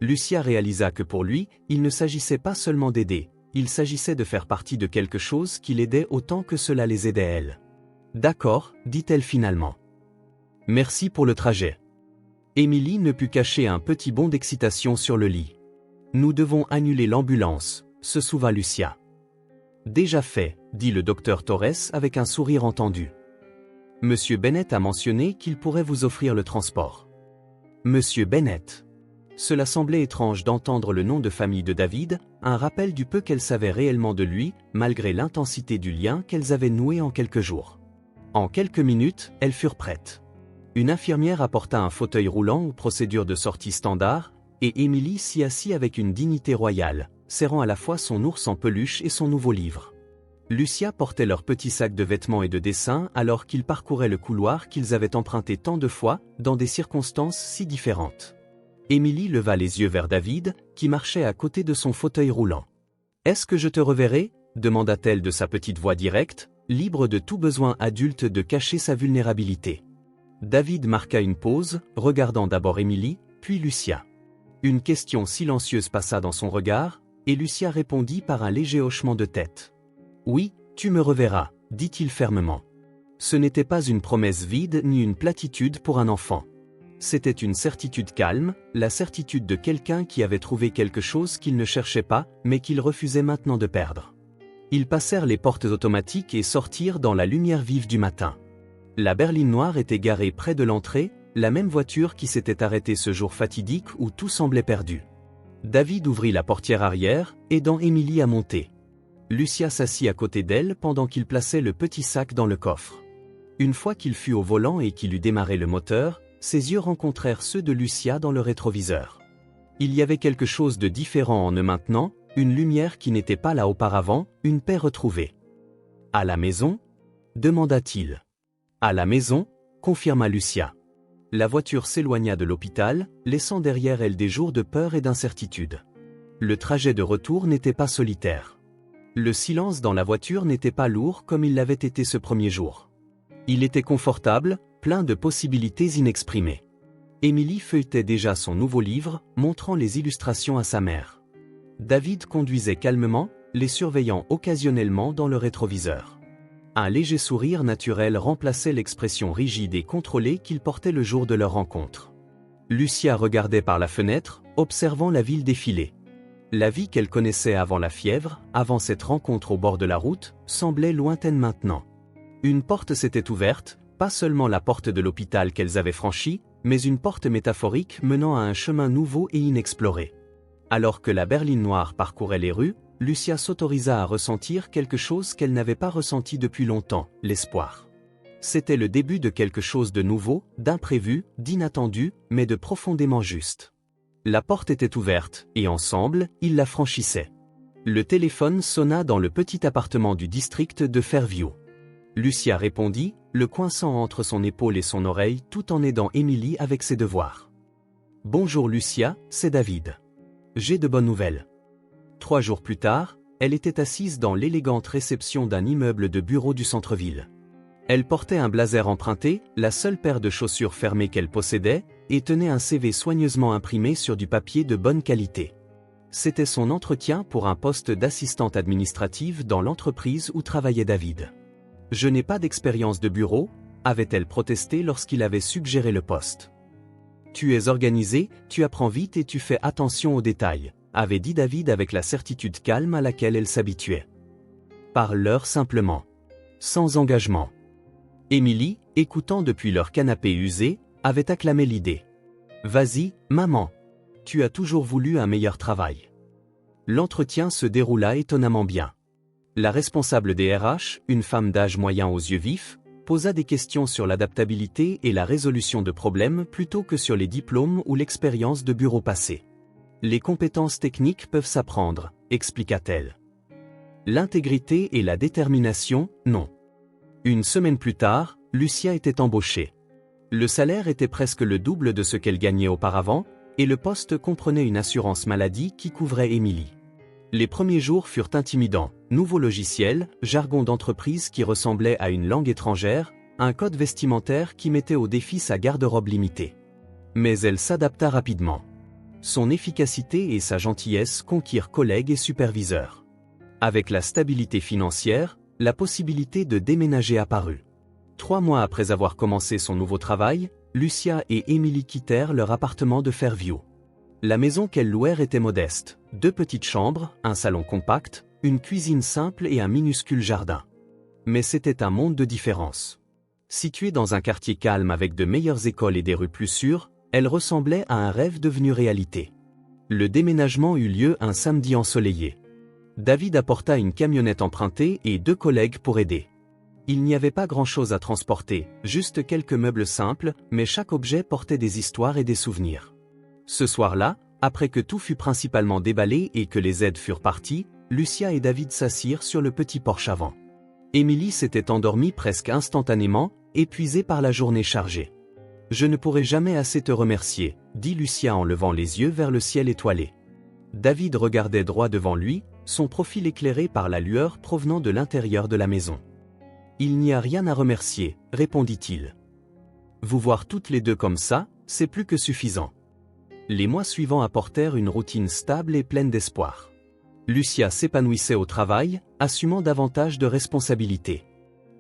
Speaker 1: Lucia réalisa que pour lui, il ne s'agissait pas seulement d'aider, il s'agissait de faire partie de quelque chose qui l'aidait autant que cela les aidait elle. « D'accord, dit-elle finalement. Merci pour le trajet. » Émilie ne put cacher un petit bond d'excitation sur le lit. « Nous devons annuler l'ambulance, se souvint Lucia. »« Déjà fait, dit le docteur Torres avec un sourire entendu. Monsieur Bennett a mentionné qu'il pourrait vous offrir le transport. » Monsieur Bennett. Cela semblait étrange d'entendre le nom de famille de David, un rappel du peu qu'elle savait réellement de lui, malgré l'intensité du lien qu'elles avaient noué en quelques jours. En quelques minutes, elles furent prêtes. Une infirmière apporta un fauteuil roulant aux procédures de sortie standard, et Émilie s'y assit avec une dignité royale, serrant à la fois son ours en peluche et son nouveau livre. Lucia portait leur petit sac de vêtements et de dessins alors qu'ils parcouraient le couloir qu'ils avaient emprunté tant de fois, dans des circonstances si différentes. Émilie leva les yeux vers David, qui marchait à côté de son fauteuil roulant. « Est-ce que je te reverrai ?» demanda-t-elle de sa petite voix directe, libre de tout besoin adulte de cacher sa vulnérabilité. David marqua une pause, regardant d'abord Émilie, puis Lucia. Une question silencieuse passa dans son regard, et Lucia répondit par un léger hochement de tête. « Oui, tu me reverras, » dit-il fermement. Ce n'était pas une promesse vide ni une platitude pour un enfant. C'était une certitude calme, la certitude de quelqu'un qui avait trouvé quelque chose qu'il ne cherchait pas, mais qu'il refusait maintenant de perdre. Ils passèrent les portes automatiques et sortirent dans la lumière vive du matin. La berline noire était garée près de l'entrée, la même voiture qui s'était arrêtée ce jour fatidique où tout semblait perdu. David ouvrit la portière arrière, aidant Émilie à monter. Lucia s'assit à côté d'elle pendant qu'il plaçait le petit sac dans le coffre. Une fois qu'il fut au volant et qu'il eut démarré le moteur, ses yeux rencontrèrent ceux de Lucia dans le rétroviseur. Il y avait quelque chose de différent en eux maintenant, une lumière qui n'était pas là auparavant, une paix retrouvée. « À la maison ?» demanda-t-il. « À la maison ?» confirma Lucia. La voiture s'éloigna de l'hôpital, laissant derrière elle des jours de peur et d'incertitude. Le trajet de retour n'était pas solitaire. Le silence dans la voiture n'était pas lourd comme il l'avait été ce premier jour. Il était confortable, plein de possibilités inexprimées. Émilie feuilletait déjà son nouveau livre, montrant les illustrations à sa mère. David conduisait calmement, les surveillant occasionnellement dans le rétroviseur. Un léger sourire naturel remplaçait l'expression rigide et contrôlée qu'il portait le jour de leur rencontre. Lucia regardait par la fenêtre, observant la ville défiler. La vie qu'elle connaissait avant la fièvre, avant cette rencontre au bord de la route, semblait lointaine maintenant. Une porte s'était ouverte, pas seulement la porte de l'hôpital qu'elles avaient franchie, mais une porte métaphorique menant à un chemin nouveau et inexploré. Alors que la berline noire parcourait les rues, Lucia s'autorisa à ressentir quelque chose qu'elle n'avait pas ressenti depuis longtemps, l'espoir. C'était le début de quelque chose de nouveau, d'imprévu, d'inattendu, mais de profondément juste. La porte était ouverte, et ensemble, ils la franchissaient. Le téléphone sonna dans le petit appartement du district de Fairview. Lucia répondit, le coinçant entre son épaule et son oreille tout en aidant Émilie avec ses devoirs. « Bonjour Lucia, c'est David. J'ai de bonnes nouvelles. » 3 jours plus tard, elle était assise dans l'élégante réception d'un immeuble de bureau du centre-ville. Elle portait un blazer emprunté, la seule paire de chaussures fermées qu'elle possédait, et tenait un CV soigneusement imprimé sur du papier de bonne qualité. C'était son entretien pour un poste d'assistante administrative dans l'entreprise où travaillait David. « Je n'ai pas d'expérience de bureau », avait-elle protesté lorsqu'il avait suggéré le poste. « Tu es organisé, tu apprends vite et tu fais attention aux détails », avait dit David avec la certitude calme à laquelle elle s'habituait. « Parle-leur simplement. Sans engagement. » Émilie, écoutant depuis leur canapé usé, avait acclamé l'idée. « Vas-y, maman. Tu as toujours voulu un meilleur travail. » L'entretien se déroula étonnamment bien. La responsable des RH, une femme d'âge moyen aux yeux vifs, posa des questions sur l'adaptabilité et la résolution de problèmes plutôt que sur les diplômes ou l'expérience de bureau passé. « Les compétences techniques peuvent s'apprendre », expliqua-t-elle. L'intégrité et la détermination, non. Une semaine plus tard, Lucia était embauchée. Le salaire était presque le double de ce qu'elle gagnait auparavant, et le poste comprenait une assurance maladie qui couvrait Émilie. Les premiers jours furent intimidants, nouveau logiciel, jargon d'entreprise qui ressemblait à une langue étrangère, un code vestimentaire qui mettait au défi sa garde-robe limitée. Mais elle s'adapta rapidement. Son efficacité et sa gentillesse conquirent collègues et superviseurs. Avec la stabilité financière, la possibilité de déménager apparut. 3 mois après avoir commencé son nouveau travail, Lucia et Émilie quittèrent leur appartement de Fairview. La maison qu'elles louèrent était modeste, 2 petites chambres, un salon compact, une cuisine simple et un minuscule jardin. Mais c'était un monde de différence. Située dans un quartier calme avec de meilleures écoles et des rues plus sûres, elle ressemblait à un rêve devenu réalité. Le déménagement eut lieu un samedi ensoleillé. David apporta une camionnette empruntée et 2 collègues pour aider. Il n'y avait pas grand-chose à transporter, juste quelques meubles simples, mais chaque objet portait des histoires et des souvenirs. Ce soir-là, après que tout fut principalement déballé et que les aides furent parties, Lucia et David s'assirent sur le petit porche avant. Émilie s'était endormie presque instantanément, épuisée par la journée chargée. « Je ne pourrai jamais assez te remercier », dit Lucia en levant les yeux vers le ciel étoilé. David regardait droit devant lui, son profil éclairé par la lueur provenant de l'intérieur de la maison. « Il n'y a rien à remercier », répondit-il. « Vous voir toutes les deux comme ça, c'est plus que suffisant. » Les mois suivants apportèrent une routine stable et pleine d'espoir. Lucia s'épanouissait au travail, assumant davantage de responsabilités.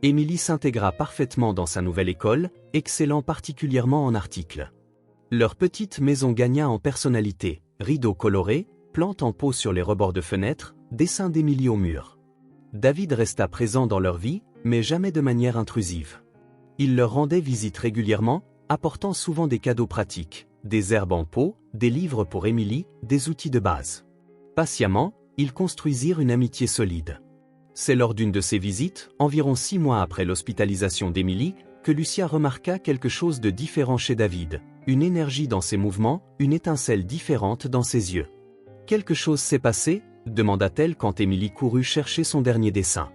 Speaker 1: Émilie s'intégra parfaitement dans sa nouvelle école, excellant particulièrement en articles. Leur petite maison gagna en personnalité, rideaux colorés, plantes en pot sur les rebords de fenêtres, dessins d'Émilie au mur. David resta présent dans leur vie, mais jamais de manière intrusive. Il leur rendait visite régulièrement, apportant souvent des cadeaux pratiques, des herbes en pot, des livres pour Émilie, des outils de base. Patiemment, ils construisirent une amitié solide. C'est lors d'une de ces visites, environ 6 mois après l'hospitalisation d'Émilie, que Lucia remarqua quelque chose de différent chez David, une énergie dans ses mouvements, une étincelle différente dans ses yeux. « Quelque chose s'est passé ?» demanda-t-elle quand Émilie courut chercher son dernier dessin.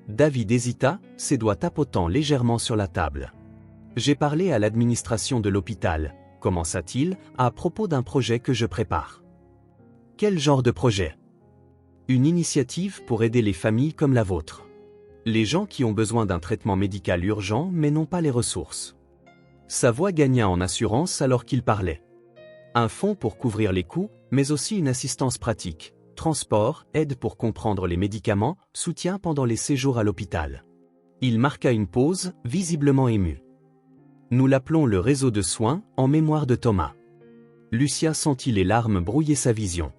Speaker 1: David hésita, ses doigts tapotant légèrement sur la table. « J'ai parlé à l'administration de l'hôpital », commença-t-il, à propos d'un projet que je prépare. « Quel genre de projet ? » Une initiative pour aider les familles comme la vôtre. Les gens qui ont besoin d'un traitement médical urgent mais n'ont pas les ressources. Sa voix gagna en assurance alors qu'il parlait. Un fonds pour couvrir les coûts, mais aussi une assistance pratique. Transport, aide pour comprendre les médicaments, soutien pendant les séjours à l'hôpital. Il marqua une pause, visiblement ému. Nous l'appelons le réseau de soins, en mémoire de Thomas. Lucia sentit les larmes brouiller sa vision.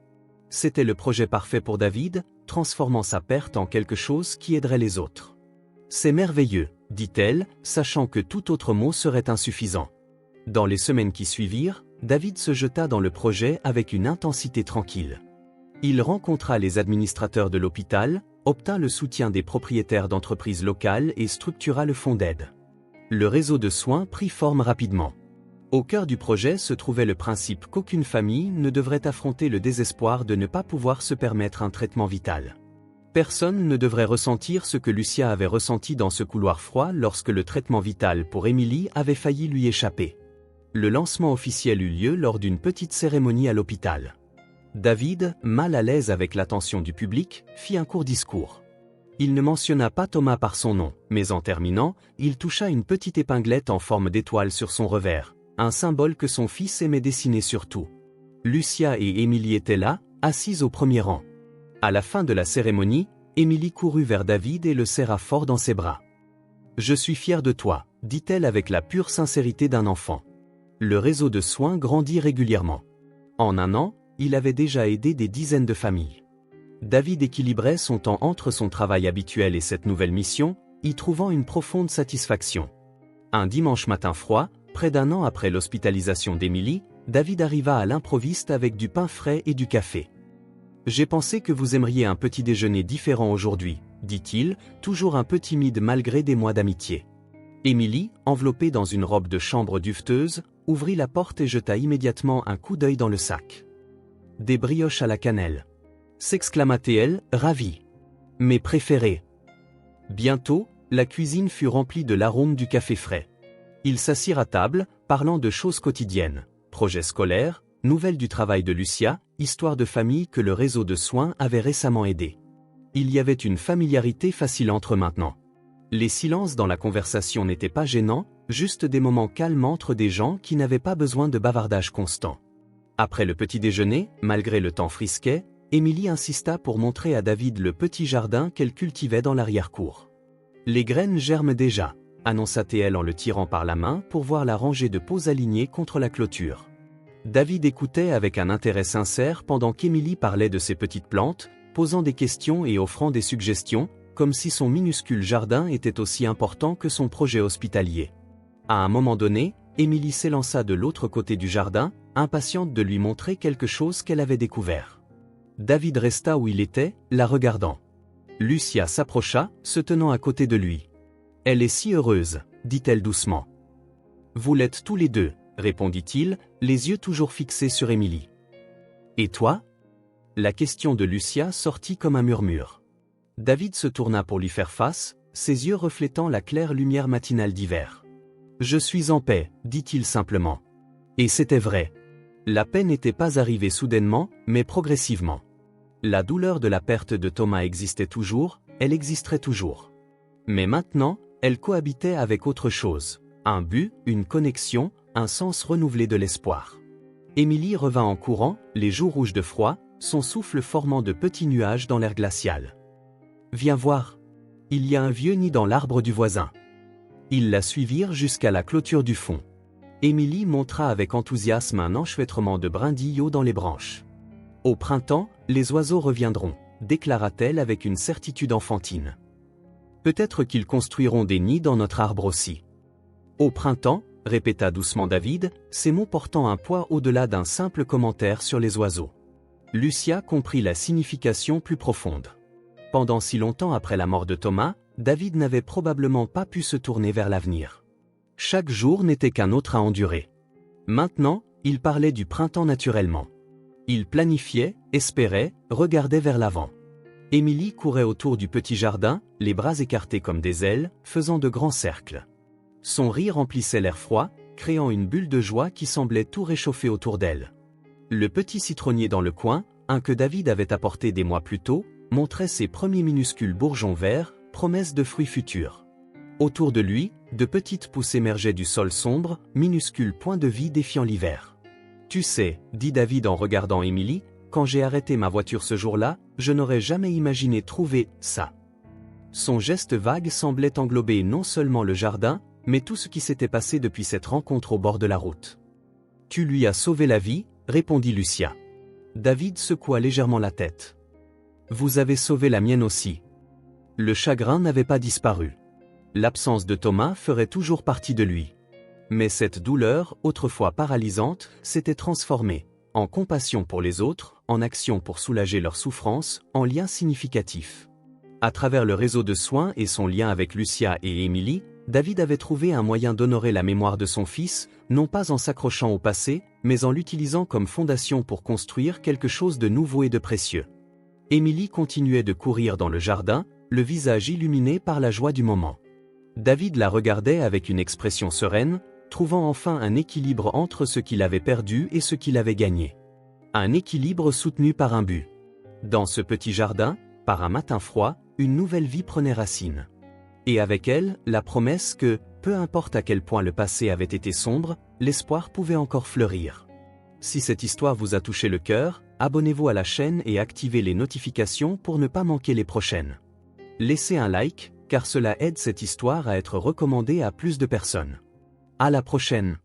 Speaker 1: C'était le projet parfait pour David, transformant sa perte en quelque chose qui aiderait les autres. C'est merveilleux, dit-elle, sachant que tout autre mot serait insuffisant. Dans les semaines qui suivirent, David se jeta dans le projet avec une intensité tranquille. Il rencontra les administrateurs de l'hôpital, obtint le soutien des propriétaires d'entreprises locales et structura le fonds d'aide. Le réseau de soins prit forme rapidement. Au cœur du projet se trouvait le principe qu'aucune famille ne devrait affronter le désespoir de ne pas pouvoir se permettre un traitement vital. Personne ne devrait ressentir ce que Lucia avait ressenti dans ce couloir froid lorsque le traitement vital pour Émilie avait failli lui échapper. Le lancement officiel eut lieu lors d'une petite cérémonie à l'hôpital. David, mal à l'aise avec l'attention du public, fit un court discours. Il ne mentionna pas Thomas par son nom, mais en terminant, il toucha une petite épinglette en forme d'étoile sur son revers, un symbole que son fils aimait dessiner sur tout. Lucia et Émilie étaient là, assises au premier rang. À la fin de la cérémonie, Émilie courut vers David et le serra fort dans ses bras. « Je suis fière de toi », dit-elle avec la pure sincérité d'un enfant. Le réseau de soins grandit régulièrement. En un an, il avait déjà aidé des dizaines de familles. David équilibrait son temps entre son travail habituel et cette nouvelle mission, y trouvant une profonde satisfaction. Un dimanche matin froid, près d'un an après l'hospitalisation d'Émilie, David arriva à l'improviste avec du pain frais et du café. « J'ai pensé que vous aimeriez un petit déjeuner différent aujourd'hui, » dit-il, toujours un peu timide malgré des mois d'amitié. Émilie, enveloppée dans une robe de chambre duveteuse, ouvrit la porte et jeta immédiatement un coup d'œil dans le sac. « Des brioches à la cannelle !» s'exclama-t-elle, ravie. « Mes préférés !» Bientôt, la cuisine fut remplie de l'arôme du café frais. Ils s'assirent à table, parlant de choses quotidiennes, projets scolaires, nouvelles du travail de Lucia, histoire de famille que le réseau de soins avait récemment aidé. Il y avait une familiarité facile entre eux maintenant. Les silences dans la conversation n'étaient pas gênants, juste des moments calmes entre des gens qui n'avaient pas besoin de bavardage constant. Après le petit déjeuner, malgré le temps frisquet, Émilie insista pour montrer à David le petit jardin qu'elle cultivait dans l'arrière-cour. « Les graines germent déjà », annonça-t-elle en le tirant par la main pour voir la rangée de pots alignés contre la clôture. David écoutait avec un intérêt sincère pendant qu'Émilie parlait de ses petites plantes, posant des questions et offrant des suggestions, comme si son minuscule jardin était aussi important que son projet hospitalier. À un moment donné, Émilie s'élança de l'autre côté du jardin, impatiente de lui montrer quelque chose qu'elle avait découvert. David resta où il était, la regardant. Lucia s'approcha, se tenant à côté de lui. « Elle est si heureuse, » dit-elle doucement. « Vous l'êtes tous les deux, » répondit-il, les yeux toujours fixés sur Émilie. « Et toi ?» La question de Lucia sortit comme un murmure. David se tourna pour lui faire face, ses yeux reflétant la claire lumière matinale d'hiver. « Je suis en paix, » dit-il simplement. Et c'était vrai. La paix n'était pas arrivée soudainement, mais progressivement. La douleur de la perte de Thomas existait toujours, elle existerait toujours. Mais maintenant, elle cohabitait avec autre chose, un but, une connexion, un sens renouvelé de l'espoir. Émilie revint en courant, les joues rouges de froid, son souffle formant de petits nuages dans l'air glacial. « Viens voir. Il y a un vieux nid dans l'arbre du voisin. » Ils la suivirent jusqu'à la clôture du fond. Émilie montra avec enthousiasme un enchevêtrement de brindilles hauts dans les branches. « Au printemps, les oiseaux reviendront, » déclara-t-elle avec une certitude enfantine. « Peut-être qu'ils construiront des nids dans notre arbre aussi. »« Au printemps » répéta doucement David, ces mots portant un poids au-delà d'un simple commentaire sur les oiseaux. Lucia comprit la signification plus profonde. Pendant si longtemps après la mort de Thomas, David n'avait probablement pas pu se tourner vers l'avenir. Chaque jour n'était qu'un autre à endurer. Maintenant, il parlait du printemps naturellement. Il planifiait, espérait, regardait vers l'avant. Émilie courait autour du petit jardin, les bras écartés comme des ailes, faisant de grands cercles. Son rire remplissait l'air froid, créant une bulle de joie qui semblait tout réchauffer autour d'elle. Le petit citronnier dans le coin, un que David avait apporté des mois plus tôt, montrait ses premiers minuscules bourgeons verts, promesses de fruits futurs. Autour de lui, de petites pousses émergeaient du sol sombre, minuscules points de vie défiant l'hiver. « Tu sais, » dit David en regardant Émilie, « quand j'ai arrêté ma voiture ce jour-là, je n'aurais jamais imaginé trouver ça. » Son geste vague semblait englober non seulement le jardin, mais tout ce qui s'était passé depuis cette rencontre au bord de la route. « Tu lui as sauvé la vie, » répondit Lucia. David secoua légèrement la tête. « Vous avez sauvé la mienne aussi. » Le chagrin n'avait pas disparu. L'absence de Thomas ferait toujours partie de lui. Mais cette douleur, autrefois paralysante, s'était transformée, en compassion pour les autres, en action pour soulager leur souffrance, en lien significatif. À travers le réseau de soins et son lien avec Lucia et Émilie, David avait trouvé un moyen d'honorer la mémoire de son fils, non pas en s'accrochant au passé, mais en l'utilisant comme fondation pour construire quelque chose de nouveau et de précieux. Émilie continuait de courir dans le jardin, le visage illuminé par la joie du moment. David la regardait avec une expression sereine, trouvant enfin un équilibre entre ce qu'il avait perdu et ce qu'il avait gagné. Un équilibre soutenu par un but. Dans ce petit jardin, par un matin froid, une nouvelle vie prenait racine. Et avec elle, la promesse que, peu importe à quel point le passé avait été sombre, l'espoir pouvait encore fleurir. Si cette histoire vous a touché le cœur, abonnez-vous à la chaîne et activez les notifications pour ne pas manquer les prochaines. Laissez un like, car cela aide cette histoire à être recommandée à plus de personnes. À la prochaine.